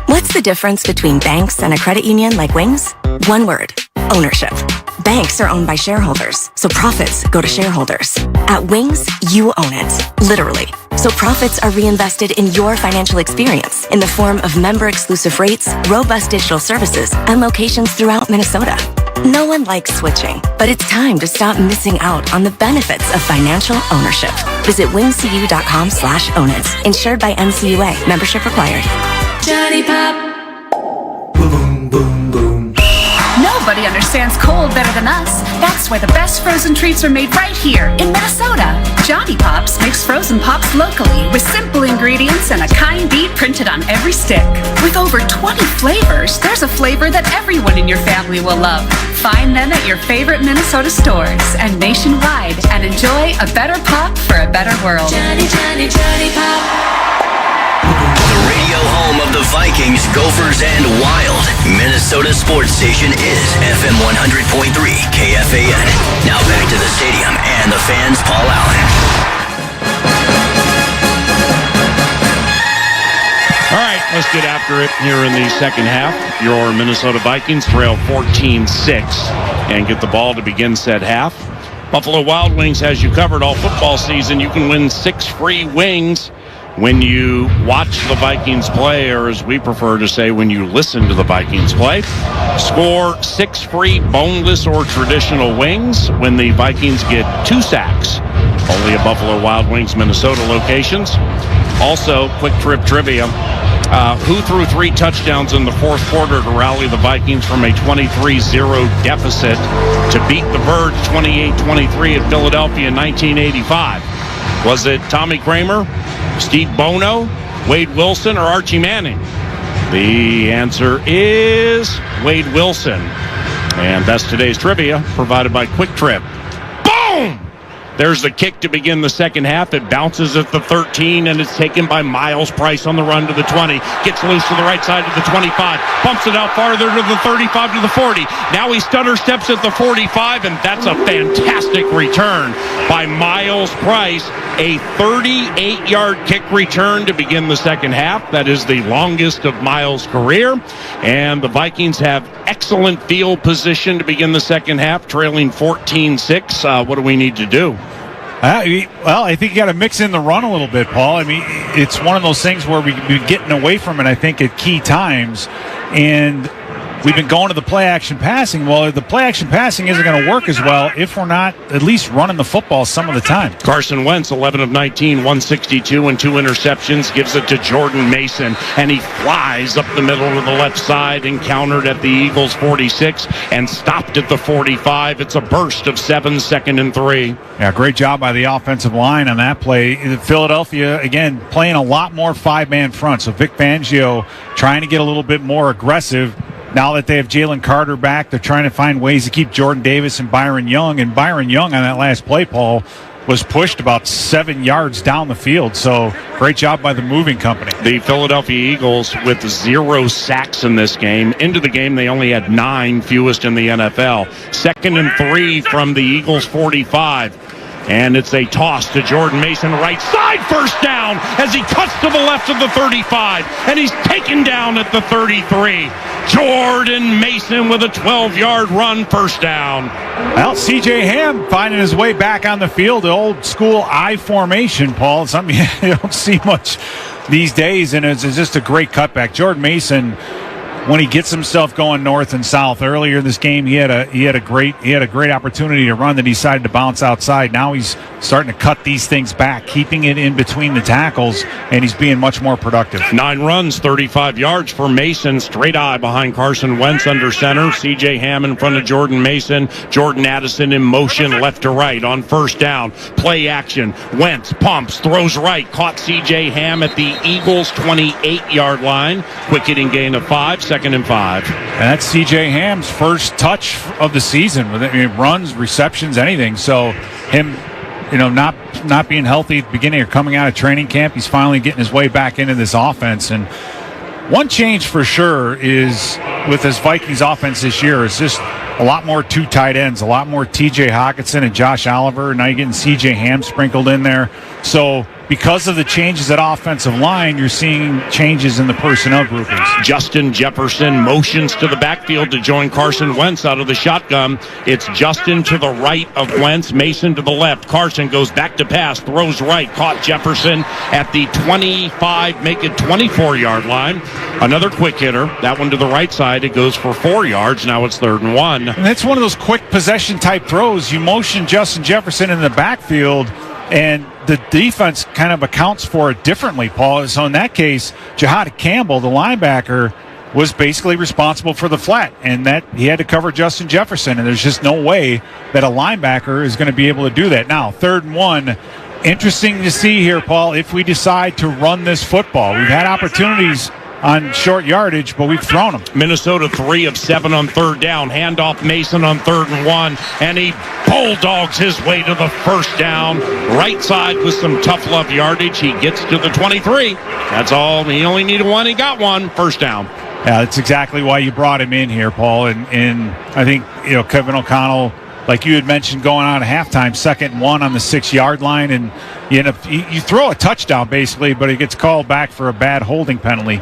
What's the difference between banks and a credit union like Wings? One word: ownership. Banks are owned by shareholders, so profits go to shareholders. At Wings, you own it, literally. So profits are reinvested in your financial experience in the form of member-exclusive rates, robust digital services, and locations throughout Minnesota. No one likes switching, but it's time to stop missing out on the benefits of financial ownership. Visit wingcu.com/ownit. Insured by NCUA. Membership required. Johnny Pop. Nobody understands cold better than us. That's why the best frozen treats are made right here in Minnesota. Johnny Pops makes frozen pops locally with simple ingredients and a kind beat printed on every stick. With over 20 flavors, there's a flavor that everyone in your family will love. Find them at your favorite Minnesota stores and nationwide, and enjoy a better pop for a better world. Johnny, Johnny, Johnny Pop. The radio home of the Vikings, Gophers, and Wild. Minnesota sports station is FM 100.3 KFAN. Now back to the stadium and the fans, Paul Allen. All right, let's get after it here in the second half. Your Minnesota Vikings trail 14-6 and get the ball to begin said half. Buffalo Wild Wings has you covered all football season. You can win 6 free wings when you watch the Vikings play, or as we prefer to say, when you listen to the Vikings play. Score 6 free boneless or traditional wings when the Vikings get 2 sacks. Only at Buffalo Wild Wings, Minnesota locations. Also, quick trip trivia. Who threw 3 touchdowns in the fourth quarter to rally the Vikings from a 23-0 deficit to beat the Birds 28-23 at Philadelphia in 1985? Was it Tommy Kramer, Steve Bono, Wade Wilson, or Archie Manning? The answer is Wade Wilson. And that's today's trivia, provided by Quick Trip. Boom! There's the kick to begin the second half. It bounces at the 13, and it's taken by Miles Price on the run to the 20. Gets loose to the right side to the 25. Bumps it out farther to the 35 to the 40. Now he stutter steps at the 45, and that's a fantastic return by Miles Price. A 38-yard kick return to begin the second half. That is the longest of Miles' career. And the Vikings have excellent field position to begin the second half, trailing 14-6. What do we need to do? Well, I think you got to mix in the run a little bit, Paul. I mean, it's one of those things where we've been getting away from it, I think, at key times. And we've been going to the play-action passing. Well, the play-action passing isn't going to work as well if we're not at least running the football some of the time. Carson Wentz, 11 of 19, 162 and 2 interceptions, gives it to Jordan Mason, and he flies up the middle to the left side, encountered at the Eagles' 46 and stopped at the 45. It's a burst of 7, 2nd and 3. Yeah, great job by the offensive line on that play. Philadelphia, again, playing a lot more 5-man front. So Vic Fangio trying to get a little bit more aggressive. Now that they have Jalen Carter back, they're trying to find ways to keep Jordan Davis and Byron Young. And Byron Young on that last play, Paul, was pushed about 7 yards down the field. So great job by the moving company. The Philadelphia Eagles with 0 sacks in this game. Into the game, they only had 9, fewest in the NFL. 2nd and 3 from the Eagles' 45. And it's a toss to Jordan Mason, right side, first down, as he cuts to the left of the 35, and he's taken down at the 33. Jordan Mason with a 12-yard run, first down. Well, C.J. Ham finding his way back on the field, the old school I formation, Paul. Something you don't see much these days, and it's just a great cutback. Jordan Mason, when he gets himself going north and south, earlier in this game, he had a great opportunity to run that he decided to bounce outside. Now he's starting to cut these things back, keeping it in between the tackles, and he's being much more productive. 9 runs, 35 yards for Mason. Straight eye behind Carson Wentz under center. C.J. Ham in front of Jordan Mason. Jordan Addison in motion left to right on first down. Play action. Wentz pumps, throws right. Caught C.J. Ham at the Eagles' 28-yard line. Quick hitting gain of 5. 2nd and 5. And that's C.J. Ham's first touch of the season. With runs, receptions, anything. So him, not being healthy at the beginning or coming out of training camp, he's finally getting his way back into this offense. And one change for sure is with this Vikings offense this year is just a lot more 2 tight ends, a lot more T.J. Hockenson and Josh Oliver. Now you're getting C.J. Ham sprinkled in there. So because of the changes at offensive line, you're seeing changes in the personnel groupings. Justin Jefferson motions to the backfield to join Carson Wentz out of the shotgun. It's Justin to the right of Wentz, Mason to the left. Carson goes back to pass, throws right, caught Jefferson at the 25, make it 24-yard line. Another quick hitter, that one to the right side. It goes for 4 yards. Now it's 3rd and 1. And that's one of those quick possession type throws. You motion Justin Jefferson in the backfield, and the defense kind of accounts for it differently, Paul. So in that case, Jihad Campbell, the linebacker, was basically responsible for the flat, and that he had to cover Justin Jefferson, and there's just no way that a linebacker is going to be able to do that. Now, 3rd and 1. Interesting to see here, Paul, if we decide to run this football. We've had opportunities on short yardage, but we've thrown them. Minnesota 3 of 7 on 3rd down. Handoff Mason on 3rd and 1, and he bulldogs his way to the first down. Right side with some tough love yardage. He gets to the 23. That's all. He only needed 1. He got 1. First down. Yeah, that's exactly why you brought him in here, Paul. And I think, Kevin O'Connell, like you had mentioned, going on at halftime, 2nd and 1 on the 6-yard line, and you throw a touchdown basically, but it gets called back for a bad holding penalty.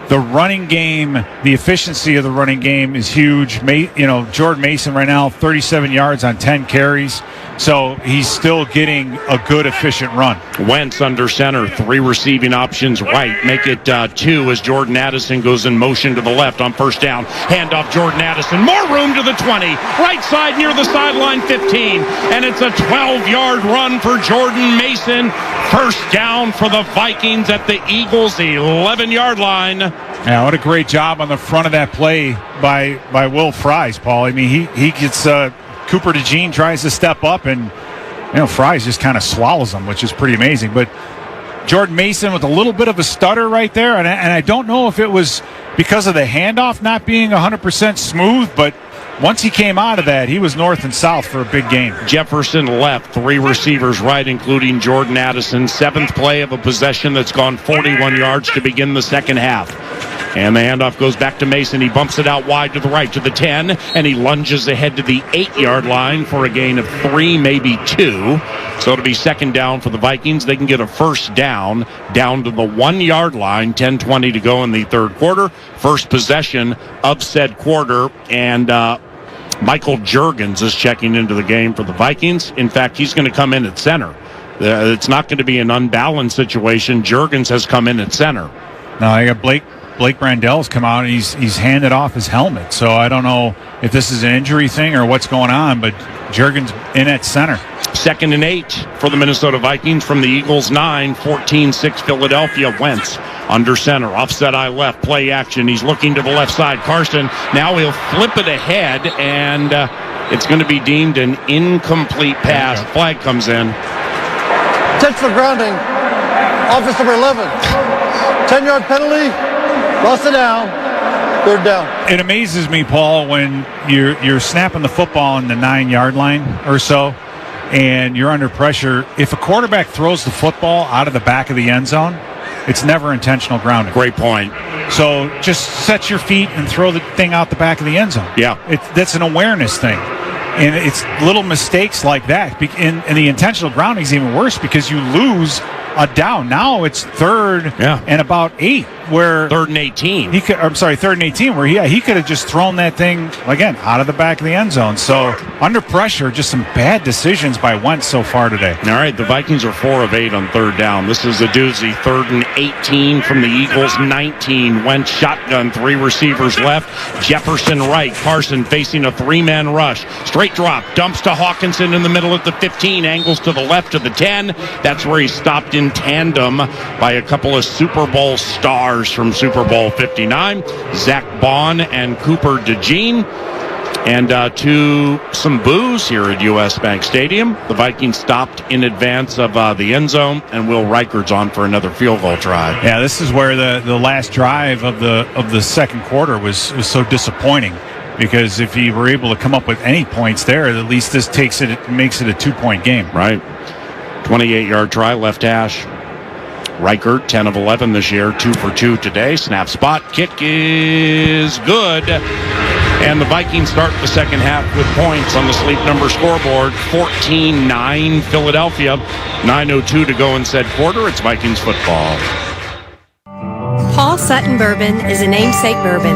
The running game, the efficiency of the running game is huge. Jordan Mason right now, 37 yards on 10 carries. So he's still getting a good, efficient run. Wentz under center, 3 receiving options right. Make it 2 as Jordan Addison goes in motion to the left on first down. Handoff Jordan Addison. More room to the 20. Right side near the sideline 15. And it's a 12-yard run for Jordan Mason. First down for the Vikings at the Eagles' 11-yard line. Yeah, what a great job on the front of that play by Will Fries, Paul. I mean, he gets Cooper DeJean tries to step up, and Fries just kind of swallows him, which is pretty amazing. But Jordan Mason with a little bit of a stutter right there, and I don't know if it was because of the handoff not being 100% smooth, but once he came out of that, he was north and south for a big game. Jefferson left, 3 receivers right, including Jordan Addison. 7th play of a possession that's gone 41 yards to begin the second half. And the handoff goes back to Mason. He bumps it out wide to the right to the 10, and he lunges ahead to the 8-yard line for a gain of 3, maybe 2. So it'll be 2nd down for the Vikings. They can get a first down to the 1-yard line. 10:20 to go in the third quarter. First possession of said quarter, and Michael Juergens is checking into the game for the Vikings. In fact, he's going to come in at center. It's not going to be an unbalanced situation. Juergens has come in at center. No, I got Blake Brandel's come out, and he's handed off his helmet. So I don't know if this is an injury thing or what's going on, but Juergens in at center. 2nd and 8 for the Minnesota Vikings from the Eagles' 9, 14-6 Philadelphia. Wentz under center, offset eye left, play action. He's looking to the left side. Carson, now he'll flip it ahead, and it's going to be deemed an incomplete pass. Flag comes in. Intentional grounding. Offense number 11. 10-yard penalty. Lost it down. 3rd down. It amazes me, Paul, when you're snapping the football on the 9-yard line or so, and you're under pressure. If a quarterback throws the football out of the back of the end zone, it's never intentional grounding. Great point. So just set your feet and throw the thing out the back of the end zone. Yeah. That's an awareness thing. And it's little mistakes like that. And the intentional grounding is even worse because you lose a down. Now it's 3rd and about 8. Where 3rd and 18. 3rd and 18, where he could have just thrown that thing, again, out of the back of the end zone. So under pressure, just some bad decisions by Wentz so far today. All right, the Vikings are 4 of 8 on 3rd down. This is a doozy. 3rd and 18 from the Eagles' 19. Wentz shotgun, 3 receivers left. Jefferson right. Carson facing a 3-man rush. Straight drop, dumps to Hawkinson in the middle at the 15, angles to the left of the 10. That's where he stopped in tandem by a couple of Super Bowl stars from Super Bowl 59, Zach Bond and Cooper DeJean. And to some boos here at U.S. Bank Stadium. The Vikings stopped in advance of the end zone, and Will Reichard's on for another field goal try. Yeah, this is where the last drive of the second quarter was so disappointing, because if you were able to come up with any points there, at least this makes it a 2-point game. Right. 28-yard try, left hash. Reichard, 10 of 11 this year, 2 for 2 today. Snap spot, kick is good. And the Vikings start the second half with points on the Sleep Number scoreboard. 14-9 Philadelphia. 9:02 to go in said quarter. It's Vikings football. Paul Sutton Bourbon is a namesake bourbon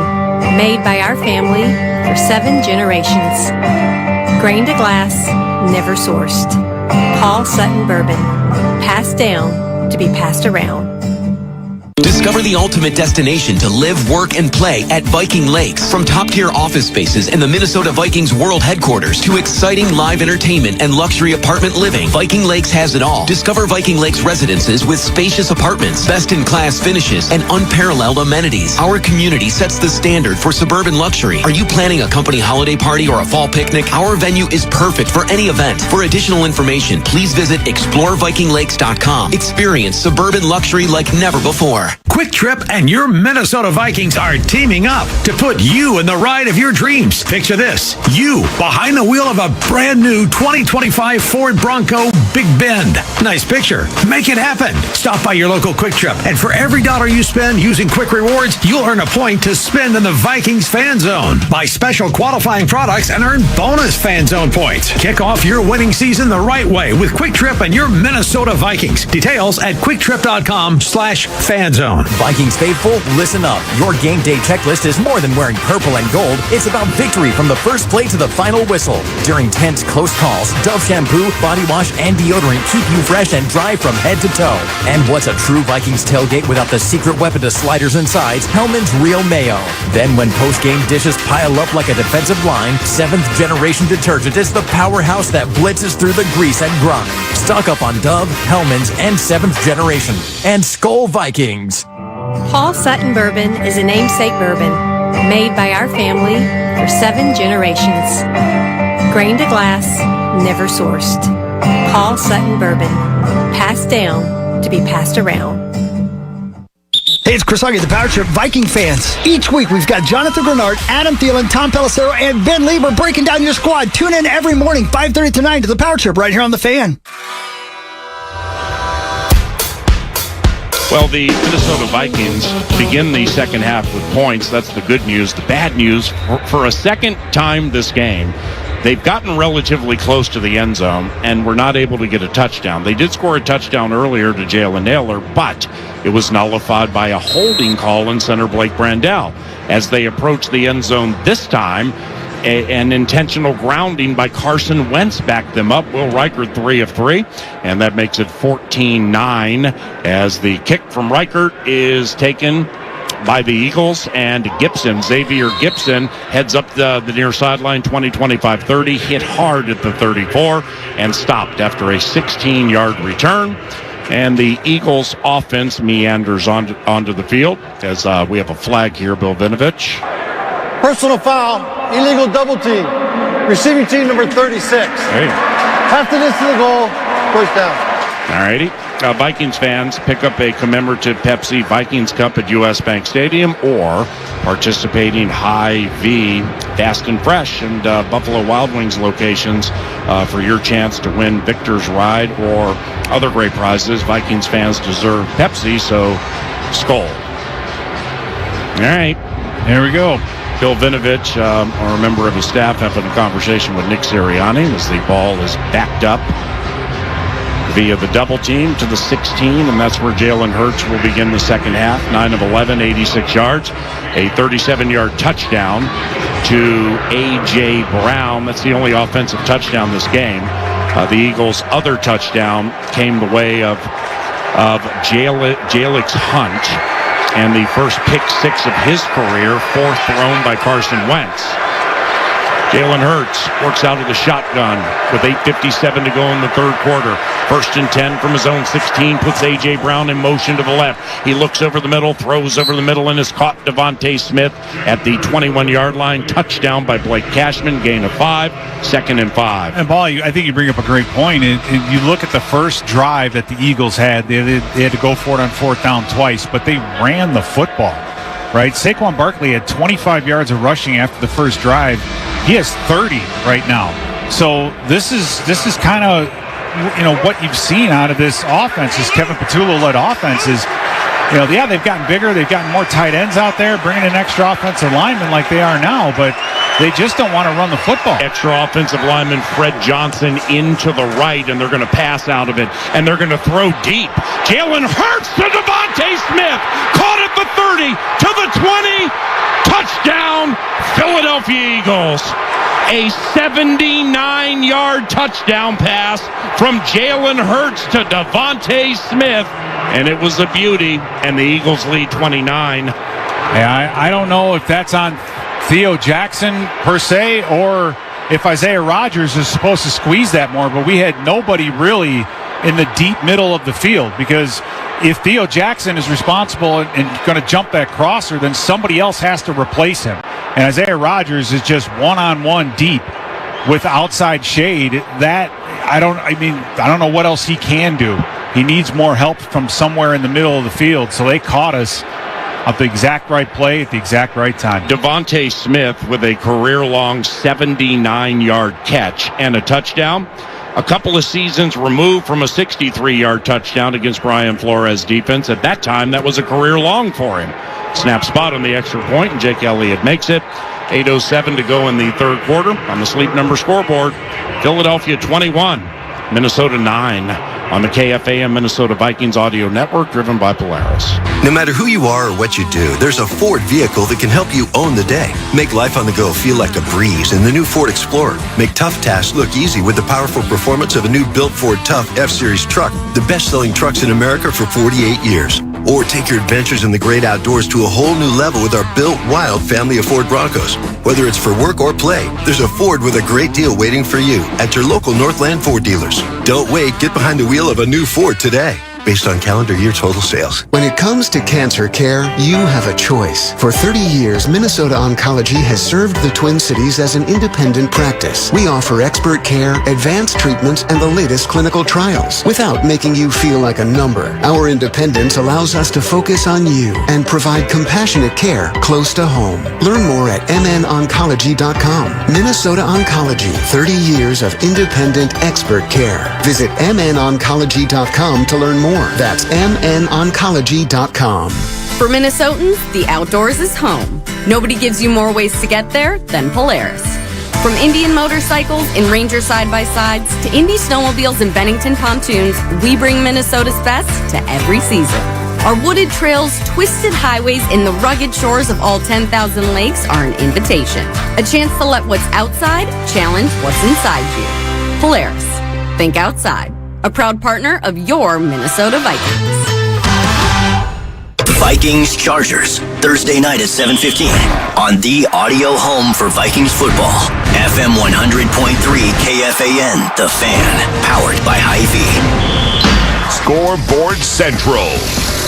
made by our family for 7 generations. Grain to glass, never sourced. Paul Sutton Bourbon, passed down to be passed around. Discover the ultimate destination to live, work, and play at Viking Lakes. From top-tier office spaces in the Minnesota Vikings World Headquarters to exciting live entertainment and luxury apartment living, Viking Lakes has it all. Discover Viking Lakes residences with spacious apartments, best-in-class finishes, and unparalleled amenities. Our community sets the standard for suburban luxury. Are you planning a company holiday party or a fall picnic? Our venue is perfect for any event. For additional information, please visit explorevikinglakes.com. Experience suburban luxury like never before. Quick Trip and your Minnesota Vikings are teaming up to put you in the ride of your dreams. Picture this. You behind the wheel of a brand new 2025 Ford Bronco Big Bend. Nice picture. Make it happen. Stop by your local Quick Trip, and for every dollar you spend using Quick Rewards, you'll earn a point to spend in the Vikings Fan Zone. Buy special qualifying products and earn bonus Fan Zone points. Kick off your winning season the right way with Quick Trip and your Minnesota Vikings. Details at quicktrip.com/fanzone. Vikings faithful, listen up. Your game day checklist is more than wearing purple and gold. It's about victory from the first play to the final whistle. During tense, close calls, Dove shampoo, body wash, and deodorant keep you fresh and dry from head to toe. And what's a true Vikings tailgate without the secret weapon to sliders and sides, Hellman's Real Mayo. Then when post-game dishes pile up like a defensive line, 7th generation detergent is the powerhouse that blitzes through the grease and grime. Stock up on Dove, Hellman's, and 7th generation. And Skol Vikings. Paul Sutton Bourbon is a namesake bourbon made by our family for 7 generations. Grain to glass, never sourced. Paul Sutton Bourbon, passed down to be passed around. Hey, it's Chris Huggy, the Power Trip Viking fans. Each week, we've got Jonathan Grenard, Adam Thielen, Tom Pelissero, and Ben Lieber breaking down your squad. Tune in every morning, 5:30 to 9 to the Power Trip right here on The Fan. Well, the Minnesota Vikings begin the second half with points. That's the good news. The bad news, for a second time this game, they've gotten relatively close to the end zone and were not able to get a touchdown. They did score a touchdown earlier to Jalen Naylor, but it was nullified by a holding call in center Blake Brandel. As they approach the end zone this time, an intentional grounding by Carson Wentz backed them up. Will Reichert 3 of 3, and that makes it 14-9 as the kick from Reichert is taken by the Eagles, and Xavier Gibson heads up the near sideline, 20-25-30, hit hard at the 34 and stopped after a 16-yard return. And the Eagles offense meanders onto the field as we have a flag here, Bill Vinovich. Personal foul, illegal double team. Receiving team number 36. Hey. Half the distance to the goal, first down. All righty. Vikings fans pick up a commemorative Pepsi Vikings Cup at U.S. Bank Stadium or participating Hy-Vee Fast and Fresh and Buffalo Wild Wings locations for your chance to win Victor's Ride or other great prizes. Vikings fans deserve Pepsi, so Skol. All right. Here we go. Bill Vinovich, or a member of his staff, having a conversation with Nick Sirianni as the ball is backed up via the double team to the 16, and that's where Jalen Hurts will begin the second half. 9 of 11, 86 yards, a 37-yard touchdown to A.J. Brown. That's the only offensive touchdown this game. The Eagles' other touchdown came the way of Jalix Hunt, and the first pick 6 of his career, 4th thrown by Carson Wentz. Jalen Hurts works out of the shotgun with 8:57 to go in the third quarter. 1st and 10 from his own 16, puts A.J. Brown in motion to the left. He looks over the middle, throws over the middle, and is caught Devonta Smith at the 21-yard line. Touchdown by Blake Cashman, gain of 5, 2nd and 5. And, Paul, I think you bring up a great point. And you look at the first drive that the Eagles had. They had to go for it on 4th down twice, but they ran the football, right? Saquon Barkley had 25 yards of rushing after the first drive. He has 30 right now. So this is kind of, what you've seen out of this offense, this Kevin Patullo-led offense is, they've gotten bigger. They've gotten more tight ends out there, bringing in extra offensive linemen like they are now, but they just don't want to run the football. Extra offensive lineman Fred Johnson into the right, and they're going to pass out of it, and they're going to throw deep. Jalen Hurts to Devonta Smith, caught at the 30, to the 20, touchdown, Philadelphia Eagles. A 79-yard touchdown pass from Jalen Hurts to Devonta Smith, and it was a beauty, and the Eagles lead 29. I don't know if that's on Theo Jackson per se, or if Isaiah Rodgers is supposed to squeeze that more, but we had nobody really in the deep middle of the field, because if Theo Jackson is responsible and going to jump that crosser, then somebody else has to replace him. And Isaiah Rodgers is just one-on-one deep with outside shade. That I don't know what else he can do. He needs more help from somewhere in the middle of the field. So they caught us at the exact right play at the exact right time. Devonta Smith with a career-long 79-yard catch and a touchdown. a couple of seasons removed from a 63-yard touchdown against Brian Flores' defense. At that time, that was a career long for him. Snap spot on the extra point, and Jake Elliott makes it. 8:07 to go in the third quarter. On the sleep number scoreboard, Philadelphia 21, Minnesota 9. On the KFAN Minnesota Vikings audio network, driven by Polaris. No matter who you are or what you do, there's a Ford vehicle that can help you own the day. Make life on the go feel like a breeze in the new Ford Explorer. Make tough tasks look easy with the powerful performance of a new built Ford Tough F-Series truck, the best-selling trucks in America for 48 years. Or take your adventures in the great outdoors to a whole new level with our built wild family of Ford Broncos. Whether it's for work or play, there's a Ford with a great deal waiting for you at your local Northland Ford dealers. Don't wait, get behind the wheel of a new Ford today. Based on calendar year total sales. When it comes to cancer care, you have a choice. For 30 years, Minnesota Oncology has served the Twin Cities as an independent practice. We offer expert care, advanced treatments, and the latest clinical trials without making you feel like a number. Our independence allows us to focus on you and provide compassionate care close to home. Learn more at mnoncology.com. Minnesota Oncology, 30 years of independent expert care. Visit mnoncology.com to learn more. That's mnoncology.com. For Minnesotans, the outdoors is home. Nobody gives you more ways to get there than Polaris. From Indian motorcycles and Ranger side-by-sides to Indy snowmobiles and Bennington pontoons, we bring Minnesota's best to every season. Our wooded trails, twisted highways, and the rugged shores of all 10,000 lakes are an invitation. A chance to let what's outside challenge what's inside you. Polaris. Think outside. A proud partner of your Minnesota Vikings. Vikings Chargers, Thursday night at 7:15 on the audio home for Vikings football. FM 100.3 KFAN, The Fan, powered by Hy-Vee. Scoreboard Central.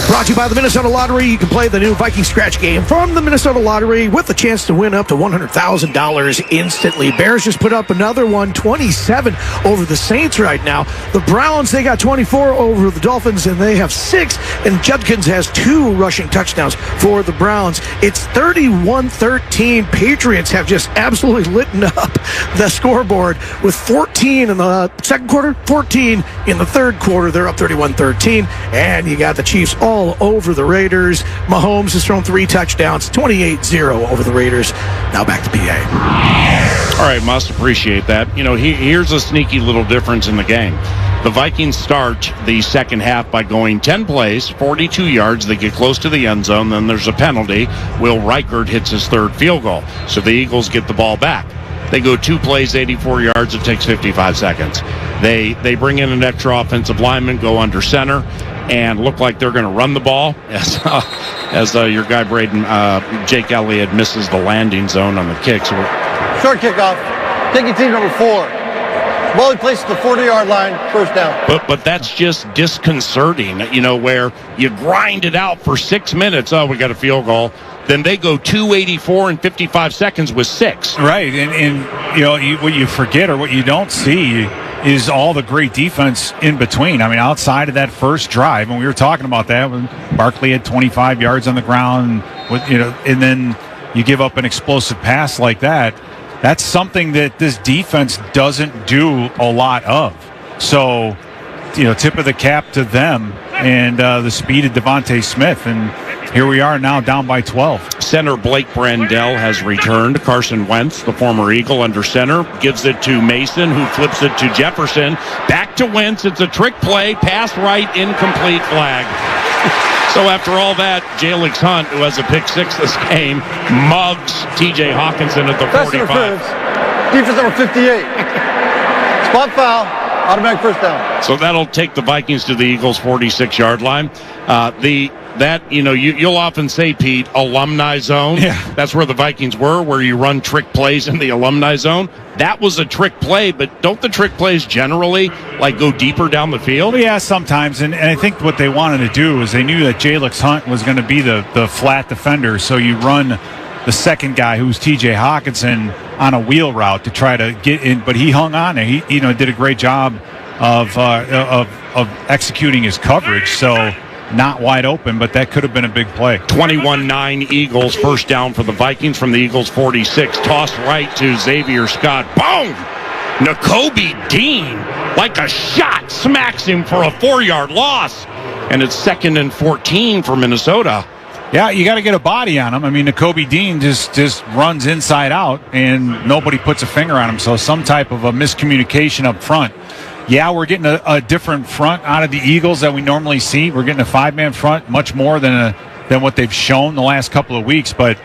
Brought to you by the Minnesota Lottery. You can play the new Viking scratch game from the Minnesota Lottery with the chance to win up to $100,000 instantly. Bears just put up another one, 27 over the Saints right now. The Browns, they got 24 over the Dolphins, and they have 6. And Judkins has 2 rushing touchdowns for the Browns. It's 31-13. Patriots have just absolutely lit up the scoreboard with 14 in the second quarter, 14 in the third quarter. They're up 31-13. And you got the Chiefs all over the Raiders. Mahomes has thrown 3 touchdowns, 28-0 over the Raiders. Now back to PA. All right, must appreciate that. You know, here's a sneaky little difference in the game. The Vikings start the second half by going 10 plays, 42 yards. They get close to the end zone. Then there's a penalty. Will Reichert hits his 3rd field goal. So the Eagles get the ball back. They go 2 plays, 84 yards. It takes 55 seconds. They bring in an extra offensive lineman, go under center, and look like they're going to run the ball as your guy Braden, Jake Elliott, misses the landing zone on the kick. So short kickoff. Taking team number 4. Ball he places the 40-yard line, first down. But that's just disconcerting, you know, where you grind it out for 6 minutes. Oh, we got a field goal. Then they go 284 in 55 seconds with 6. Right, and you know what you forget or what you don't see is all the great defense in between. I mean, outside of that first drive, and we were talking about that when Barkley had 25 yards on the ground, and then you give up an explosive pass like that. That's something that this defense doesn't do a lot of. So, tip of the cap to them and the speed of Devonta Smith. And here we are now down by 12. Center Blake Brandel has returned. Carson Wentz, the former Eagle, under center, gives it to Mason, who flips it to Jefferson. Back to Wentz. It's a trick play. Pass right, incomplete, flag. So after all that, Jalen Hunt, who has a pick 6 this game, mugs T.J. Hawkinson at the 45. Defense number 58. Spot foul. Automatic first down. So that'll take the Vikings to the Eagles' 46-yard line. You'll often say, Pete, alumni zone. Yeah. That's where the Vikings were, where you run trick plays in the alumni zone. That was a trick play, but don't the trick plays generally go deeper down the field? Yeah, sometimes. And I think what they wanted to do is they knew that Jalen Hunt was going to be the flat defender. So you run the second guy, who's T.J. Hawkinson, on a wheel route to try to get in, but he hung on there. He did a great job of executing his coverage. So not wide open, but that could have been a big play. 21-9 Eagles, first down for the Vikings from the Eagles' 46. Tossed right to Xavier Scott. Boom! Nakobe Dean like a shot, smacks him for a 4-yard loss. And it's 2nd and 14 for Minnesota. Yeah, you got to get a body on him. I mean, Nakobe Dean just runs inside out, and nobody puts a finger on him. So some type of a miscommunication up front. Yeah, we're getting a different front out of the Eagles that we normally see. We're getting a 5-man front, much more than what they've shown the last couple of weeks. But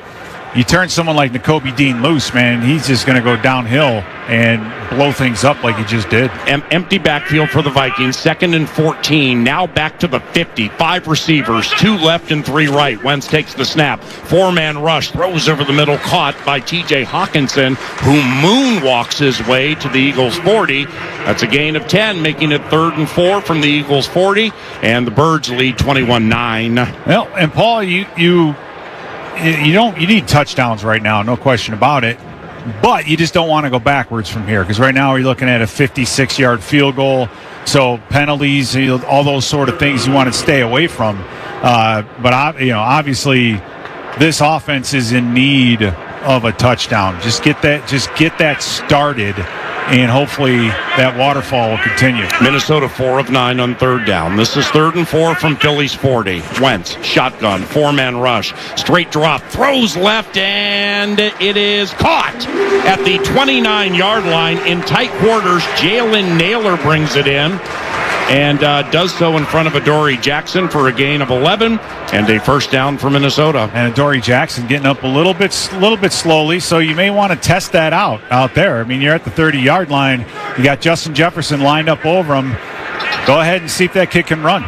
you turn someone like Nakobe Dean loose, man, he's just going to go downhill and blow things up like he just did. Empty backfield for the Vikings, 2nd and 14. Now back to the 50. 5 receivers, 2 left and 3 right. Wentz takes the snap. 4-man rush, throws over the middle, caught by T.J. Hawkinson, who moonwalks his way to the Eagles' 40. That's a gain of 10, making it 3rd and 4 from the Eagles' 40. And the Birds lead 21-9. Well, and Paul, you need touchdowns right now, no question about it. But you just don't want to go backwards from here, because right now you're looking at a 56-yard field goal. So penalties, all those sort of things you want to stay away from. But obviously, this offense is in need of a touchdown. Just get that started, and hopefully that waterfall will continue. Minnesota 4 of 9 on 3rd down. This is 3rd and 4 from Philly's 40. Wentz, shotgun, 4-man rush, straight drop, throws left, and it is caught at the 29-yard line in tight quarters. Jalen Naylor brings it in and does so in front of Adoree Jackson for a gain of 11 and a 1st down for Minnesota. And Adoree Jackson getting up a little bit slowly, so you may want to test that out there. I mean, you're at the 30-yard line. You got Justin Jefferson lined up over him. Go ahead and see if that kid can run.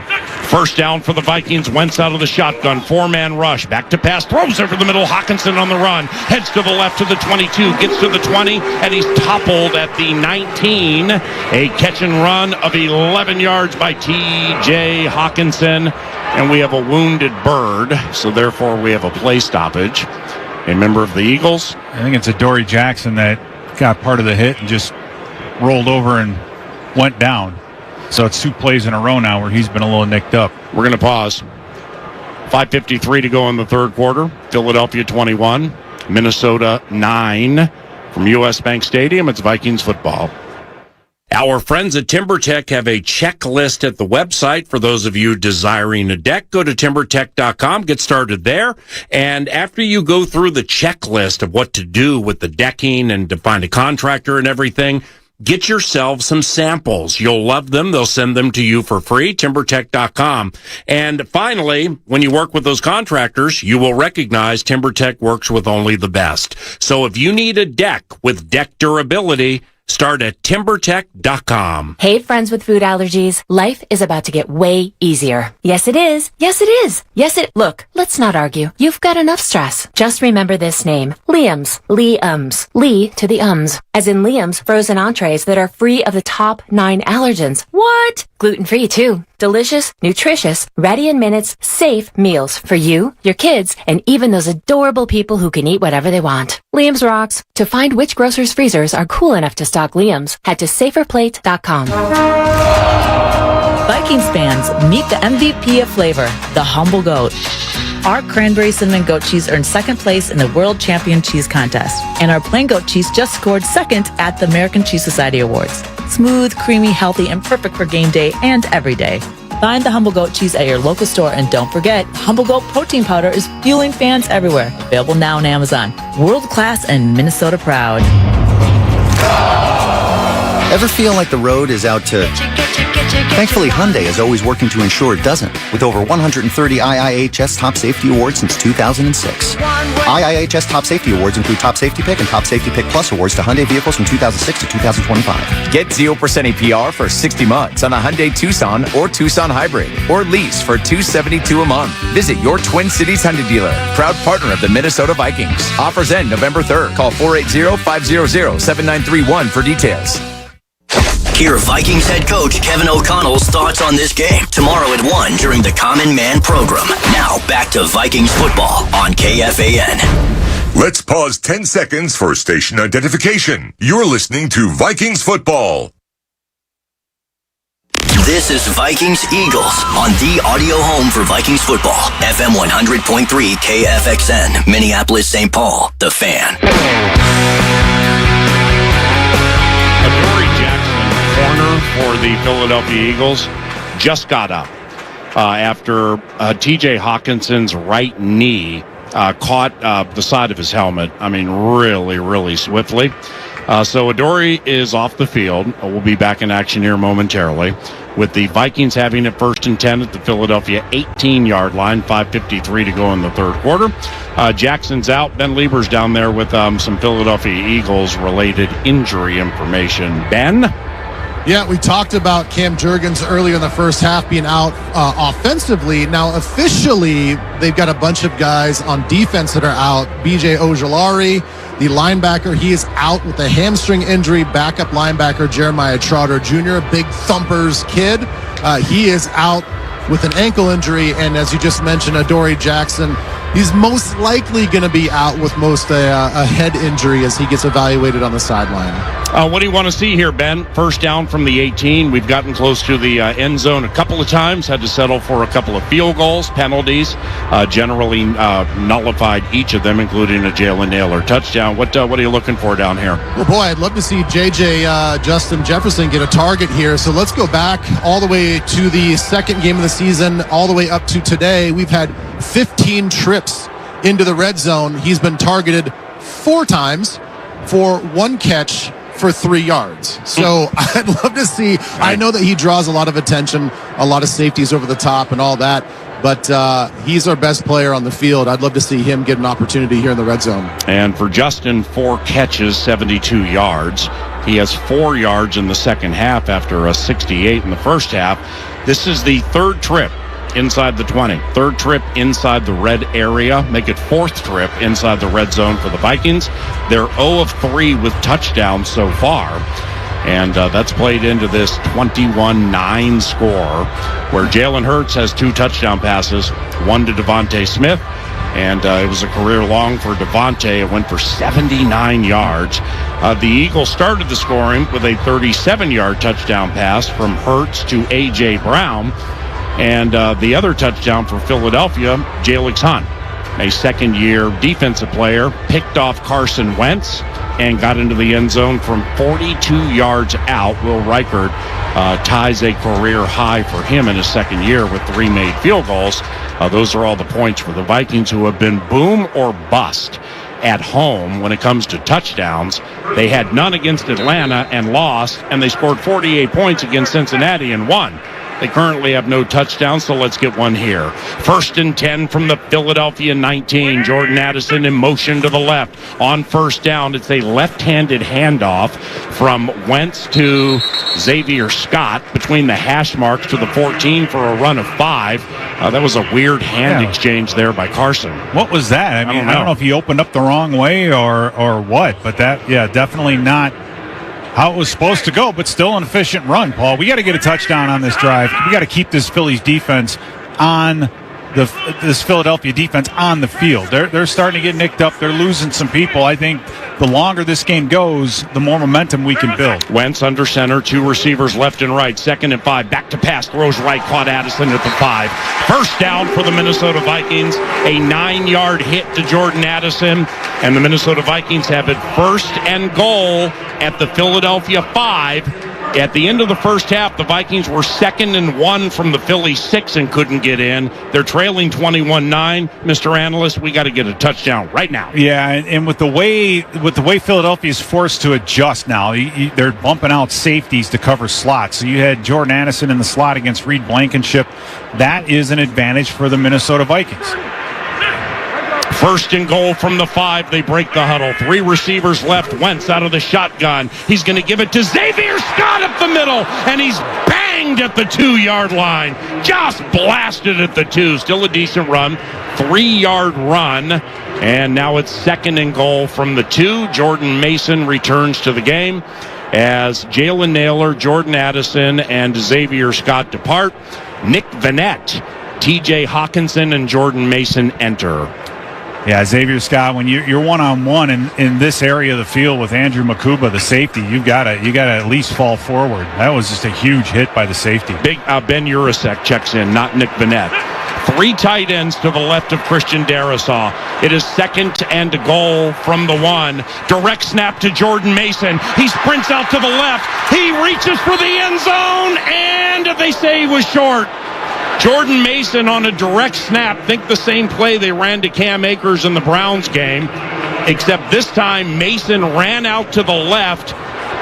1st down for the Vikings. Wentz out of the shotgun. 4-man rush. Back to pass. Throws over the middle. Hawkinson on the run. Heads to the left to the 22. Gets to the 20. And he's toppled at the 19. A catch and run of 11 yards by T.J. Hawkinson. And we have a wounded Bird. So therefore we have a play stoppage. A member of the Eagles. I think it's Adoree Jackson that got part of the hit and just rolled over and went down. So it's 2 plays in a row now where he's been a little nicked up. We're going to pause. 5:53 to go in the 3rd quarter. Philadelphia 21, Minnesota 9. From U.S. Bank Stadium, it's Vikings football. Our friends at TimberTech have a checklist at the website for those of you desiring a deck. Go to timbertech.com, get started there. And after you go through the checklist of what to do with the decking and to find a contractor and everything, get yourself some samples. You'll love them. They'll send them to you for free, timbertech.com. And finally, when you work with those contractors, you will recognize TimberTech works with only the best. So if you need a deck with deck durability, start at timbertech.com. Hey, friends with food allergies. Life is about to get way easier. Yes, it is. Yes, it is. Look, let's not argue. You've got enough stress. Just remember this name. Liam's. Liam's. Lee to the ums. As in Liam's frozen entrees that are free of the top 9 allergens. What? Gluten-free, too. Delicious, nutritious, ready in minutes, safe meals for you, your kids, and even those adorable people who can eat whatever they want. Liam's rocks. To find which grocer's freezers are cool enough to stock Liam's, head to saferplate.com. Vikings fans, meet the MVP of flavor, the Humble Goat. Our cranberry cinnamon goat cheese earned 2nd place in the World Champion Cheese Contest, and our plain goat cheese just scored 2nd at the American Cheese Society Awards. Smooth, creamy, healthy, and perfect for game day and every day. Find the Humble Goat cheese at your local store, and don't forget, Humble Goat protein powder is fueling fans everywhere. Available now on Amazon. World class and Minnesota proud. Ever feel like the road is out to... Thankfully, Hyundai is always working to ensure it doesn't, with over 130 IIHS Top Safety Awards since 2006. IIHS Top Safety Awards include Top Safety Pick and Top Safety Pick Plus awards to Hyundai vehicles from 2006 to 2025. Get 0% APR for 60 months on a Hyundai Tucson or Tucson Hybrid, or lease for $272 a month. Visit your Twin Cities Hyundai dealer, proud partner of the Minnesota Vikings. Offers end November 3rd. Call 480-500-7931 for details. Hear Vikings head coach Kevin O'Connell's thoughts on this game tomorrow at 1 during the Common Man program. Now back to Vikings football on KFAN. Let's pause 10 seconds for station identification. You're listening to Vikings football. This is Vikings Eagles on the audio home for Vikings football. FM 100.3 KFXN, Minneapolis, St. Paul, The Fan. Adoree Jackson, corner for the Philadelphia Eagles just got up after T.J. Hawkinson's right knee caught the side of his helmet. I mean, really, really swiftly. So Adoree is off the field. We'll be back in action here momentarily, with the Vikings having it 1st and 10 at the Philadelphia 18-yard line, 5:53 to go in the third quarter. Jackson's out. Ben Lieber's down there with some Philadelphia Eagles-related injury information. Ben? Yeah, we talked about Cam Jurgens earlier in the first half being out offensively. Now, officially, they've got a bunch of guys on defense that are out. B.J. Ojulari, the linebacker, he is out with a hamstring injury. Backup linebacker Jeremiah Trotter Jr., big thumpers kid. He is out with an ankle injury. And as you just mentioned, Adoree Jackson, he's most likely going to be out with a head injury as he gets evaluated on the sideline. What do you want to see here, Ben? First down from the 18. We've gotten close to the end zone a couple of times, had to settle for a couple of field goals, penalties, generally nullified each of them, including a Jalen Nailor touchdown. What are you looking for down here? Well, boy, I'd love to see Justin Jefferson get a target here. So let's go back all the way to the second game of the season, all the way up to today. We've had 15 trips into the red zone. He's been targeted 4 times for 1 catch for 3 yards. So I'd love to see, I know that he draws a lot of attention, a lot of safeties over the top and all that, but he's our best player on the field. I'd love to see him get an opportunity here in the red zone. And for Justin, 4 catches, 72 yards. He has 4 yards in the second half after a 68 in the first half. This is the 3rd trip inside the 20. 3rd trip inside the red area. Make it 4th trip inside the red zone for the Vikings. They're 0 of 3 with touchdowns so far. And that's played into this 21-9 score, where Jalen Hurts has 2 touchdown passes, 1 to Devonta Smith. And it was a career long for Devonta. It went for 79 yards. The Eagles started the scoring with a 37-yard touchdown pass from Hurts to A.J. Brown. And the other touchdown for Philadelphia, Jalen Hunt, a second-year defensive player, picked off Carson Wentz and got into the end zone from 42 yards out. Will Reichert ties a career high for him in his second year with 3 made field goals. Those are all the points for the Vikings, who have been boom or bust at home when it comes to touchdowns. They had none against Atlanta and lost, and they scored 48 points against Cincinnati and won. They currently have no touchdowns, so let's get one here. 1st and 10 from the Philadelphia 19. Jordan Addison in motion to the left. On 1st down, it's a left-handed handoff from Wentz to Xavier Scott between the hash marks to the 14 for a run of 5. That was a weird hand exchange there by Carson. What was that? I don't know if he opened up the wrong way or what, but that, definitely not how it was supposed to go, but still an efficient run, Paul. We got to get a touchdown on this drive. We got to keep this Phillies defense on this Philadelphia defense on the field. They're starting to get nicked up. They're losing some people. I think the longer this game goes, the more momentum we can build. Wentz under center, 2 receivers left and right. 2nd and 5, back to pass, throws right, caught Addison at the 5. 1st down for the Minnesota Vikings. A 9-yard hit to Jordan Addison, and the Minnesota Vikings have it 1st and goal at the Philadelphia 5. At the end of the first half, the Vikings were 2nd and 1 from the Philly 6 and couldn't get in. They're trailing 21-9. Mr. Analyst, we got to get a touchdown right now. Yeah, and with the way Philadelphia is forced to adjust now, they're bumping out safeties to cover slots. So you had Jordan Addison in the slot against Reed Blankenship. That is an advantage for the Minnesota Vikings. 1st and goal from the 5. They break the huddle. 3 receivers left. Wentz out of the shotgun. He's going to give it to Xavier Scott up the middle, and he's banged at the 2-yard line. Just blasted at the 2. Still a decent run. 3-yard run. And now it's 2nd and goal from the 2. Jordan Mason returns to the game as Jalen Nailor, Jordan Addison, and Xavier Scott depart. Nick Vanette, T.J. Hawkinson, and Jordan Mason enter. Yeah, Xavier Scott, when you're one-on-one in this area of the field with Andrew Makuba, the safety, you gotta at least fall forward. That was just a huge hit by the safety. Big Ben Urasek checks in, not Nick Vanette. 3 tight ends to the left of Christian Darrisaw. It is 2nd and goal from the 1. Direct snap to Jordan Mason. He sprints out to the left. He reaches for the end zone, and they say he was short. Jordan Mason on a direct snap. Think the same play they ran to Cam Akers in the Browns game, except this time Mason ran out to the left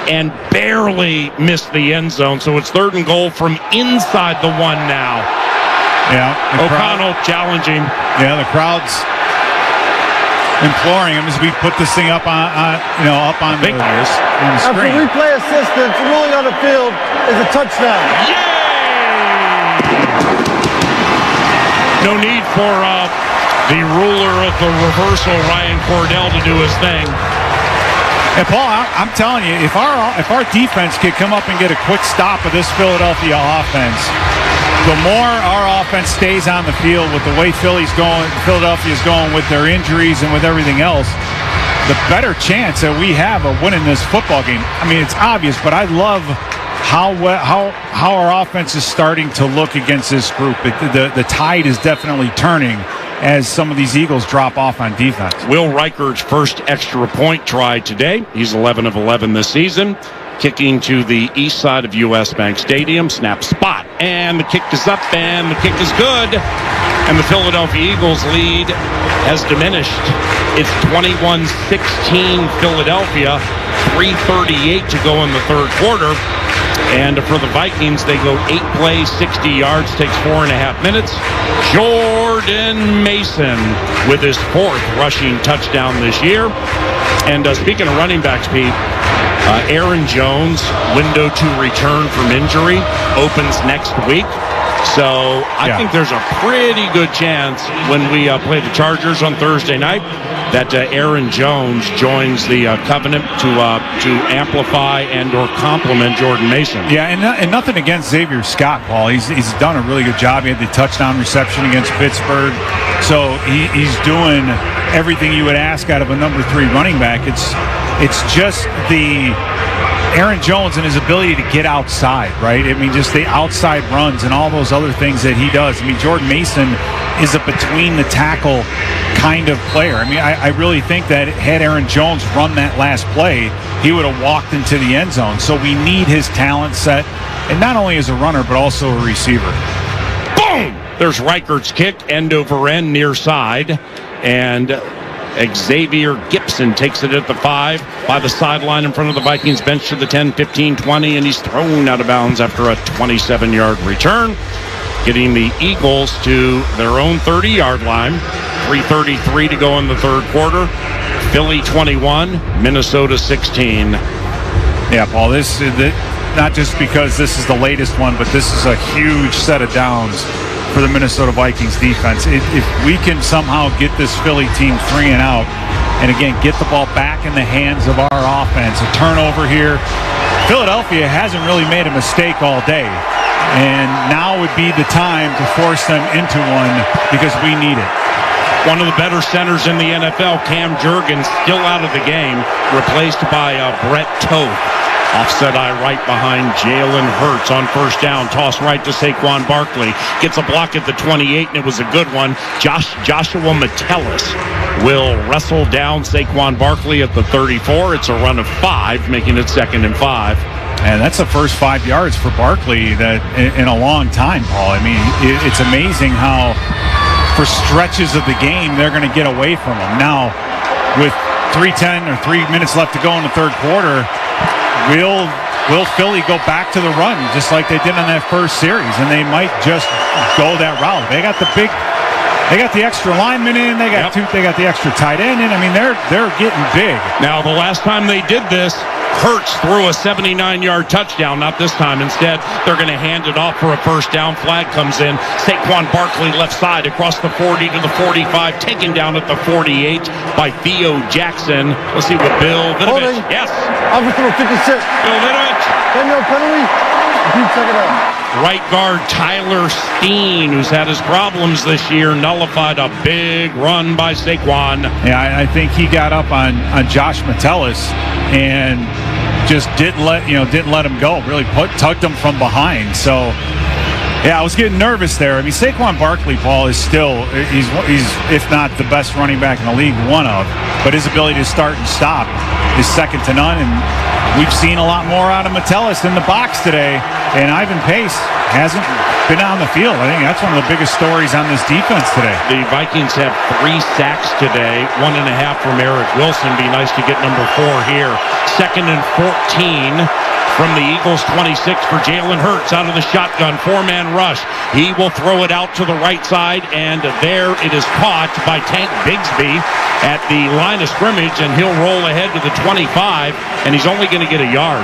and barely missed the end zone. So it's 3rd and goal from inside the 1 now. Yeah, O'Connell challenging. Yeah, the crowd's imploring him as we put this thing up on the screen. After replay assistance, ruling on the field is a touchdown. Yay! No need for the ruler of the reversal, Ryan Cordell, to do his thing. And Paul, I'm telling you, if our defense could come up and get a quick stop of this Philadelphia offense, the more our offense stays on the field with the way Philadelphia's going with their injuries and with everything else, the better chance that we have of winning this football game. I mean, it's obvious, but I love how our offense is starting to look against this group. The tide is definitely turning as some of these Eagles drop off on defense. Will Reichard's first extra point try today. He's 11 of 11 this season. Kicking to the east side of U.S. Bank Stadium. Snap spot. And the kick is up, and the kick is good. And the Philadelphia Eagles lead has diminished. It's 21-16 Philadelphia. 3:38 to go in the 3rd quarter. And for the Vikings, they go 8 plays, 60 yards, takes 4.5 minutes. Jordan Mason with his 4th rushing touchdown this year. And speaking of running backs, Pete, Aaron Jones' window to return from injury opens next week. So I think there's a pretty good chance when we play the Chargers on Thursday night that Aaron Jones joins the covenant to amplify and or complement Jordan Mason. Yeah, and nothing against Xavier Scott, Paul. He's done a really good job. He had the touchdown reception against Pittsburgh. So he's doing everything you would ask out of a number 3 running back. It's just the Aaron Jones and his ability to get outside, right? I mean, just the outside runs and all those other things that he does. I mean, Jordan Mason is a between the tackle kind of player. I mean, I really think that had Aaron Jones run that last play, he would have walked into the end zone. So we need his talent set, and not only as a runner, but also a receiver. Boom! There's Reichard's kick, end over end, near side. And Xavier Gipson takes it at the 5 by the sideline in front of the Vikings bench to the 10, 15, 20, and he's thrown out of bounds after a 27-yard return, getting the Eagles to their own 30-yard line. 3:33 to go in the 3rd quarter. Philly 21, Minnesota 16. Yeah, Paul, this is not just because this is the latest one, but this is a huge set of downs for the Minnesota Vikings defense. If we can somehow get this Philly team 3 and out, and again, get the ball back in the hands of our offense, a turnover here. Philadelphia hasn't really made a mistake all day, and now would be the time to force them into one because we need it. One of the better centers in the NFL, Cam Jurgens, still out of the game, replaced by Brett Toth. Offset eye right behind Jalen Hurts on first down. Toss right to Saquon Barkley. Gets a block at the 28, and it was a good one. Joshua Metellus will wrestle down Saquon Barkley at the 34. It's a run of 5, making it 2nd and 5. And that's the first 5 yards for Barkley that in a long time, Paul. I mean, it's amazing how for stretches of the game they're going to get away from him. Now, with 3:10 or 3 minutes left to go in the 3rd quarter, will Philly go back to the run just like they did in that first series, and they might just go that route. They got the extra lineman in, they got the extra tight end in. I mean, they're getting big. Now, the last time they did this, Hurts threw a 79-yard touchdown. Not this time. Instead, they're going to hand it off for a first down. Flag comes in. Saquon Barkley left side across the 40 to the 45. Taken down at the 48 by Theo Jackson. Let's see what Bill Vinovich. Yes. Officer 56. Bill Vinovich. 10-yard penalty. Repeat second down. Right guard Tyler Steen, who's had his problems this year, nullified a big run by Saquon. Yeah, I think he got up on Josh Metellus and just didn't let him go. Really tugged him from behind. So Yeah, I was getting nervous there. I mean, Saquon Barkley, Paul, is still, he's if not the best running back in the league, one of. But his ability to start and stop is second to none. And we've seen a lot more out of Metellus in the box today. And Ivan Pace hasn't been on the field. I think that's one of the biggest stories on this defense today. The Vikings have 3 sacks today, 1.5 from Eric Wilson. Be nice to get number 4 here. 2nd and 14. From the Eagles 26 for Jalen Hurts out of the shotgun, 4-man rush. He will throw it out to the right side, and there it is caught by Tank Bigsby at the line of scrimmage, and he'll roll ahead to the 25, and he's only going to get a yard.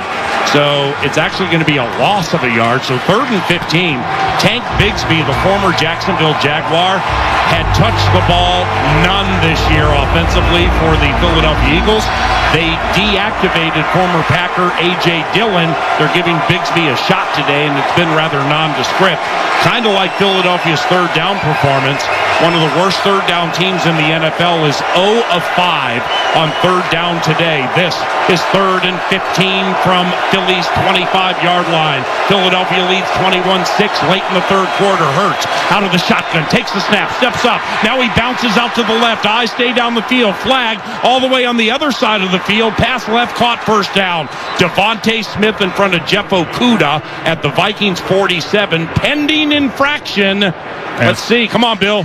So it's actually going to be a loss of a yard. So 3rd and 15. Tank Bigsby, the former Jacksonville Jaguar, had touched the ball none this year offensively for the Philadelphia Eagles. They deactivated former Packer A.J. Dillon. They're giving Bigsby a shot today, and it's been rather nondescript. Kind of like Philadelphia's 3rd down performance. One of the worst 3rd down teams in the NFL is 0 of 5 on 3rd down today. This is 3rd and 15 from Philly's 25-yard line. Philadelphia leads 21-6 late in the 3rd quarter. Hurts out of the shotgun, takes the snap, steps up. Now he bounces out to the left. Eyes stay down the field. Flag all the way on the other side of the field. Pass left, caught, first down. Devonta Smith in front of Jeff Okudah at the Vikings 47. Pending infraction. Let's see. Come on, Bill.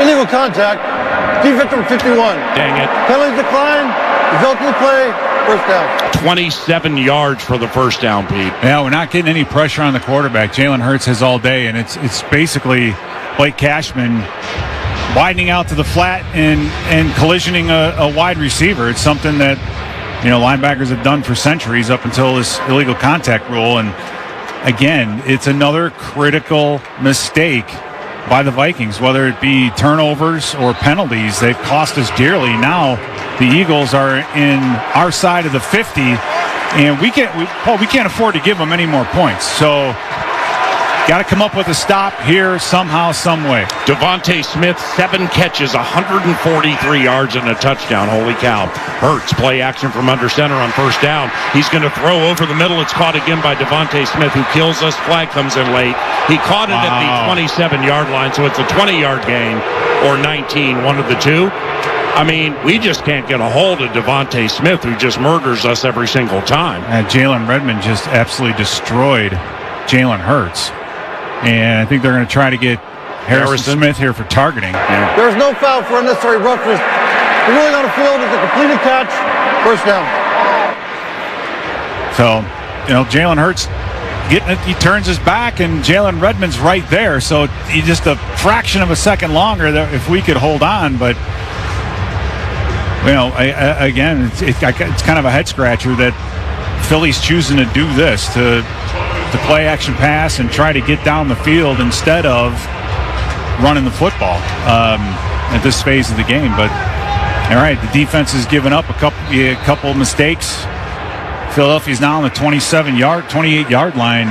Illegal contact. Defense number 51. Dang it. Penalty decline. Result of the play. First down. 27 yards for the first down, Pete. Yeah, we're not getting any pressure on the quarterback. Jalen Hurts has all day, and it's basically Blake Cashman widening out to the flat and collisioning a wide receiver. It's something that, linebackers have done for centuries up until this illegal contact rule. And again, it's another critical mistake by the Vikings, whether it be turnovers or penalties. They've cost us dearly. Now the Eagles are in our side of the 50, and we can't afford to give them any more points. So got to come up with a stop here somehow, some way. Devonta Smith, 7 catches, 143 yards and a touchdown. Holy cow. Hurts, play action from under center on first down. He's going to throw over the middle. It's caught again by Devonta Smith, who kills us. Flag comes in late. He caught it at the 27-yard line, so it's a 20-yard gain or 19, one of the two. I mean, we just can't get a hold of Devonta Smith, who just murders us every single time. And Jalen Redmond just absolutely destroyed Jalen Hurts. And I think they're going to try to get Harrison Smith here for targeting. Yeah. There's no foul for unnecessary roughness. The ruling on the field is a completed catch. First down. So, Jalen Hurts getting it. He turns his back, and Jalen Redmond's right there. So he's just a fraction of a second longer if we could hold on. But, again, it's kind of a head scratcher that Philly's choosing to do this, to play action pass and try to get down the field instead of running the football at this phase of the game. But all right, the defense has given up a couple of mistakes. Philadelphia's now on the 28-yard line.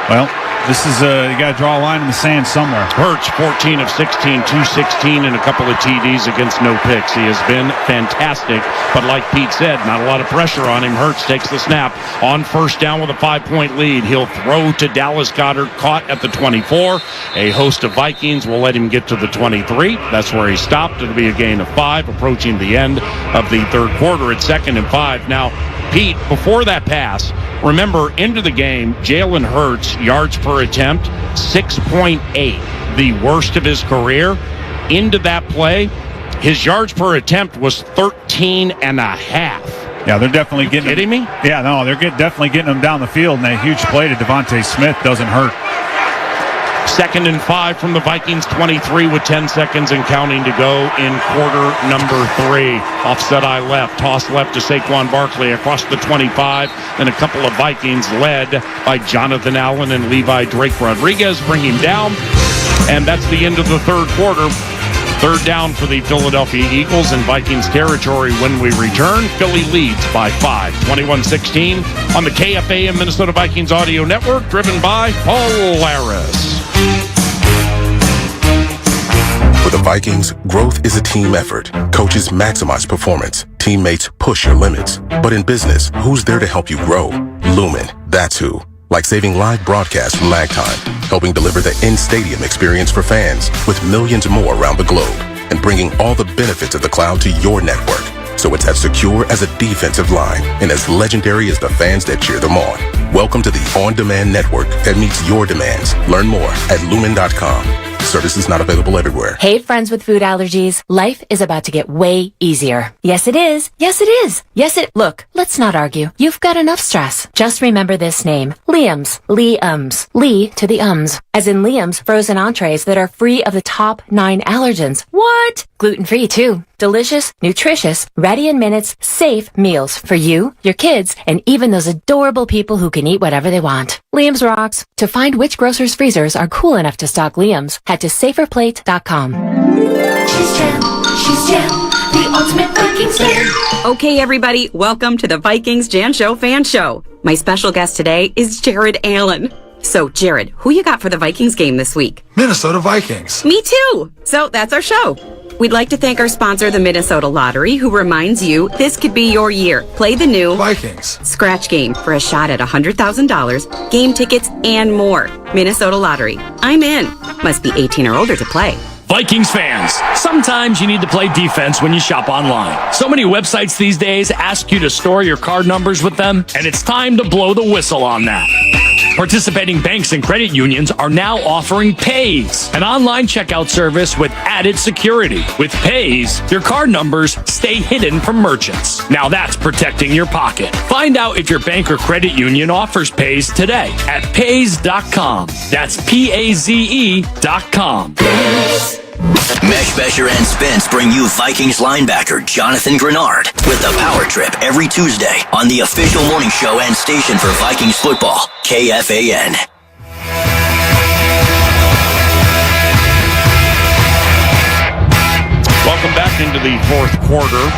Well, this is you got to draw a line in the sand somewhere. Hurts, 14 of 16, 216, and a couple of TDs against no picks. He has been fantastic, but like Pete said, not a lot of pressure on him. Hurts takes the snap on first down with a 5-point lead. He'll throw to Dallas Goedert, caught at the 24. A host of Vikings will let him get to the 23. That's where he stopped. It'll be a gain of 5, approaching the end of the 3rd quarter at 2nd and 5. Now, Pete, before that pass, remember, into the game, Jalen Hurts, yards per attempt, 6.8, the worst of his career. Into that play, his yards per attempt was 13 and a half. Yeah, they're definitely getting kidding me? Yeah, no, they're definitely getting him down the field, and a huge play to Devonta Smith doesn't hurt. 2nd and 5 from the Vikings 23 with 10 seconds and counting to go in quarter number 3. Offset eye left, toss left to Saquon Barkley across the 25. Then a couple of Vikings led by Jonathan Allen and Levi Drake Rodriguez bring him down. And that's the end of the 3rd quarter. 3rd down for the Philadelphia Eagles in Vikings territory when we return. Philly leads by 5, 21-16 on the KFA and Minnesota Vikings Audio Network, driven by Polaris. For the Vikings, growth is a team effort. Coaches maximize performance. Teammates push your limits. But in business, who's there to help you grow? Lumen, that's who. like saving live broadcasts from lag time, helping deliver the in-stadium experience for fans with millions more around the globe, and bringing all the benefits of the cloud to your network, so it's as secure as a defensive line and as legendary as the fans that cheer them on. Welcome to the on-demand network that meets your demands. Learn more at lumen.com. Services not available everywhere. Hey, friends with food allergies. Life is about to get way easier. Yes, it is. Yes, it is. Look, let's not argue. You've got enough stress. Just remember this name. Liam's. Liam's. Lee to the ums. As in Liam's frozen entrees that are free of the top 9 allergens. What? Gluten-free too. Delicious, nutritious, ready in minutes, safe meals for you, your kids, and even those adorable people who can eat whatever they want. Liam's rocks. To find which grocer's freezers are cool enough to stock Liam's, head to saferplate.com. She's Jan, the ultimate Vikings fan. Okay, everybody, welcome to the Vikings Jan Show Fan Show. My special guest today is Jared Allen. So, Jared, who you got for the Vikings game this week? Minnesota Vikings. Me too. So, that's our show. We'd like to thank our sponsor, the Minnesota Lottery, who reminds you this could be your year. Play the new Vikings Scratch Game for a shot at $100,000, game tickets, and more. Minnesota Lottery. I'm in. Must be 18 or older to play. Vikings fans, sometimes you need to play defense when you shop online. So many websites these days ask you to store your card numbers with them, and it's time to blow the whistle on that. Participating banks and credit unions are now offering Pays, an online checkout service with added security. With Pays, your card numbers stay hidden from merchants. Now that's protecting your pocket. Find out if your bank or credit union offers Pays today at Pays.com. That's PAZE.com. Mesh Besher and Spence bring you Vikings linebacker Jonathan Grenard with the Power Trip every Tuesday on the official morning show and station for Vikings football, KFAN. Welcome back into the fourth quarter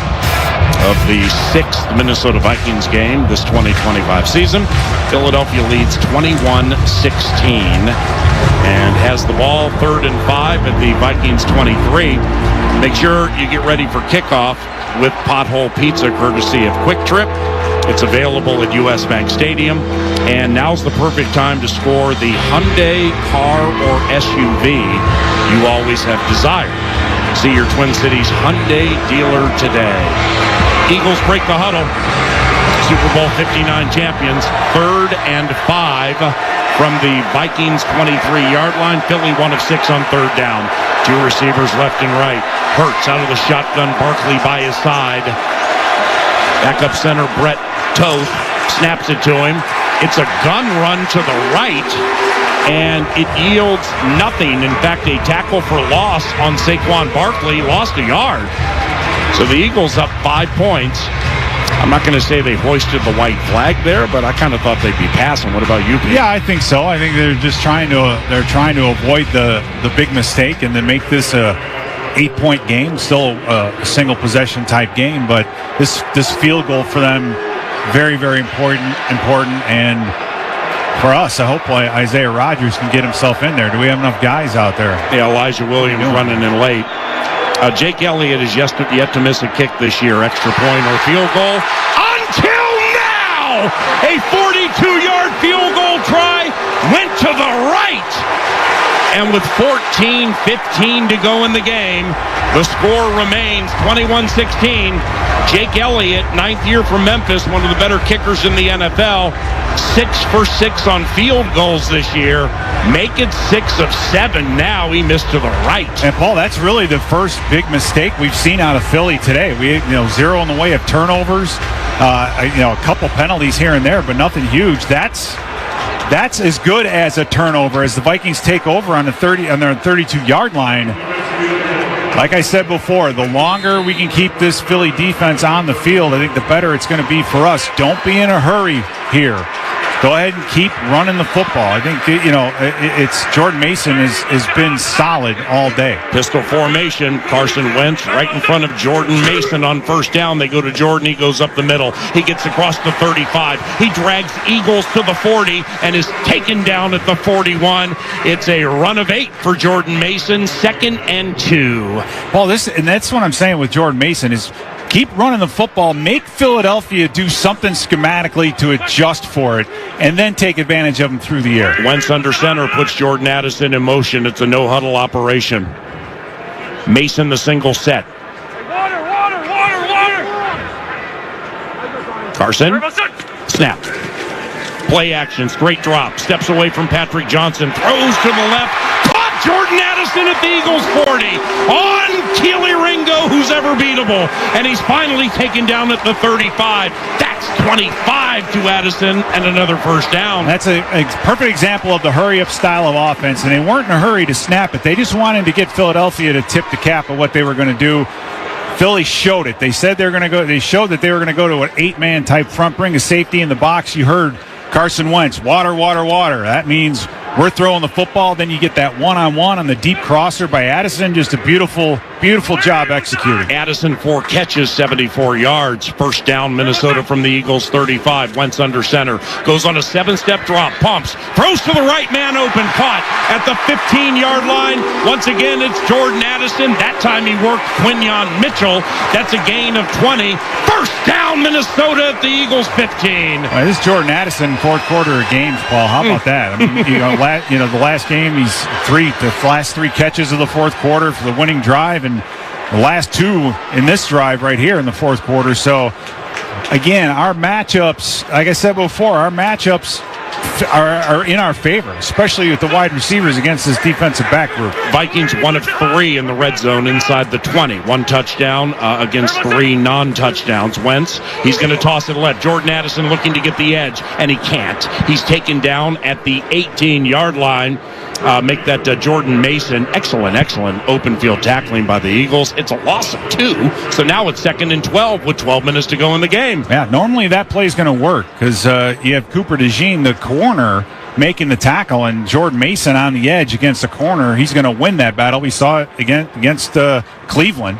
of the 6th Minnesota Vikings game this 2025 season. Philadelphia leads 21-16 and has the ball 3rd and 5 at the Vikings 23. Make sure you get ready for kickoff with Pothole Pizza courtesy of Quick Trip. It's available at US Bank Stadium, and now's the perfect time to score the Hyundai car or SUV you always have desired. See your Twin Cities Hyundai dealer today. Eagles break the huddle. Super Bowl 59 champions, 3rd and 5 from the Vikings 23-yard line. Philly 1 of 6 on 3rd down. 2 receivers left and right. Hurts out of the shotgun, Barkley by his side. Backup center Brett Toth snaps it to him. It's a gun run to the right, and it yields nothing. In fact, a tackle for loss on Saquon Barkley lost a yard. So the Eagles up 5 points. I'm not going to say they hoisted the white flag there, but I kind of thought they'd be passing. What about you, Pete? Yeah, I think so. I think they're just trying to avoid the big mistake and then make this a 8-point game, still a single possession type game. But this field goal for them, very, very important. And for us, I hope Isaiah Rodgers can get himself in there. Do we have enough guys out there? Yeah, Elijah Williams running in late. Jake Elliott is yet to miss a kick this year, extra point or field goal. Until now, a 42-yard field goal try went to the right. And with 14:15 to go in the game, the score remains 21-16. Jake Elliott, 9th year from Memphis, one of the better kickers in the NFL, 6 for 6 on field goals this year. Make it 6 of 7 now. He missed to the right. And Paul, that's really the first big mistake we've seen out of Philly today. We, 0 in the way of turnovers, a couple penalties here and there, but nothing huge. That's as good as a turnover as the Vikings take over on their 32-yard line. Like I said before, the longer we can keep this Philly defense on the field, I think the better it's going to be for us. Don't be in a hurry here. Go ahead and keep running the football. I think, it's Jordan Mason has been solid all day. Pistol formation. Carson Wentz right in front of Jordan Mason on 1st down. They go to Jordan. He goes up the middle. He gets across the 35. He drags Eagles to the 40 and is taken down at the 41. It's a run of 8 for Jordan Mason. 2nd and 2. Well, that's what I'm saying with Jordan Mason is keep running the football, make Philadelphia do something schematically to adjust for it, and then take advantage of them through the air. Wentz under center puts Jordan Addison in motion. It's a no-huddle operation. Mason the single set. Carson, snap. Play action, straight drop, steps away from Patrick Johnson, throws to the left, caught Jordan Addison at the Eagles 40, on Keely Ringo, who's ever beatable, and he's finally taken down at the 35. That's 25 to Addison, and another first down. That's a perfect example of the hurry-up style of offense, and they weren't in a hurry to snap it. They just wanted to get Philadelphia to tip the cap of what they were going to do. Philly showed it. They said they were going to go. They showed that they were going to go to an 8-man type front, bring a safety in the box. You heard Carson Wentz, water. That means we're throwing the football. Then you get that one-on-one on the deep crosser by Addison. Just a beautiful job executed. Addison 4 catches, 74 yards. First down, Minnesota from the Eagles 35. Wentz under center. Goes on a 7-step drop. Pumps. Throws to the right, man open. Caught at the 15-yard line. Once again, it's Jordan Addison. That time he worked Quinyon Mitchell. That's a gain of 20. First down, Minnesota at the Eagles 15. This is Jordan Addison, fourth quarter of games, Paul. How about that? I mean, the last game, the last 3 catches of the fourth quarter for the winning drive, and the last 2 in this drive right here in the fourth quarter. So, again, our matchups, like I said before, our matchups are in our favor, especially with the wide receivers against this defensive back group. Vikings 1 of 3 in the red zone inside the 20. 1 touchdown against 3 non-touchdowns. Wentz, he's going to toss it left. Jordan Addison looking to get the edge, and he can't. He's taken down at the 18-yard line. Make that Jordan Mason. Excellent open field tackling by the Eagles. It's a loss of 2. So now it's 2nd and 12 with 12 minutes to go in the game. Yeah, normally that play is going to work because you have Cooper DeJean, the corner, making the tackle, and Jordan Mason on the edge against the corner. He's going to win that battle. We saw it against Cleveland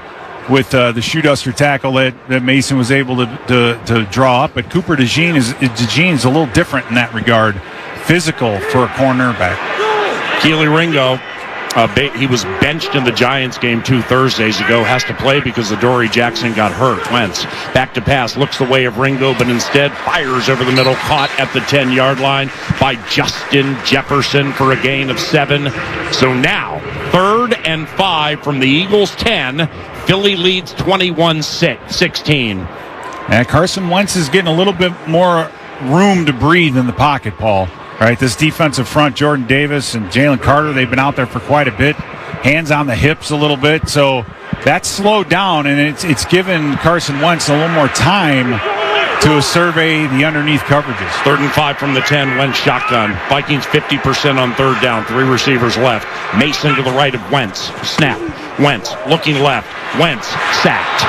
with the shoe-duster tackle that Mason was able to draw up. But Cooper DeJean is a little different in that regard. Physical for a cornerback. Keely Ringo, he was benched in the Giants game 2 Thursdays ago, has to play because Adoree Jackson got hurt. Wentz, back to pass, looks the way of Ringo, but instead fires over the middle, caught at the 10-yard line by Justin Jefferson for a gain of 7. So now, 3rd and 5 from the Eagles 10. Philly leads 21-16. And Carson Wentz is getting a little bit more room to breathe in the pocket, Paul. Right, this defensive front, Jordan Davis and Jalen Carter, they've been out there for quite a bit. Hands on the hips a little bit. So that's slowed down, and it's given Carson Wentz a little more time to survey the underneath coverages. 3rd and 5 from the 10, Wentz shotgun. Vikings 50% on 3rd down. 3 receivers left. Mason to the right of Wentz. Snap. Wentz looking left. Wentz sacked.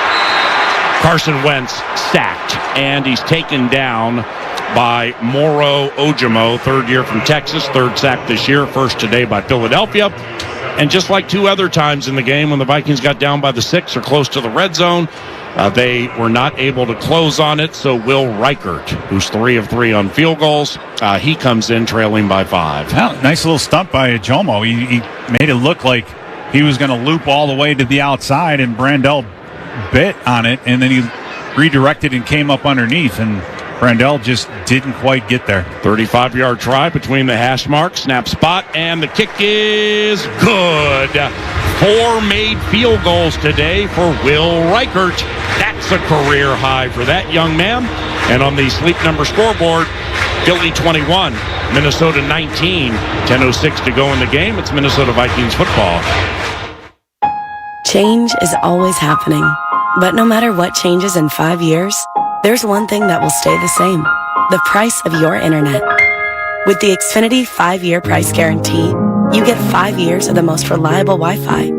Carson Wentz sacked, and he's taken down by Moro Ojimo, 3rd year from Texas, 3rd sack this year, 1st today by Philadelphia. And just like 2 other times in the game when the Vikings got down by the 6 or close to the red zone, they were not able to close on it. So Will Reichert, who's 3 of 3 on field goals, he comes in trailing by 5. Well, nice little stunt by Ojimo. He made it look like he was going to loop all the way to the outside, and Brandel bit on it, and then he redirected and came up underneath, and Brandel just didn't quite get there. 35-yard try between the hash marks, snap spot, and the kick is good. 4 made field goals today for Will Reichert. That's a career high for that young man. And on the sleep number scoreboard, Philly 21, Minnesota 19. 10:06 to go in the game. It's Minnesota Vikings football. Change is always happening. But no matter what changes in 5 years, there's one thing that will stay the same: the price of your internet. With the Xfinity 5-year price guarantee, you get 5 years of the most reliable Wi-Fi,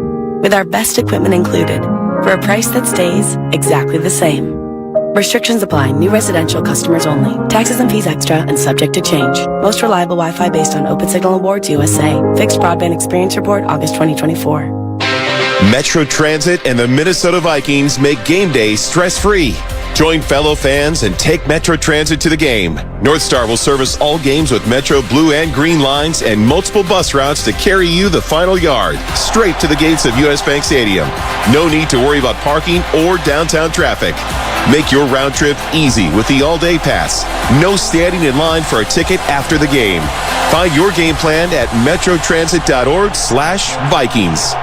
with our best equipment included, for a price that stays exactly the same. Restrictions apply. New residential customers only. Taxes and fees extra and subject to change. Most reliable Wi-Fi based on Open Signal Awards USA. Fixed Broadband Experience Report, August 2024. Metro Transit and the Minnesota Vikings make game day stress-free. Join fellow fans and take Metro Transit to the game. North Star will service all games with Metro Blue and Green lines and multiple bus routes to carry you the final yard, straight to the gates of US Bank Stadium. No need to worry about parking or downtown traffic. Make your round trip easy with the all-day pass. No standing in line for a ticket after the game. Find your game plan at metrotransit.org/Vikings.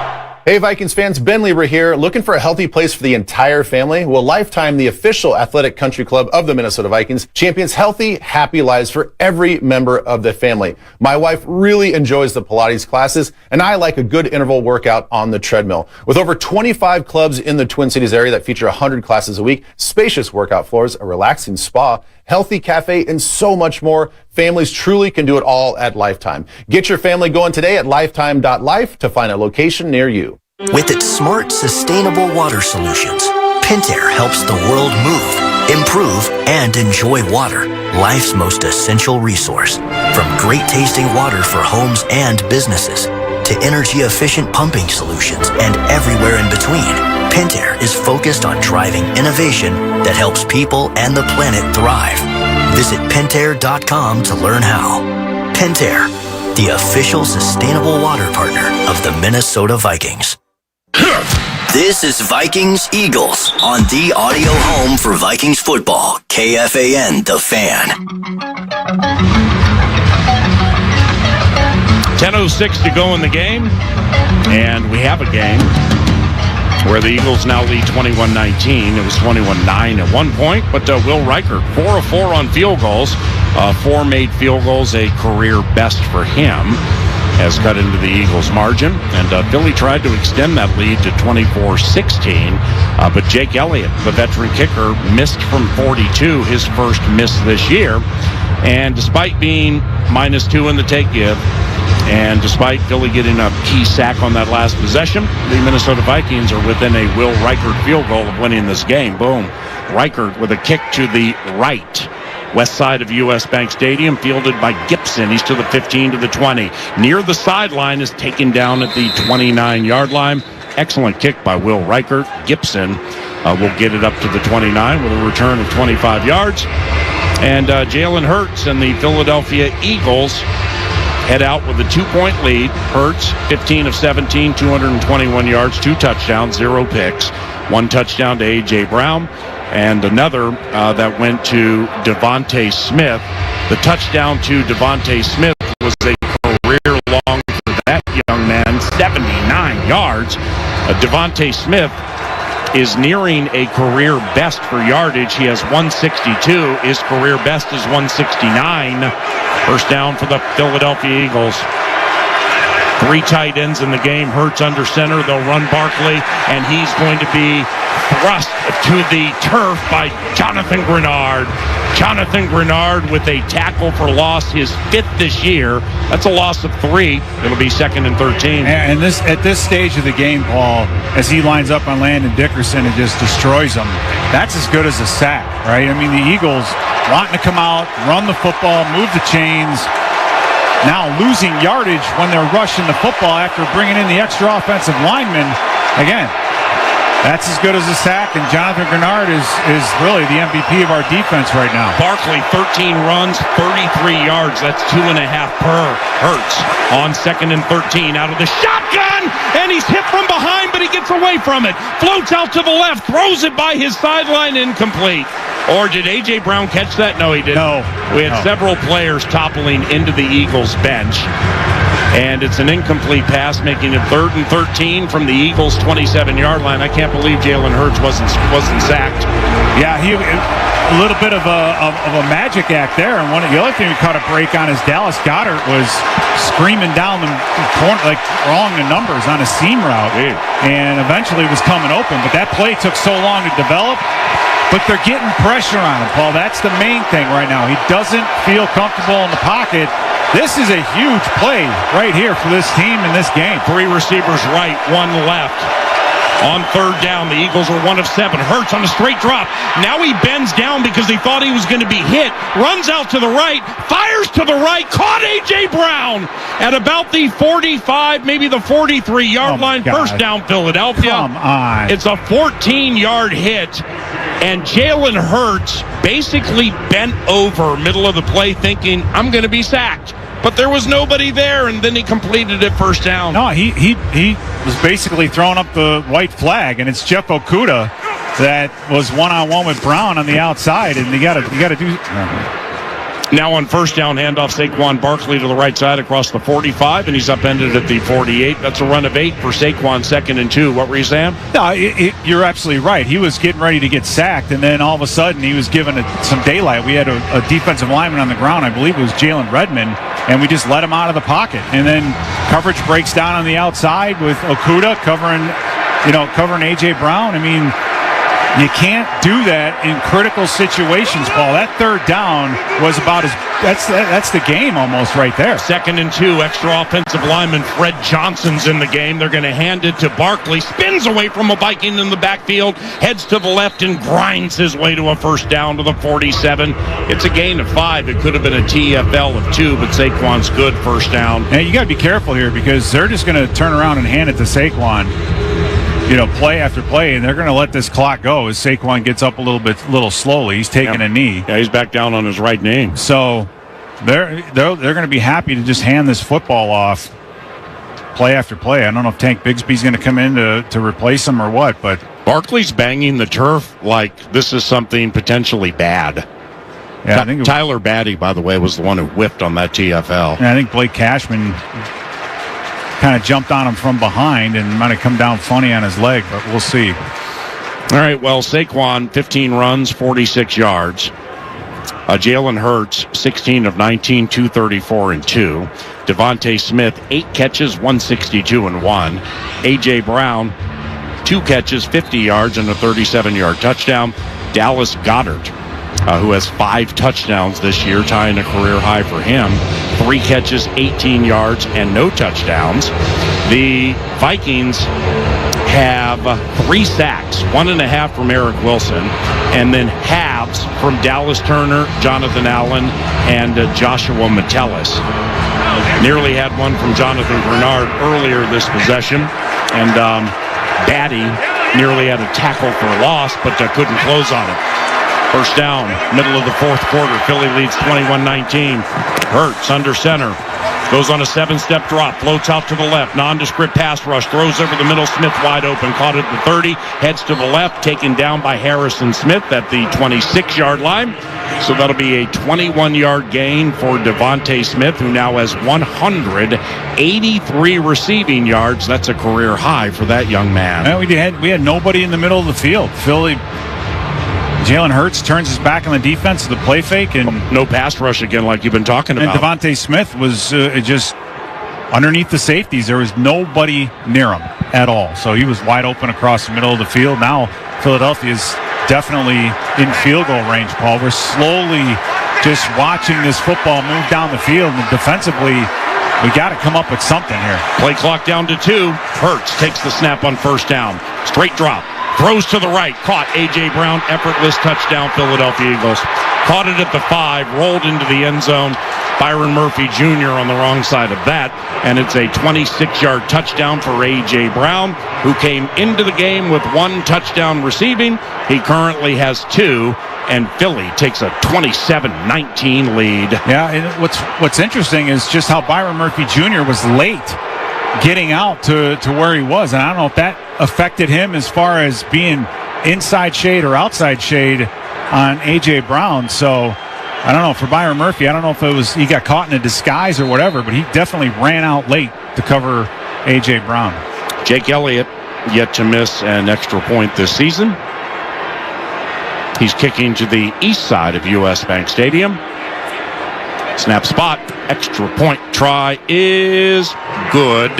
Hey Vikings fans, Ben Lieber here. Looking for a healthy place for the entire family? Well, Lifetime, the official athletic country club of the Minnesota Vikings, champions healthy, happy lives for every member of the family. My wife really enjoys the Pilates classes, and I like a good interval workout on the treadmill. With over 25 clubs in the Twin Cities area that feature 100 classes a week, spacious workout floors, a relaxing spa, healthy cafe, and so much more, families truly can do it all at Lifetime. Get your family going today at lifetime.life to find a location near you. With its smart, sustainable water solutions, Pentair helps the world move, improve, and enjoy water, life's most essential resource. From great tasting water for homes and businesses, to energy-efficient pumping solutions and everywhere in between, Pentair is focused on driving innovation that helps people and the planet thrive. Visit Pentair.com to learn how. Pentair, the official sustainable water partner of the Minnesota Vikings. This is Vikings Eagles on the audio home for Vikings football, KFAN The Fan. 10:06 to go in the game, and we have a game where the Eagles now lead 21-19. It was 21-9 at one point, but Will Reichert, 4 of 4 on field goals, 4 made field goals, a career best for him, has cut into the Eagles' margin, and Philly tried to extend that lead to 24-16, but Jake Elliott, the veteran kicker, missed from 42, his first miss this year, and despite being -2 in the take-give, and despite Philly getting a key sack on that last possession, the Minnesota Vikings are within a Will Reichert field goal of winning this game. Boom. Reichert with a kick to the right. West side of US Bank Stadium, fielded by Gibson. He's to the 15, to the 20. Near the sideline, is taken down at the 29-yard line. Excellent kick by Will Reichert. Gibson will get it up to the 29 with a return of 25 yards. And Jalen Hurts and the Philadelphia Eagles head out with a 2-point lead. Hurts, 15 of 17, 221 yards, 2 touchdowns, 0 picks. 1 touchdown to A.J. Brown, and another that went to Devonta Smith. The touchdown to Devonta Smith was a career long for that young man, 79 yards. Devonta Smith is nearing a career best for yardage. He has 162. His career best is 169. First down for the Philadelphia Eagles. 3 tight ends in the game. Hurts under center. They'll run Barkley, and he's going to be thrust to the turf by Jonathan Grenard. Jonathan Grenard with a tackle for loss, his 5th this year. That's a loss of 3. It'll be 2nd and 13. And at this stage of the game, Paul, as he lines up on Landon Dickerson and just destroys him, that's as good as a sack, right? I mean, the Eagles wanting to come out, run the football, move the chains. Now losing yardage when they're rushing the football after bringing in the extra offensive lineman. Again, that's as good as a sack, and Jonathan Grenard is really the MVP of our defense right now. Barkley, 13 runs, 33 yards. That's 2.5 per. Hurts on 2nd and 13 out of the shotgun, and he's hit from behind, but he gets away from it. Floats out to the left, throws it by his sideline, incomplete. Or did A.J. Brown catch that? No, he didn't. No. We had several players toppling into the Eagles bench. And it's an incomplete pass, making it 3rd and 13 from the Eagles' 27-yard line. I can't believe Jalen Hurts wasn't sacked. Yeah, a little bit of a magic act there. And the other thing we caught a break on is Dallas Goedert was screaming down the corner, like wrong the numbers on a seam route, and eventually was coming open. But that play took so long to develop. But they're getting pressure on him, Paul. That's the main thing right now. He doesn't feel comfortable in the pocket. This is a huge play right here for this team in this game. 3 receivers right, 1 left. On 3rd down, the Eagles are 1 of 7. Hurts on a straight drop. Now he bends down because he thought he was going to be hit. Runs out to the right, fires to the right, caught A.J. Brown at about the 45, maybe the 43-yard line. God. First down, Philadelphia. Come on. It's a 14-yard hit. And Jalen Hurts basically bent over middle of the play thinking, I'm going to be sacked. But there was nobody there, and then he completed it first down. No, he was basically throwing up the white flag, and it's Jeff Okudah that was one-on-one with Brown on the outside, and you got to do. Now on first down, handoff Saquon Barkley to the right side across the 45, and he's upended at the 48. That's a run of 8 for Saquon, 2nd and 2. What were you saying? No, you're absolutely right. He was getting ready to get sacked, and then all of a sudden he was given some daylight. We had a defensive lineman on the ground. I believe it was Jalen Redmond, and we just let him out of the pocket. And then coverage breaks down on the outside with Okudah covering A.J. Brown. I mean, you can't do that in critical situations, Paul. That third down was about that's the game almost right there. 2nd and 2, extra offensive lineman Fred Johnson's in the game. They're going to hand it to Barkley. Spins away from a Viking in the backfield, heads to the left and grinds his way to a first down to the 47. It's a gain of 5. It could have been a TFL of 2, but Saquon's good first down. And you got to be careful here because they're just going to turn around and hand it to Saquon. Play after play, and they're going to let this clock go as Saquon gets up a little slowly. He's taking a knee. Yeah, he's back down on his right knee. So they're going to be happy to just hand this football off play after play. I don't know if Tank Bigsby's going to come in to replace him or what, but Barkley's banging the turf like this is something potentially bad. Yeah, I think Tyler Batty, by the way, was the one who whiffed on that TFL. I think Blake Cashman kind of jumped on him from behind and might have come down funny on his leg, but we'll see. All right, well, Saquon, 15 runs, 46 yards. Jalen Hurts, 16 of 19, 234 and 2. Devonta Smith, 8 catches, 162 and 1. A.J. Brown, 2 catches, 50 yards and a 37-yard touchdown. Dallas Goedert, who has 5 touchdowns this year, tying a career high for him. 3 catches, 18 yards, and no touchdowns. The Vikings have 3 sacks, 1.5 from Eric Wilson, and then halves from Dallas Turner, Jonathan Allen, and Joshua Metellus. Nearly had one from Jonathan Grenard earlier this possession, and Batty nearly had a tackle for a loss, but couldn't close on it. First down, middle of the 4th quarter. Philly leads 21-19. Hurts under center. Goes on a 7-step drop. Floats out to the left. Nondescript pass rush. Throws over the middle. Smith wide open. Caught at the 30. Heads to the left. Taken down by Harrison Smith at the 26-yard line. So that'll be a 21-yard gain for Devonta Smith, who now has 183 receiving yards. That's a career high for that young man. We had nobody in the middle of the field. Jalen Hurts turns his back on the defense to the play fake, and no pass rush again like you've been talking about. And Devonta Smith was just underneath the safeties. There was nobody near him at all. So he was wide open across the middle of the field. Now Philadelphia's definitely in field goal range, Paul. We're slowly just watching this football move down the field, and defensively we got to come up with something here. Play clock down to 2. Hurts takes the snap on first down. Straight drop. Throws to the right. Caught. A.J. Brown. Effortless touchdown, Philadelphia Eagles. Caught it at the 5. Rolled into the end zone. Byron Murphy Jr. on the wrong side of that. And it's a 26-yard touchdown for A.J. Brown, who came into the game with 1 touchdown receiving. He currently has 2. And Philly takes a 27-19 lead. Yeah, and what's interesting is just how Byron Murphy Jr. was late getting out to where he was. And I don't know if that affected him as far as being inside shade or outside shade on A.J. Brown. So I don't know. For Byron Murphy, I don't know if it was he got caught in a disguise or whatever, but he definitely ran out late to cover A.J. Brown. Jake Elliott yet to miss an extra point this season. He's kicking to the east side of U.S. Bank Stadium. Snap spot. Extra point try is good.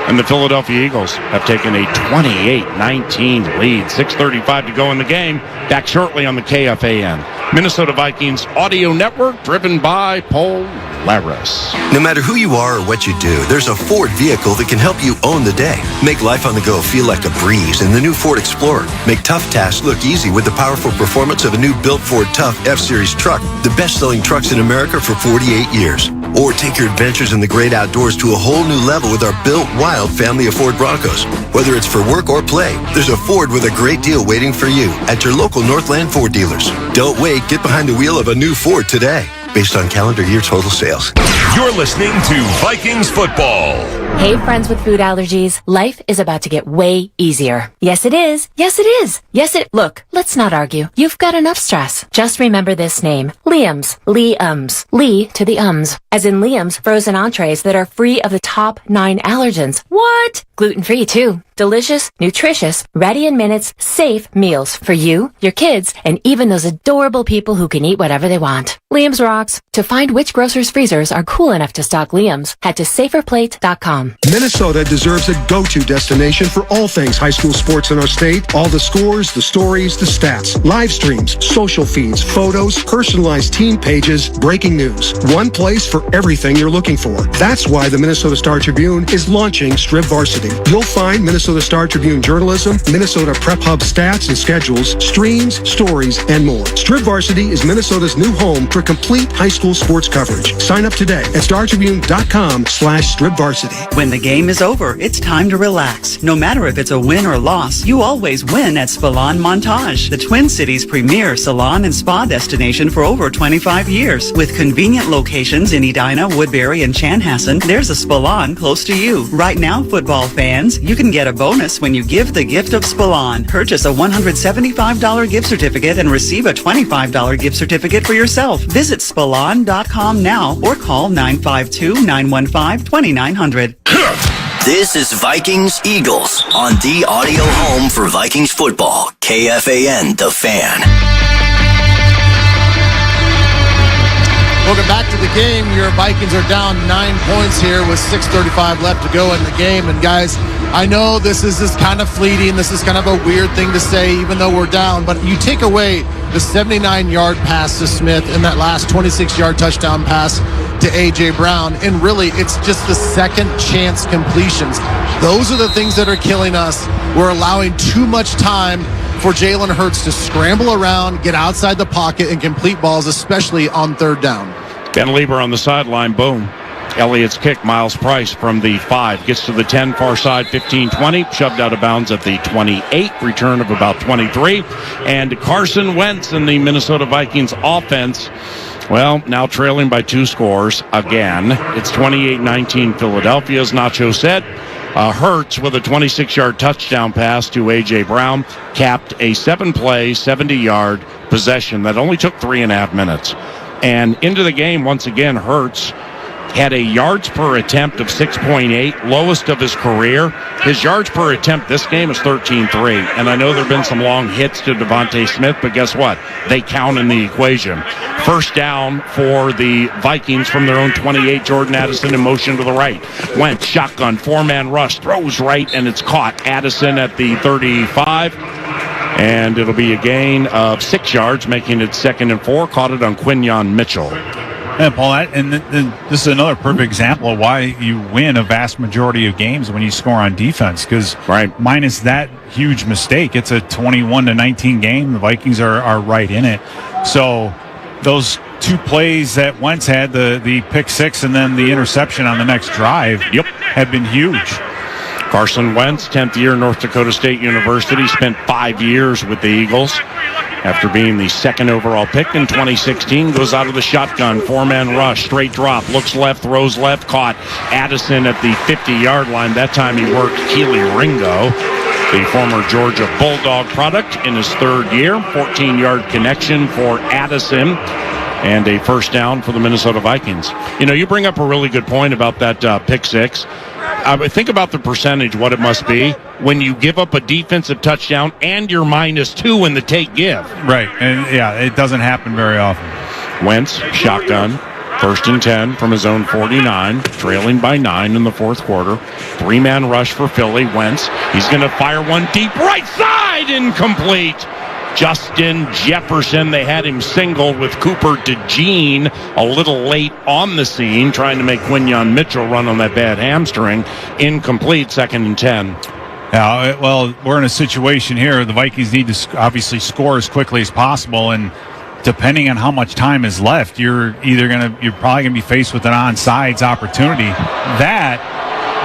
And the Philadelphia Eagles have taken a 28-19 lead. 6:35 to go in the game. Back shortly on the KFAN Minnesota Vikings Audio Network, driven by Paul Laris. No matter who you are or what you do, there's a Ford vehicle that can help you own the day. Make life on the go feel like a breeze in the new Ford Explorer. Make tough tasks look easy with the powerful performance of a new built Ford Tough F-Series truck, the best-selling trucks in America for 48 years. Or take your adventures in the great outdoors to a whole new level with our built wild family of Ford Broncos. Whether it's for work or play, there's a Ford with a great deal waiting for you at your local Northland Ford dealers. Don't wait, get behind the wheel of a new Ford today, based on calendar year total sales. You're listening to Vikings football. Hey, friends with food allergies. Life is about to get way easier. Yes, it is. Yes, it is. Look, let's not argue. You've got enough stress. Just remember this name. Liam's. Liam's. Lee to the ums. As in Liam's frozen entrees that are free of the top 9 allergens. What? Gluten-free, too. Delicious, nutritious, ready in minutes, safe meals for you, your kids, and even those adorable people who can eat whatever they want. Liam's rocks. To find which grocer's freezers are cool enough to stock Liam's, head to saferplate.com. Minnesota deserves a go-to destination for all things high school sports in our state. All the scores, the stories, the stats, live streams, social feeds, photos, personalized team pages, breaking news. One place for everything you're looking for. That's why the Minnesota Star Tribune is launching Strip Varsity. You'll find Minnesota Star Tribune journalism, Minnesota Prep Hub stats and schedules, streams, stories, and more. Strip Varsity is Minnesota's new home for complete high school sports coverage. Sign up today at startribune.com/stripvarsity. When the game is over, it's time to relax. No matter if it's a win or loss, you always win at Spalon Montage, the Twin Cities' premier salon and spa destination for over 25 years. With convenient locations in Edina, Woodbury, and Chanhassen, there's a Spalon close to you. Right now, football fans, you can get a bonus when you give the gift of Spalon. Purchase a $175 gift certificate and receive a $25 gift certificate for yourself. Visit Spalon.com now or call 952-915-2900. This is Vikings Eagles on the audio home for Vikings football. KFAN, The Fan. Welcome back to the game. Your Vikings are down 9 points here with 6:35 left to go in the game. And guys, I know this is kind of fleeting. This is kind of a weird thing to say, even though we're down. But you take away the 79-yard pass to Smith and that last 26-yard touchdown pass to A.J. Brown. And really, it's just the second chance completions. Those are the things that are killing us. We're allowing too much time for Jalen Hurts to scramble around, get outside the pocket, and complete balls, especially on third down. Ben Lieber on the sideline, boom. Elliott's kick, Miles Price from the 5, gets to the 10, far side, 15-20, shoved out of bounds at the 28, return of about 23. And Carson Wentz and the Minnesota Vikings offense, well, now trailing by 2 scores again. It's 28-19 Philadelphia, as Nacho said. Hurts with a 26-yard touchdown pass to A.J. Brown capped a 7-play, 70-yard possession that only took 3.5 minutes. And into the game, once again, Hurts had a yards per attempt of 6.8, lowest of his career. His yards per attempt this game is 13-3. And I know there have been some long hits to Devonta Smith, but guess what? They count in the equation. First down for the Vikings from their own 28. Jordan Addison in motion to the right. Wentz, shotgun, 4-man rush, throws right, and it's caught. Addison at the 35. And it'll be a gain of 6 yards, making it 2nd and 4. Caught it on Quinyon Mitchell. And Paul, and this is another perfect example of why you win a vast majority of games when you score on defense. Because minus that huge mistake, it's a 21-19 game. The Vikings are right in it. So those 2 plays that Wentz had, the pick 6 and then the interception on the next drive, have been huge. Carson Wentz, 10th year, North Dakota State University, spent 5 years with the Eagles. After being the 2nd overall pick in 2016, goes out of the shotgun, 4-man rush, straight drop, looks left, throws left, caught Addison at the 50-yard line. That time he worked Keely Ringo, the former Georgia Bulldog product, in his 3rd year. 14-yard connection for Addison, and a first down for the Minnesota Vikings. You know, you bring up a really good point about that pick 6. Think about the percentage, what it must be when you give up a defensive touchdown and you're -2 in the take give. Right, and yeah, it doesn't happen very often. Wentz, shotgun, 1st and 10 from his own 49, trailing by 9 in the 4th quarter. 3-man rush for Philly. Wentz, he's going to fire one deep right side, incomplete. Justin Jefferson, they had him singled with Cooper DeJean a little late on the scene, trying to make Quinyon Mitchell run on that bad hamstring. Incomplete, 2nd and 10. Yeah, well, we're in a situation here. The Vikings need to obviously score as quickly as possible, and depending on how much time is left, you're probably gonna be faced with an onside opportunity. That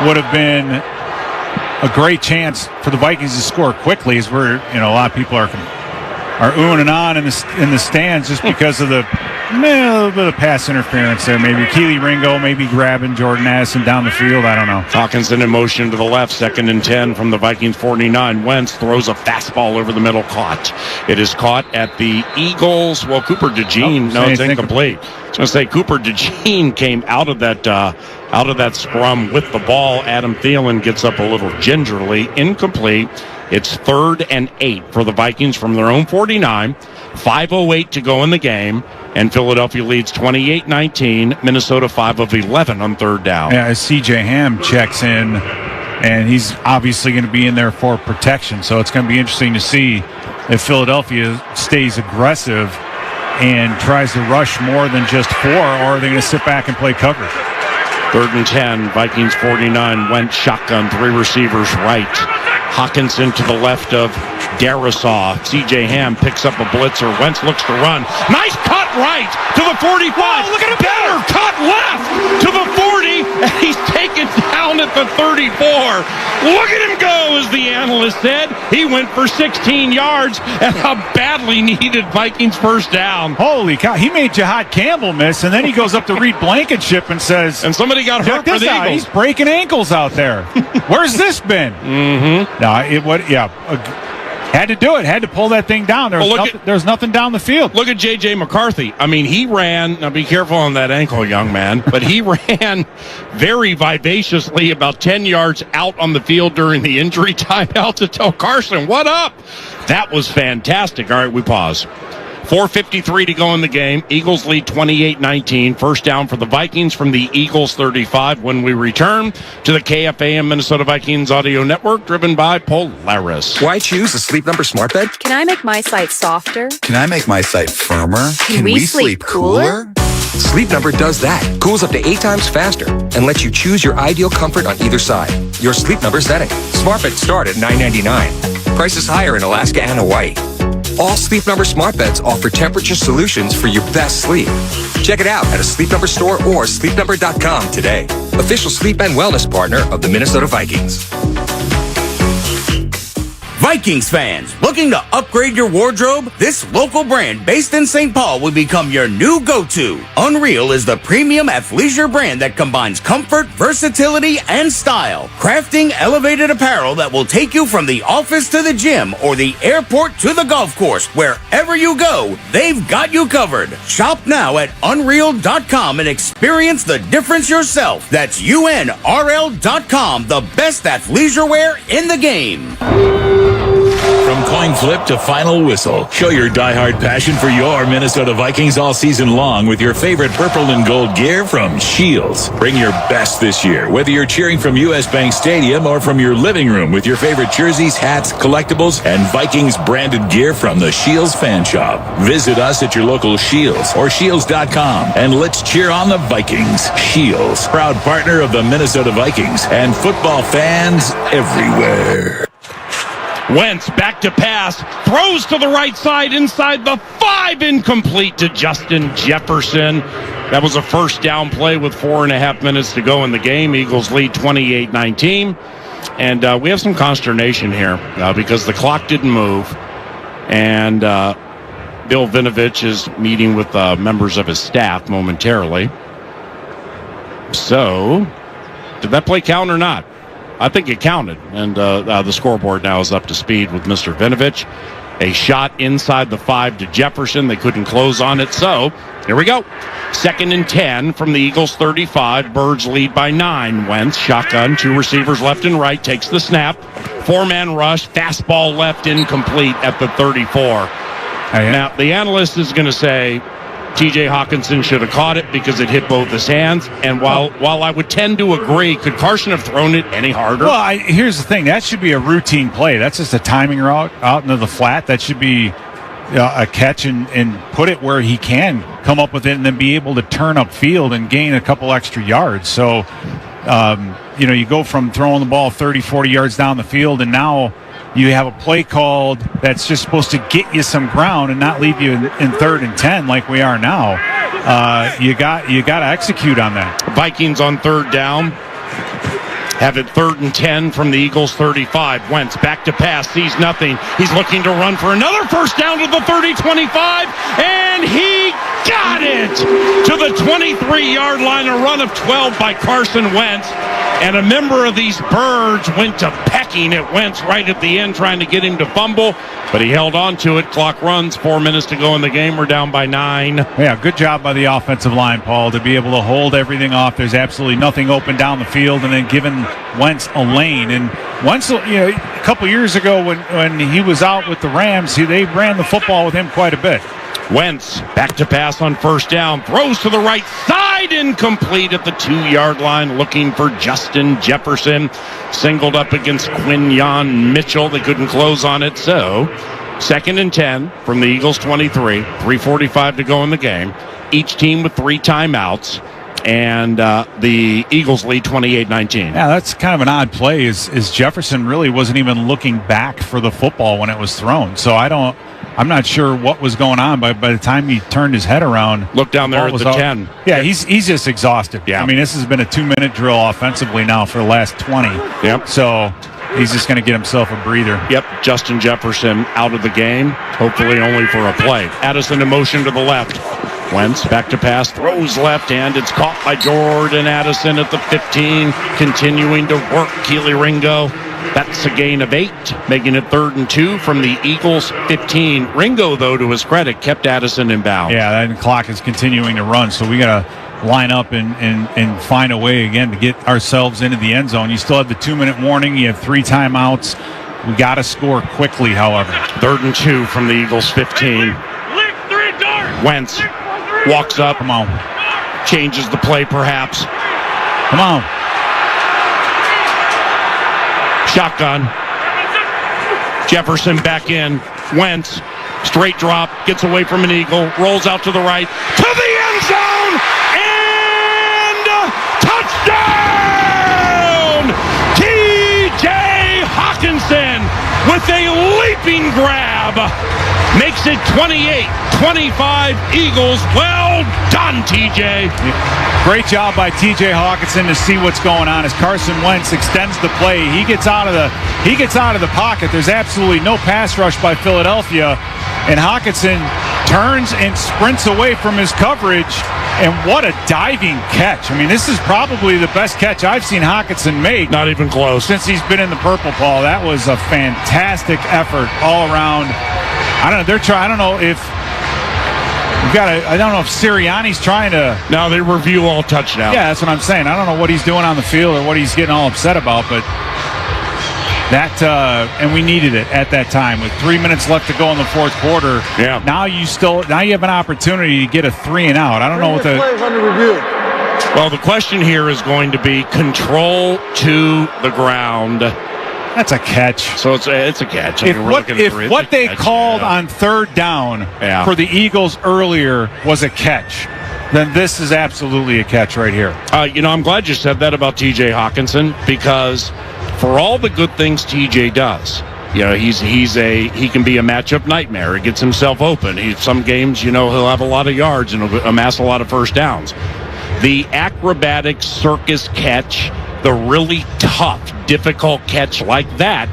would have been a great chance for the Vikings to score quickly, as a lot of people are oohing and on in the stands just because of a little bit of pass interference there. Maybe Keely Ringo maybe grabbing Jordan Addison down the field. I don't know. Hawkinson in motion to the left, 2nd and 10 from the Vikings 49. Wentz throws a fastball over the middle, caught. It is caught at the Eagles. Well, Cooper DeJean, no, it's incomplete. I was going to say Cooper DeJean came out of that scrum with the ball. Adam Thielen gets up a little gingerly, incomplete. It's 3rd and 8 for the Vikings from their own 49. 5:08 to go in the game, and Philadelphia leads 28-19. Minnesota 5 of 11 on 3rd down. Yeah, as C.J. Ham checks in, and he's obviously going to be in there for protection. So it's going to be interesting to see if Philadelphia stays aggressive and tries to rush more than just 4, or are they going to sit back and play cover? 3rd and 10, Vikings 49. Wentz shotgun, 3 receivers right. Hawkinson to the left of Darisaw. C.J. Ham picks up a blitzer. Wentz looks to run. Nice cut right to the 45. Oh, look at him. Better cut left to the 40. And he's taken down at the 34. Look at him go, as the analyst said. He went for 16 yards and a badly needed Vikings first down. Holy cow. He made Jahad Campbell miss, and then he goes up to Reed Blankenship and says, and somebody got hurt for the Eagles. He's breaking ankles out there. Where's this been? Mm-hmm. No, had to do it. Had to pull that thing down. There's nothing down the field. Look at J.J. McCarthy. I mean, he ran. Now, be careful on that ankle, young man. But he ran very vivaciously about 10 yards out on the field during the injury timeout to tell Carson, what up? That was fantastic. All right, we pause. 4:53 to go in the game. Eagles lead 28-19. First down for the Vikings from the Eagles 35 when we return to the KFAM Minnesota Vikings audio network, driven by Polaris. Why choose a Sleep Number smart bed? Can I make my site softer? Can I make my site firmer? Can we sleep cooler? Sleep Number does that. Cools up to 8 times faster and lets you choose your ideal comfort on either side. Your Sleep Number setting. Smart beds start at $9.99. Prices higher in Alaska and Hawaii. All Sleep Number smart beds offer temperature solutions for your best sleep. Check it out at a Sleep Number store or sleepnumber.com today. Official sleep and wellness partner of the Minnesota Vikings. Vikings fans, looking to upgrade your wardrobe? This local brand based in St. Paul will become your new go-to. Unreal is the premium athleisure brand that combines comfort, versatility, and style, crafting elevated apparel that will take you from the office to the gym or the airport to the golf course. Wherever you go, they've got you covered. Shop now at unreal.com and experience the difference yourself. That's UNRL.com, the best athleisure wear in the game. From coin flip to final whistle, show your diehard passion for your Minnesota Vikings all season long with your favorite purple and gold gear from Shields. Bring your best this year, whether you're cheering from US Bank Stadium or from your living room with your favorite jerseys, hats, collectibles, and Vikings branded gear from the Shields Fan Shop. Visit us at your local Shields or Shields.com and let's cheer on the Vikings. Shields, proud partner of the Minnesota Vikings and football fans everywhere. Wentz back to pass, throws to the right side, inside the 5, incomplete to Justin Jefferson. That was a first down play with 4.5 minutes to go in the game. Eagles lead 28-19. And we have some consternation here because the clock didn't move. And Bill Vinovich is meeting with members of his staff momentarily. So, did that play count or not? I think it counted, and the scoreboard now is up to speed with Mr. Vinovich. A shot inside the 5 to Jefferson. They couldn't close on it, so here we go. 2nd and 10 from the Eagles 35. Birds lead by 9. Wentz, shotgun, 2 receivers left and right, takes the snap. 4-man rush, fastball left, incomplete at the 34. Now, the analyst is going to say, T.J. Hawkinson should have caught it because it hit both his hands. And while I would tend to agree, could Carson have thrown it any harder? Well, here's the thing. That should be a routine play. That's just a timing route out into the flat. That should be a catch and put it where he can come up with it and then be able to turn upfield and gain a couple extra yards. So, you go from throwing the ball 30, 40 yards down the field, and now you have a play called that's just supposed to get you some ground and not leave you in 3rd and 10 like we are now. You got to execute on that. Vikings on 3rd down. Have it 3rd and 10 from the Eagles 35. Wentz back to pass, sees nothing. He's looking to run for another first down to the 30-25, and he got it to the 23-yard line. A run of 12 by Carson Wentz. And a member of these birds went to pecking at Wentz right at the end, trying to get him to fumble, but he held on to it. Clock runs, 4 minutes to go in the game. We're down by 9. Yeah, good job by the offensive line, Paul, to be able to hold everything off. There's absolutely nothing open down the field, and then giving Wentz a lane. And Wentz, a couple years ago when he was out with the Rams, they ran the football with him quite a bit. Wentz back to pass on 1st down, throws to the right side, incomplete at the 2-yard line, looking for Justin Jefferson, singled up against Quinyon Mitchell. They couldn't close on it, so 2nd and 10 from the Eagles 23, 3:45 to go in the game. Each team with 3 timeouts, and the Eagles lead 28-19. Yeah, that's kind of an odd play. Is Jefferson really wasn't even looking back for the football when it was thrown, so I'm not sure what was going on, but by the time he turned his head around, look down there at the 10. Yeah, he's just exhausted. Yeah, I mean, this has been a 2-minute drill offensively now for the last 20. Yep. So he's just going to get himself a breather. Yep. Justin Jefferson out of the game, hopefully only for a play. Addison in motion to the left. Wentz back to pass, throws left hand. It's caught by Jordan Addison at the 15, continuing to work Keely Ringo. That's a gain of 8, making it 3rd and 2 from the Eagles 15. Ringo, though, to his credit, kept Addison in bounds. Yeah, that clock is continuing to run, so we got to line up and find a way again to get ourselves into the end zone. You still have the 2-minute warning. You have 3 timeouts. We got to score quickly, however. 3rd and 2 from the Eagles 15. Wentz walks up. Come on. Changes the play, perhaps. Come on. Shotgun. Jefferson back in. Wentz, straight drop, gets away from an Eagle, rolls out to the right, to the end zone, and touchdown! T.J. Hawkinson with a leaping grab makes it 28-25 Eagles. Well done, TJ. Great job by TJ Hawkinson to see what's going on as Carson Wentz extends the play. He gets out of the pocket. There's absolutely no pass rush by Philadelphia, and Hawkinson turns and sprints away from his coverage. And what a diving catch. I mean, this is probably the best catch I've seen Hawkinson make. Not even close. Since he's been in the purple, Paul. That was a fantastic effort all around. I don't know. I don't know if I don't know if Sirianni's trying to. No, they review all touchdowns. Yeah, that's what I'm saying. I don't know what he's doing on the field or what he's getting all upset about, but that and we needed it at that time with 3 minutes left to go in the 4th quarter. Yeah. Now you have an opportunity to get a 3 and out. I don't know what the plays under review. Well, the question here is going to be control to the ground. That's a catch. So it's a catch. If what they called on 3rd down for the Eagles earlier was a catch, then this is absolutely a catch right here. I'm glad you said that about T.J. Hawkinson, because for all the good things T.J. does, he can be a matchup nightmare. He gets himself open. Some games, he'll have a lot of yards and he'll amass a lot of first downs. The acrobatic circus catch, the really tough, difficult catch like that,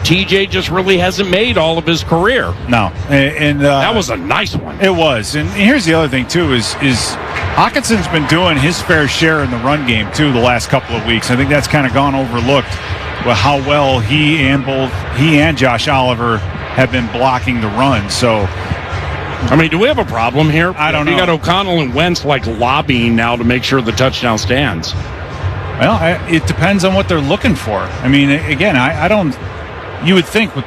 TJ just really hasn't made all of his career. No, and that was a nice one. It was, and here's the other thing too: is Hawkinson's been doing his fair share in the run game too the last couple of weeks. I think that's kind of gone overlooked with how well he and Josh Oliver have been blocking the run. So. I mean, do we have a problem here? I don't know. You got O'Connell and Wentz lobbying now to make sure the touchdown stands. Well, it depends on what they're looking for. I mean, again, I don't. You would think with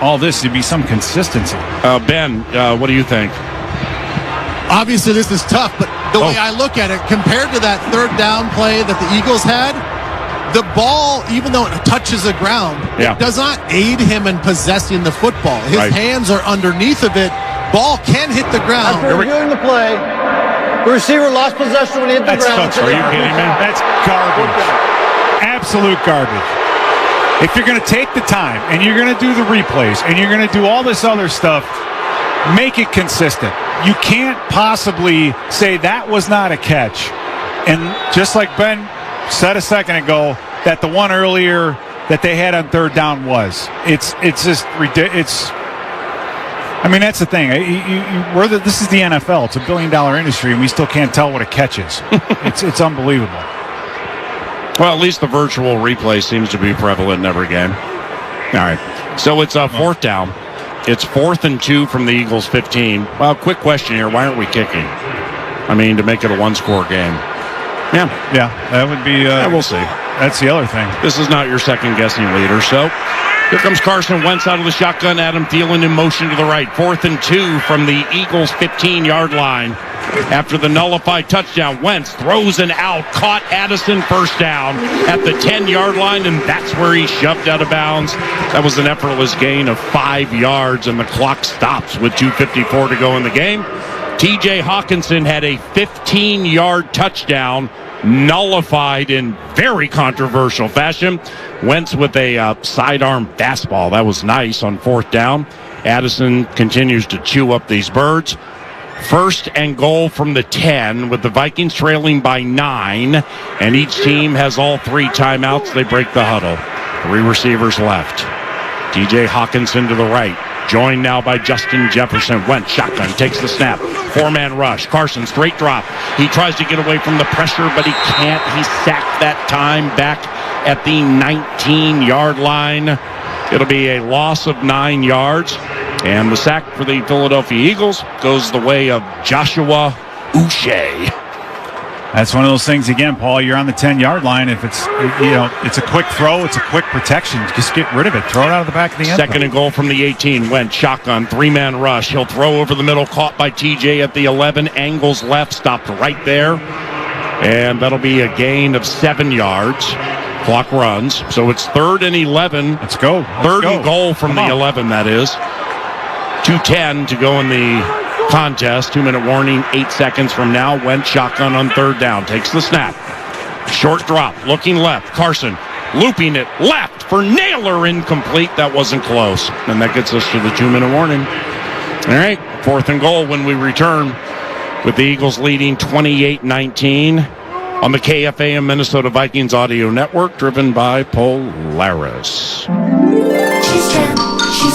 all this there'd be some consistency. Ben, what do you think? Obviously, this is tough, but the way I look at it, compared to that 3rd down play that the Eagles had, the ball, even though it touches the ground, it does not aid him in possessing the football. His hands are underneath of it. Ball can hit the ground. After reviewing the play, the receiver lost possession when he hit the ground. Are you kidding me? That's garbage. Absolute garbage. if you're going to take the time and you're going to do the replays and you're going to do all this other stuff, make it consistent. You can't possibly say that was not a catch. And just like Ben said a second ago, that the one earlier that they had on third down was. It's just ridiculous. I mean, that's the thing. This is the NFL. It's $1 billion industry, and we still can't tell what a catch is. It's unbelievable. Well, at least the virtual replay seems to be prevalent in every game. All right. So it's a fourth down. It's 4th and 2 from the Eagles' 15. Well, quick question here. Why aren't we kicking? I mean, to make it a one-score game. Yeah, that would be... we'll see. That's the other thing. This is not your second-guessing leader, so... Here comes Carson Wentz out of the shotgun. Adam Thielen in motion to the right. 4th and 2 from the Eagles' 15-yard line. After the nullified touchdown, Wentz throws an out, caught Addison first down at the 10-yard line, and that's where he shoved out of bounds. That was an effortless gain of 5 yards, and the clock stops with 2:54 to go in the game. T.J. Hawkinson had a 15-yard touchdown, nullified in very controversial fashion. Wentz with a sidearm fastball. That was nice on 4th down. Addison continues to chew up these birds. 1st and goal from the 10 with the Vikings trailing by 9, and each team has all 3 timeouts. They break the huddle. 3 receivers left. T.J. Hawkinson to the right. Joined now by Justin Jefferson. Wentz shotgun, takes the snap. 4-man rush. Carson, straight drop. He tries to get away from the pressure, but he can't. He sacked that time back at the 19-yard line. It'll be a loss of 9 yards. And the sack for the Philadelphia Eagles goes the way of Joshua Uche. That's one of those things, again, Paul, you're on the 10-yard line. If it's, it's a quick throw, it's a quick protection. Just get rid of it. Throw it out of the back of the end. 2nd and goal from the 18. Wentz shotgun, 3-man rush. He'll throw over the middle, caught by TJ at the 11. Angles left, stopped right there. And that'll be a gain of 7 yards. Clock runs. So it's 3rd and 11. Let's go. 3rd and goal from the 11, that is. 2:10 to go in the contest. 2-minute warning, 8 seconds from now. Wentz shotgun on 3rd down. Takes the snap. Short drop, looking left. Carson looping it left for Naylor, incomplete. That wasn't close. And that gets us to the 2-minute warning. All right, 4th and goal when we return with the Eagles leading 28-19 on the KFAM Minnesota Vikings Audio Network, driven by Polaris. She's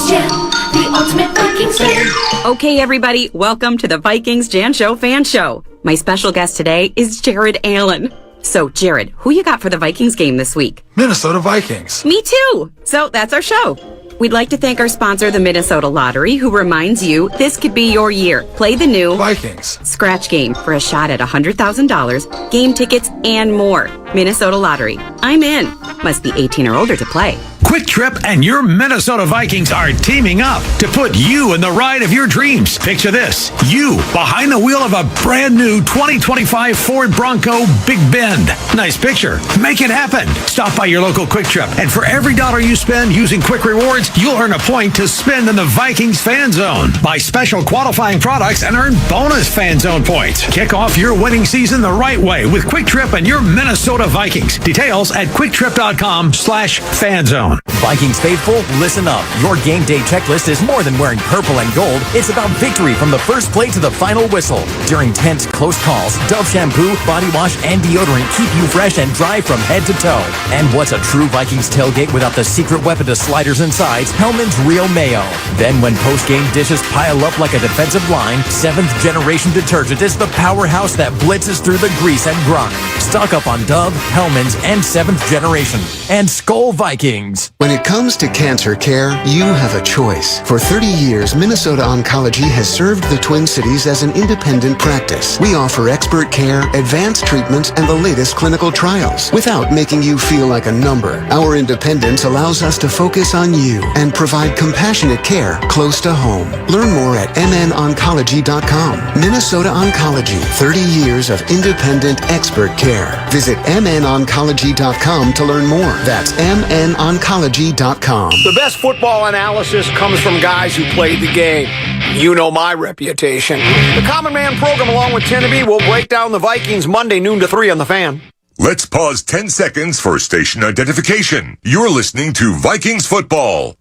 Jen, the ultimate Vikings fan. Okay, everybody, welcome to the Vikings Jan Show Fan Show. My special guest today is Jared Allen. So, Jared, who you got for the Vikings game this week? Minnesota Vikings. Me too. So, that's our show. We'd like to thank our sponsor, the Minnesota Lottery, who reminds you this could be your year. Play the new Vikings Scratch Game for a shot at $100,000, game tickets, and more. Minnesota Lottery. I'm in. Must be 18 or older to play. Quick Trip and your Minnesota Vikings are teaming up to put you in the ride of your dreams. Picture this. You behind the wheel of a brand new 2025 Ford Bronco Big Bend. Nice picture. Make it happen. Stop by your local Quick Trip, and for every $1 you spend using Quick Rewards, you'll earn a point to spend in the Vikings Fan Zone. Buy special qualifying products and earn bonus Fan Zone points. Kick off your winning season the right way with Quick Trip and your Minnesota Vikings. Details at quicktrip.com/fanzone. Vikings faithful, listen up. Your game day checklist is more than wearing purple and gold. It's about victory from the first play to the final whistle. During tense, close calls, Dove shampoo, body wash, and deodorant keep you fresh and dry from head to toe. And what's a true Vikings tailgate without the secret weapon to sliders and sides, Hellman's Real Mayo. Then when post-game dishes pile up like a defensive line, 7th generation detergent is the powerhouse that blitzes through the grease and grime. Stock up on Dove, Hellman's, and 7th generation. And Skol Vikings. When it comes to cancer care, you have a choice. For 30 years, Minnesota Oncology has served the Twin Cities as an independent practice. We offer expert care, advanced treatments, and the latest clinical trials without making you feel like a number. Our independence allows us to focus on you and provide compassionate care close to home. Learn more at mnoncology.com. Minnesota Oncology, 30 years of independent expert care. Visit mnoncology.com to learn more. That's mnoncology.com. The best football analysis comes from guys who played the game. You know my reputation. The Common Man program, along with Tinneby, will break down the Vikings Monday noon to 3 on The Fan. Let's pause 10 seconds for station identification. You're listening to Vikings football.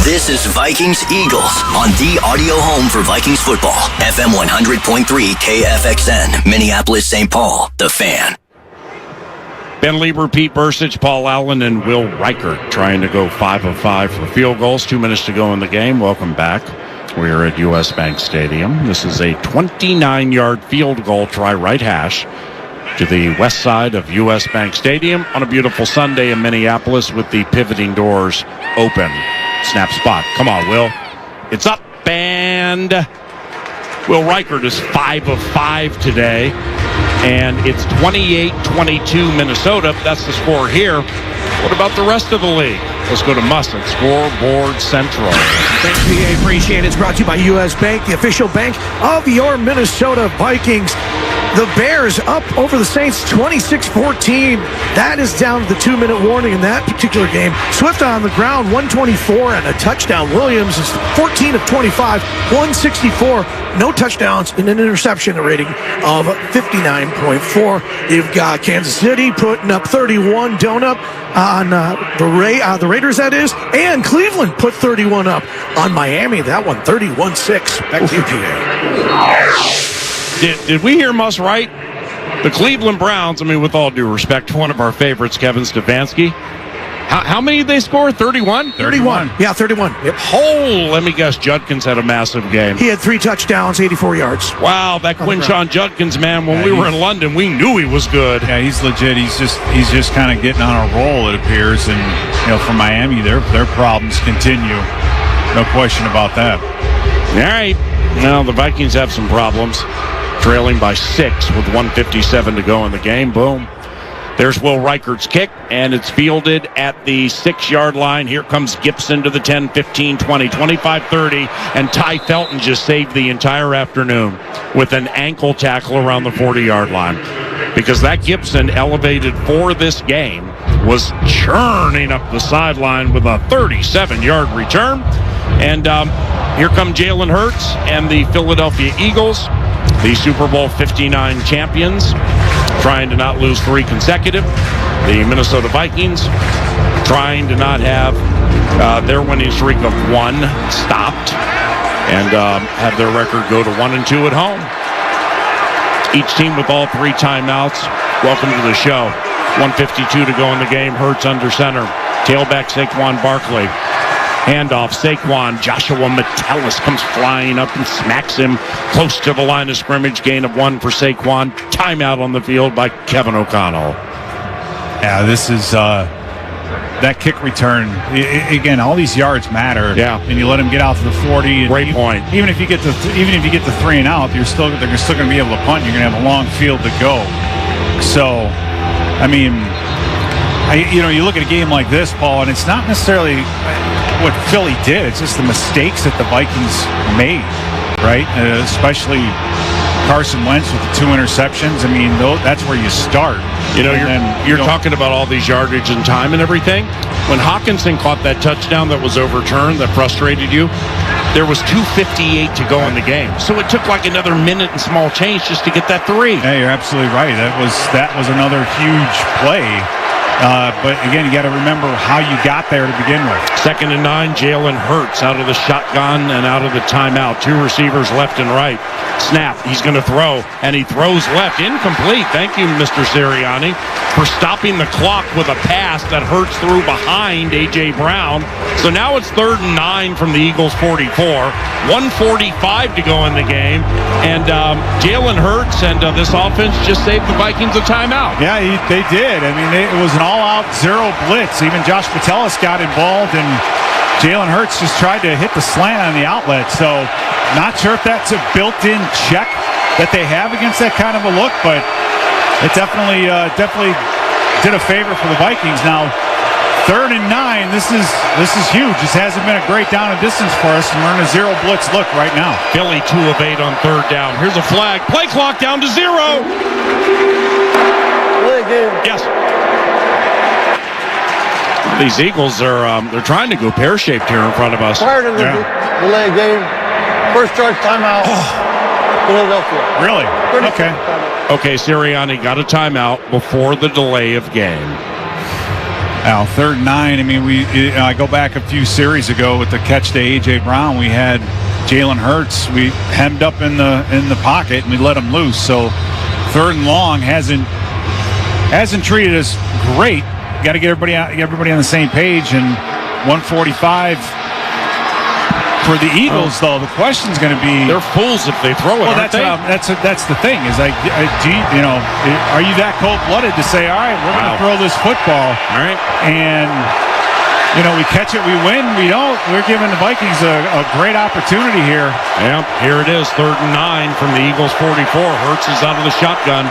This is Vikings Eagles on the audio home for Vikings football. FM 100.3 KFXN, Minneapolis, St. Paul, The Fan. Ben Lieber, Pete Bursich, Paul Allen, and Will Reichert trying to go 5 of 5 for field goals. 2 minutes to go in the game. Welcome back. We're at US Bank Stadium. This is a 29-yard field goal try right hash to the west side of US Bank Stadium on a beautiful Sunday in Minneapolis with the pivoting doors open. Snap spot. Come on, Will. It's up, and Will Reichert is 5 of 5 today, and it's 28-22 Minnesota. That's the score here. What about the rest of the league? Let's go to Musk at Scoreboard Central. Thanks, PA. Appreciate it. It's brought to you by U.S. Bank, the official bank of your Minnesota Vikings. The Bears up over the Saints 26-14. That is down to the 2-minute warning in that particular game. Swift on the ground, 124 and a touchdown. Williams is 14 of 25, 164. No touchdowns and an interception, a rating of 59.4. You've got Kansas City putting up 31 donut on the Raiders, that is, and Cleveland put 31 up on Miami. That one 31-6. Back to you, PA. Did we hear Muss right? The Cleveland Browns, I mean, with all due respect to one of our favorites, Kevin Stefanski, how many did they score? 31? 31. Yeah, 31. Yep. Let me guess, Judkins had a massive game. He had 3 touchdowns, 84 yards. Wow, that Quinshon Judkins, man, when we were in London, we knew he was good. Yeah, he's legit. He's just kind of getting on a roll, it appears. And, for Miami, their problems continue. No question about that. All right. Well, the Vikings have some problems. Trailing by 6 with 1:57 to go in the game. Boom. There's Will Reichert's kick, and it's fielded at the 6-yard line. Here comes Gibson to the 10, 15, 20, 25, 30, and Ty Felton just saved the entire afternoon with an ankle tackle around the 40-yard line. Because that Gibson, elevated for this game, was churning up the sideline with a 37-yard return. And here come Jalen Hurts and the Philadelphia Eagles, the Super Bowl 59 champions, trying to not lose 3 consecutive. The Minnesota Vikings trying to not have their winning streak of 1 stopped and have their record go to 1-2 at home. Each team with all 3 timeouts. Welcome to the show. 1:52 to go in the game. Hurts under center. Tailback Saquon Barkley. Handoff, Saquon, Joshua Metellus comes flying up and smacks him close to the line of scrimmage. Gain of 1 for Saquon. Timeout on the field by Kevin O'Connell. Yeah, this is that kick return. Again, all these yards matter. Yeah, and you let him get out to the 40. And great point. Even if you get the 3 and out, they're still going to be able to punt. You're going to have a long field to go. So, I mean, you look at a game like this, Paul, and it's not necessarily what Philly did. It's just the mistakes that the Vikings made, right? Especially Carson Wentz with the 2 interceptions. I mean, that's where you start. You're talking about all these yardage and time and everything. When Hawkinson caught that touchdown that was overturned, that frustrated you, there was 2:58 to go in the game. So it took like another minute and small change just to get that 3. Yeah, you're absolutely right. That was another huge play. But again, you got to remember how you got there to begin with. 2nd and 9, Jalen Hurts out of the shotgun and out of the timeout. 2 receivers left and right. Snap. He's going to throw, and he throws left. Incomplete. Thank you, Mr. Sirianni, for stopping the clock with a pass that Hurts threw behind A.J. Brown. So now it's 3rd and 9 from the Eagles' 44. 1:45 to go in the game. And Jalen Hurts and this offense just saved the Vikings a timeout. Yeah, they did. I mean, it was an all-out zero blitz. Even Josh Metellus got involved, and Jalen Hurts just tried to hit the slant on the outlet. So not sure if that's a built-in check that they have against that kind of a look, but it definitely did a favor for the Vikings. Now, 3rd and 9, this is huge. This hasn't been a great down and distance for us, and we're in a zero blitz look right now. Philly 2 of 8 on 3rd down. Here's a flag. Play clock down to 0. Yes. These Eagles are they're trying to go pear-shaped here in front of us. Prior to the delay game, first charge timeout, Philadelphia. Really? Okay. Okay, Sirianni got a timeout before the delay of game. Now, 3rd and 9. I mean, I go back a few series ago with the catch to A.J. Brown. We had Jalen Hurts. We hemmed up in the pocket and we let him loose. So 3rd and long hasn't treated us great. Got to get everybody on the same page. And 145 for the Eagles, though. The question's going to be: they're fools if they throw it. Well, aren't they? That's the thing. Is like, are you that cold-blooded to say, all right, we're going to throw this football, all right, and we catch it, we win, we don't. We're giving the Vikings a great opportunity here. Yeah, here it is, 3rd and 9 from the Eagles 44. Hurts is out of the shotgun,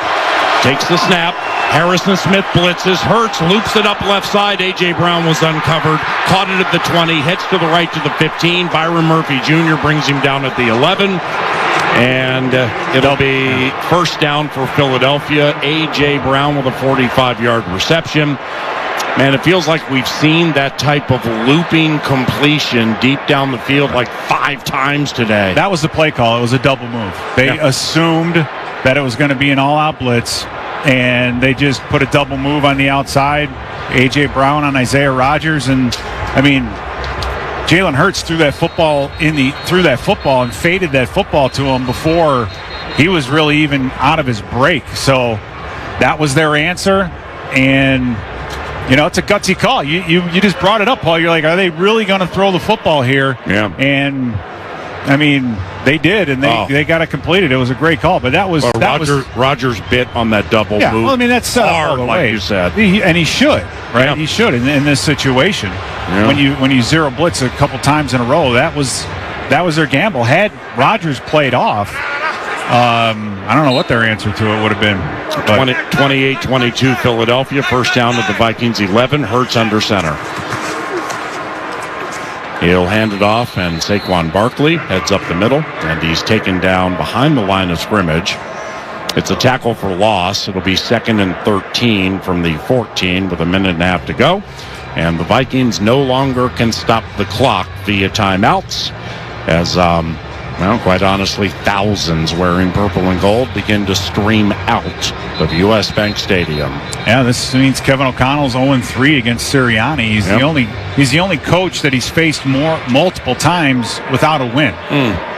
takes the snap. Harrison Smith blitzes. Hurts loops it up left side. A.J. Brown was uncovered. Caught it at the 20. Hits to the right to the 15. Byron Murphy Jr. brings him down at the 11. And it'll be first down for Philadelphia. A.J. Brown with a 45-yard reception. Man, it feels like we've seen that type of looping completion deep down the field like 5 times today. That was the play call. It was a double move. They assumed that it was going to be an all-out blitz, and they just put a double move on the outside. A.J. Brown on Isaiah Rodgers, and I mean, Jalen Hurts threw that football and faded that football to him before he was really even out of his break. So that was their answer, and it's a gutsy call. You just brought it up, Paul. You're like, are they really going to throw the football here? Yeah. And I mean, they did, and they got it completed. It was a great call, but that was Rodgers bit on that double move. Well, I mean, that's hard, like you said, and he should, right? Yeah. He should in this situation. Yeah. When you zero blitz a couple times in a row, that was their gamble. Had Rodgers played off, I don't know what their answer to it would have been. 28-22 Philadelphia. First down at the Vikings 11. Hurts under center. He'll hand it off, and Saquon Barkley heads up the middle, and he's taken down behind the line of scrimmage. It's a tackle for loss. It'll be 2nd and 13 from the 14 with a minute and a half to go. And the Vikings no longer can stop the clock via timeouts as, quite honestly, thousands wearing purple and gold begin to stream out of U.S. Bank Stadium. Yeah, this means Kevin O'Connell's 0-3 against Sirianni. He's the only coach that he's faced multiple times without a win.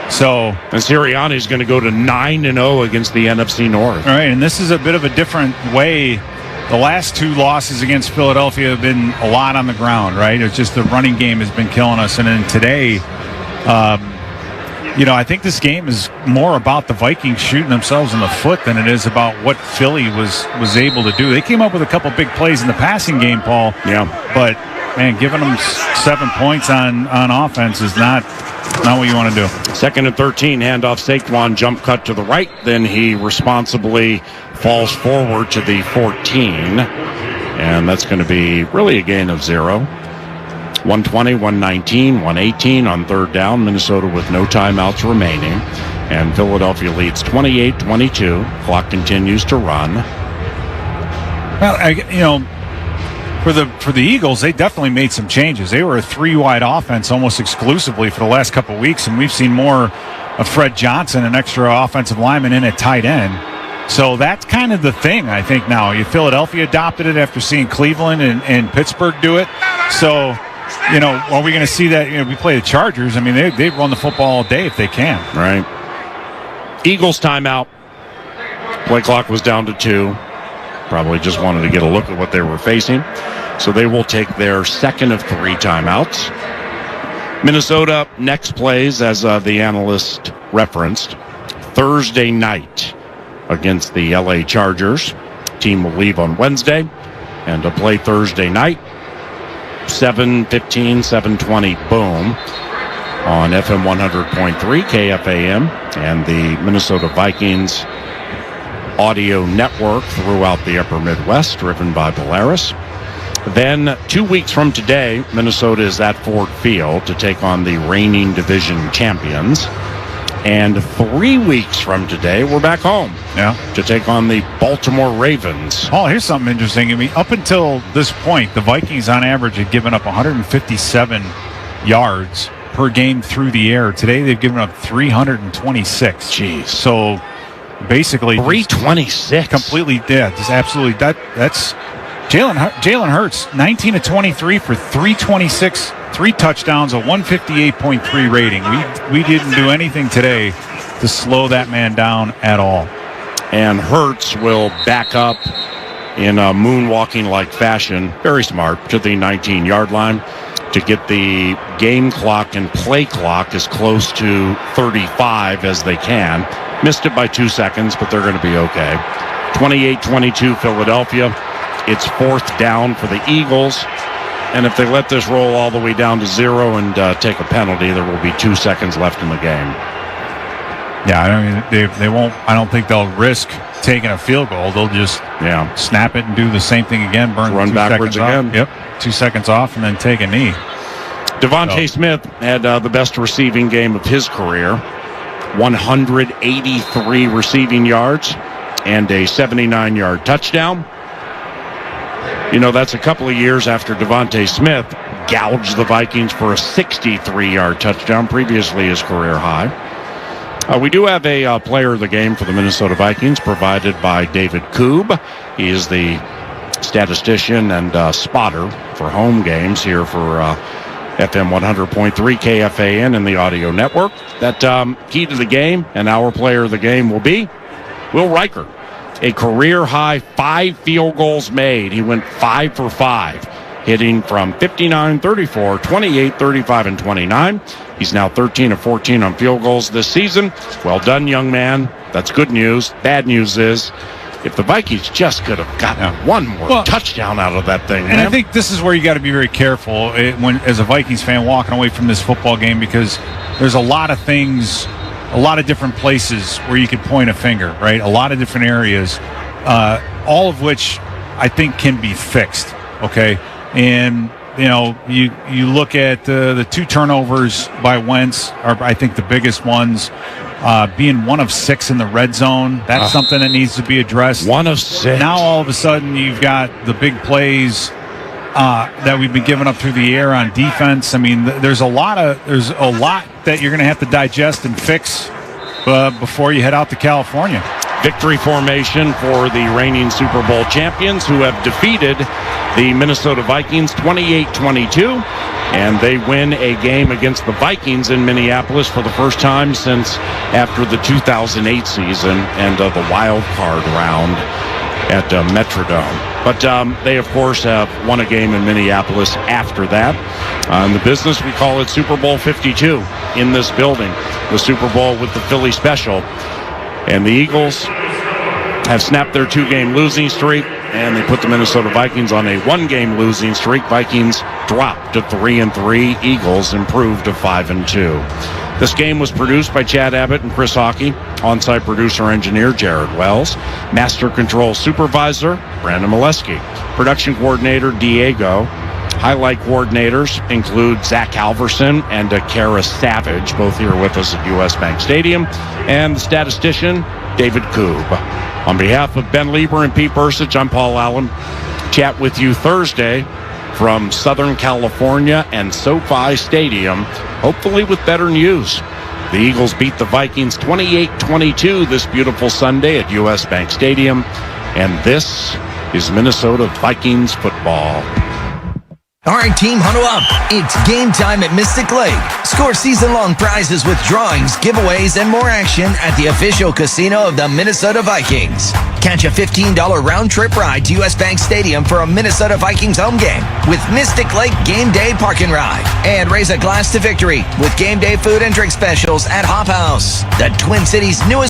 So, and Sirianni's going to go to 9-0 against the NFC North. All right, and this is a bit of a different way. The last 2 losses against Philadelphia have been a lot on the ground, right? It's just the running game has been killing us. And then today, I think this game is more about the Vikings shooting themselves in the foot than it is about what Philly was able to do. They came up with a couple big plays in the passing game, Paul. Yeah. But, man, giving them 7 points on offense is not what you want to do. 2nd and 13, handoff Saquon, jump cut to the right. Then he responsibly falls forward to the 14. And that's going to be really a gain of 0. 120, 119, 118 on 3rd down. Minnesota with no timeouts remaining. And Philadelphia leads 28-22. Clock continues to run. Well, for the Eagles, they definitely made some changes. They were a 3-wide offense almost exclusively for the last couple of weeks, and we've seen more of Fred Johnson, an extra offensive lineman, in at tight end. So that's kind of the thing, I think, now. Philadelphia adopted it after seeing Cleveland and Pittsburgh do it. So, are we going to see that? We play the Chargers. I mean, they run the football all day if they can. Right. Eagles timeout. Play clock was down to 2. Probably just wanted to get a look at what they were facing. So they will take their 2nd of 3 timeouts. Minnesota next plays, as the analyst referenced, Thursday night against the LA Chargers. Team will leave on Wednesday and to play Thursday night. 7:15, 7:20, boom, on FM 100.3 KFAM and the Minnesota Vikings audio network throughout the upper Midwest, driven by Polaris. Then 2 weeks from today, Minnesota is at Ford Field to take on the reigning division champions. And 3 weeks from today, we're back home to take on the Baltimore Ravens. Oh, here's something interesting. I mean, up until this point, the Vikings on average had given up 157 yards per game through the air. Today, they've given up 326. Jeez. So basically 326. Completely dead. Just absolutely. That's Jalen Hurts, 19 of 23 for 326, 3 touchdowns, a 158.3 rating. We didn't do anything today to slow that man down at all. And Hurts will back up in a moonwalking-like fashion, very smart, to the 19-yard line to get the game clock and play clock as close to 35 as they can. Missed it by 2 seconds, but they're going to be okay. 28-22 Philadelphia. It's 4th down for the Eagles. And if they let this roll all the way down to 0 and take a penalty, there will be 2 seconds left in the game. Yeah, I mean, they won't. I don't think they'll risk taking a field goal. They'll just snap it and do the same thing again. Run backwards again. Yep, 2 seconds off and then take a knee. Devonta Smith had the best receiving game of his career. 183 receiving yards and a 79-yard touchdown. You know, that's a couple of years after Devonta Smith gouged the Vikings for a 63-yard touchdown, previously his career high. We do have a player of the game for the Minnesota Vikings provided by David Koob. He is the statistician and spotter for home games here for FM 100.3 KFAN and the audio network. That key to the game and our player of the game will be Will Riker. A career-high 5 field goals made. He went 5 for 5, hitting from 59, 34, 28, 35, and 29. He's now 13 of 14 on field goals this season. Well done, young man. That's good news. Bad news is, if the Vikings just could have gotten one more touchdown out of that thing. And I think this is where you got to be very careful when, as a Vikings fan, walking away from this football game, because there's a lot of things, a lot of different places where you could point a finger, right? A lot of different areas, all of which I think can be fixed, okay? And, you know, you look at the 2 turnovers by Wentz are, I think, the biggest ones. Being 1 of 6 in the red zone, that's something that needs to be addressed. 1 of 6. Now all of a sudden you've got the big plays that we've been giving up through the air on defense. I mean, there's a lot that you're going to have to digest and fix before you head out to California. Victory formation for the reigning Super Bowl champions, who have defeated the Minnesota Vikings 28-22, and they win a game against the Vikings in Minneapolis for the first time since after the 2008 season and the wild card round at Metrodome. But they, of course, have won a game in Minneapolis after that. In the business, we call it Super Bowl 52 in this building, the Super Bowl with the Philly special. And the Eagles have snapped their 2-game losing streak, and they put the Minnesota Vikings on a 1-game losing streak. Vikings dropped to 3-3. Eagles improved to 5-2. This game was produced by Chad Abbott and Chris Hockey. On-site producer-engineer Jared Wells. Master control supervisor Brandon Molesky. Production coordinator Diego. Highlight coordinators include Zach Halverson and Kara Savage, both here with us at US Bank Stadium, and the statistician, David Koob. On behalf of Ben Lieber and Pete Bursich, I'm Paul Allen. Chat with you Thursday from Southern California and SoFi Stadium, hopefully with better news. The Eagles beat the Vikings 28-22 this beautiful Sunday at US Bank Stadium, and this is Minnesota Vikings football. All right, team, huddle up. It's game time at Mystic Lake. Score season-long prizes with drawings, giveaways, and more action at the official casino of the Minnesota Vikings. Catch a $15 round-trip ride to US Bank Stadium for a Minnesota Vikings home game with Mystic Lake Game Day Park and Ride. And raise a glass to victory with game day food and drink specials at Hop House, the Twin Cities' newest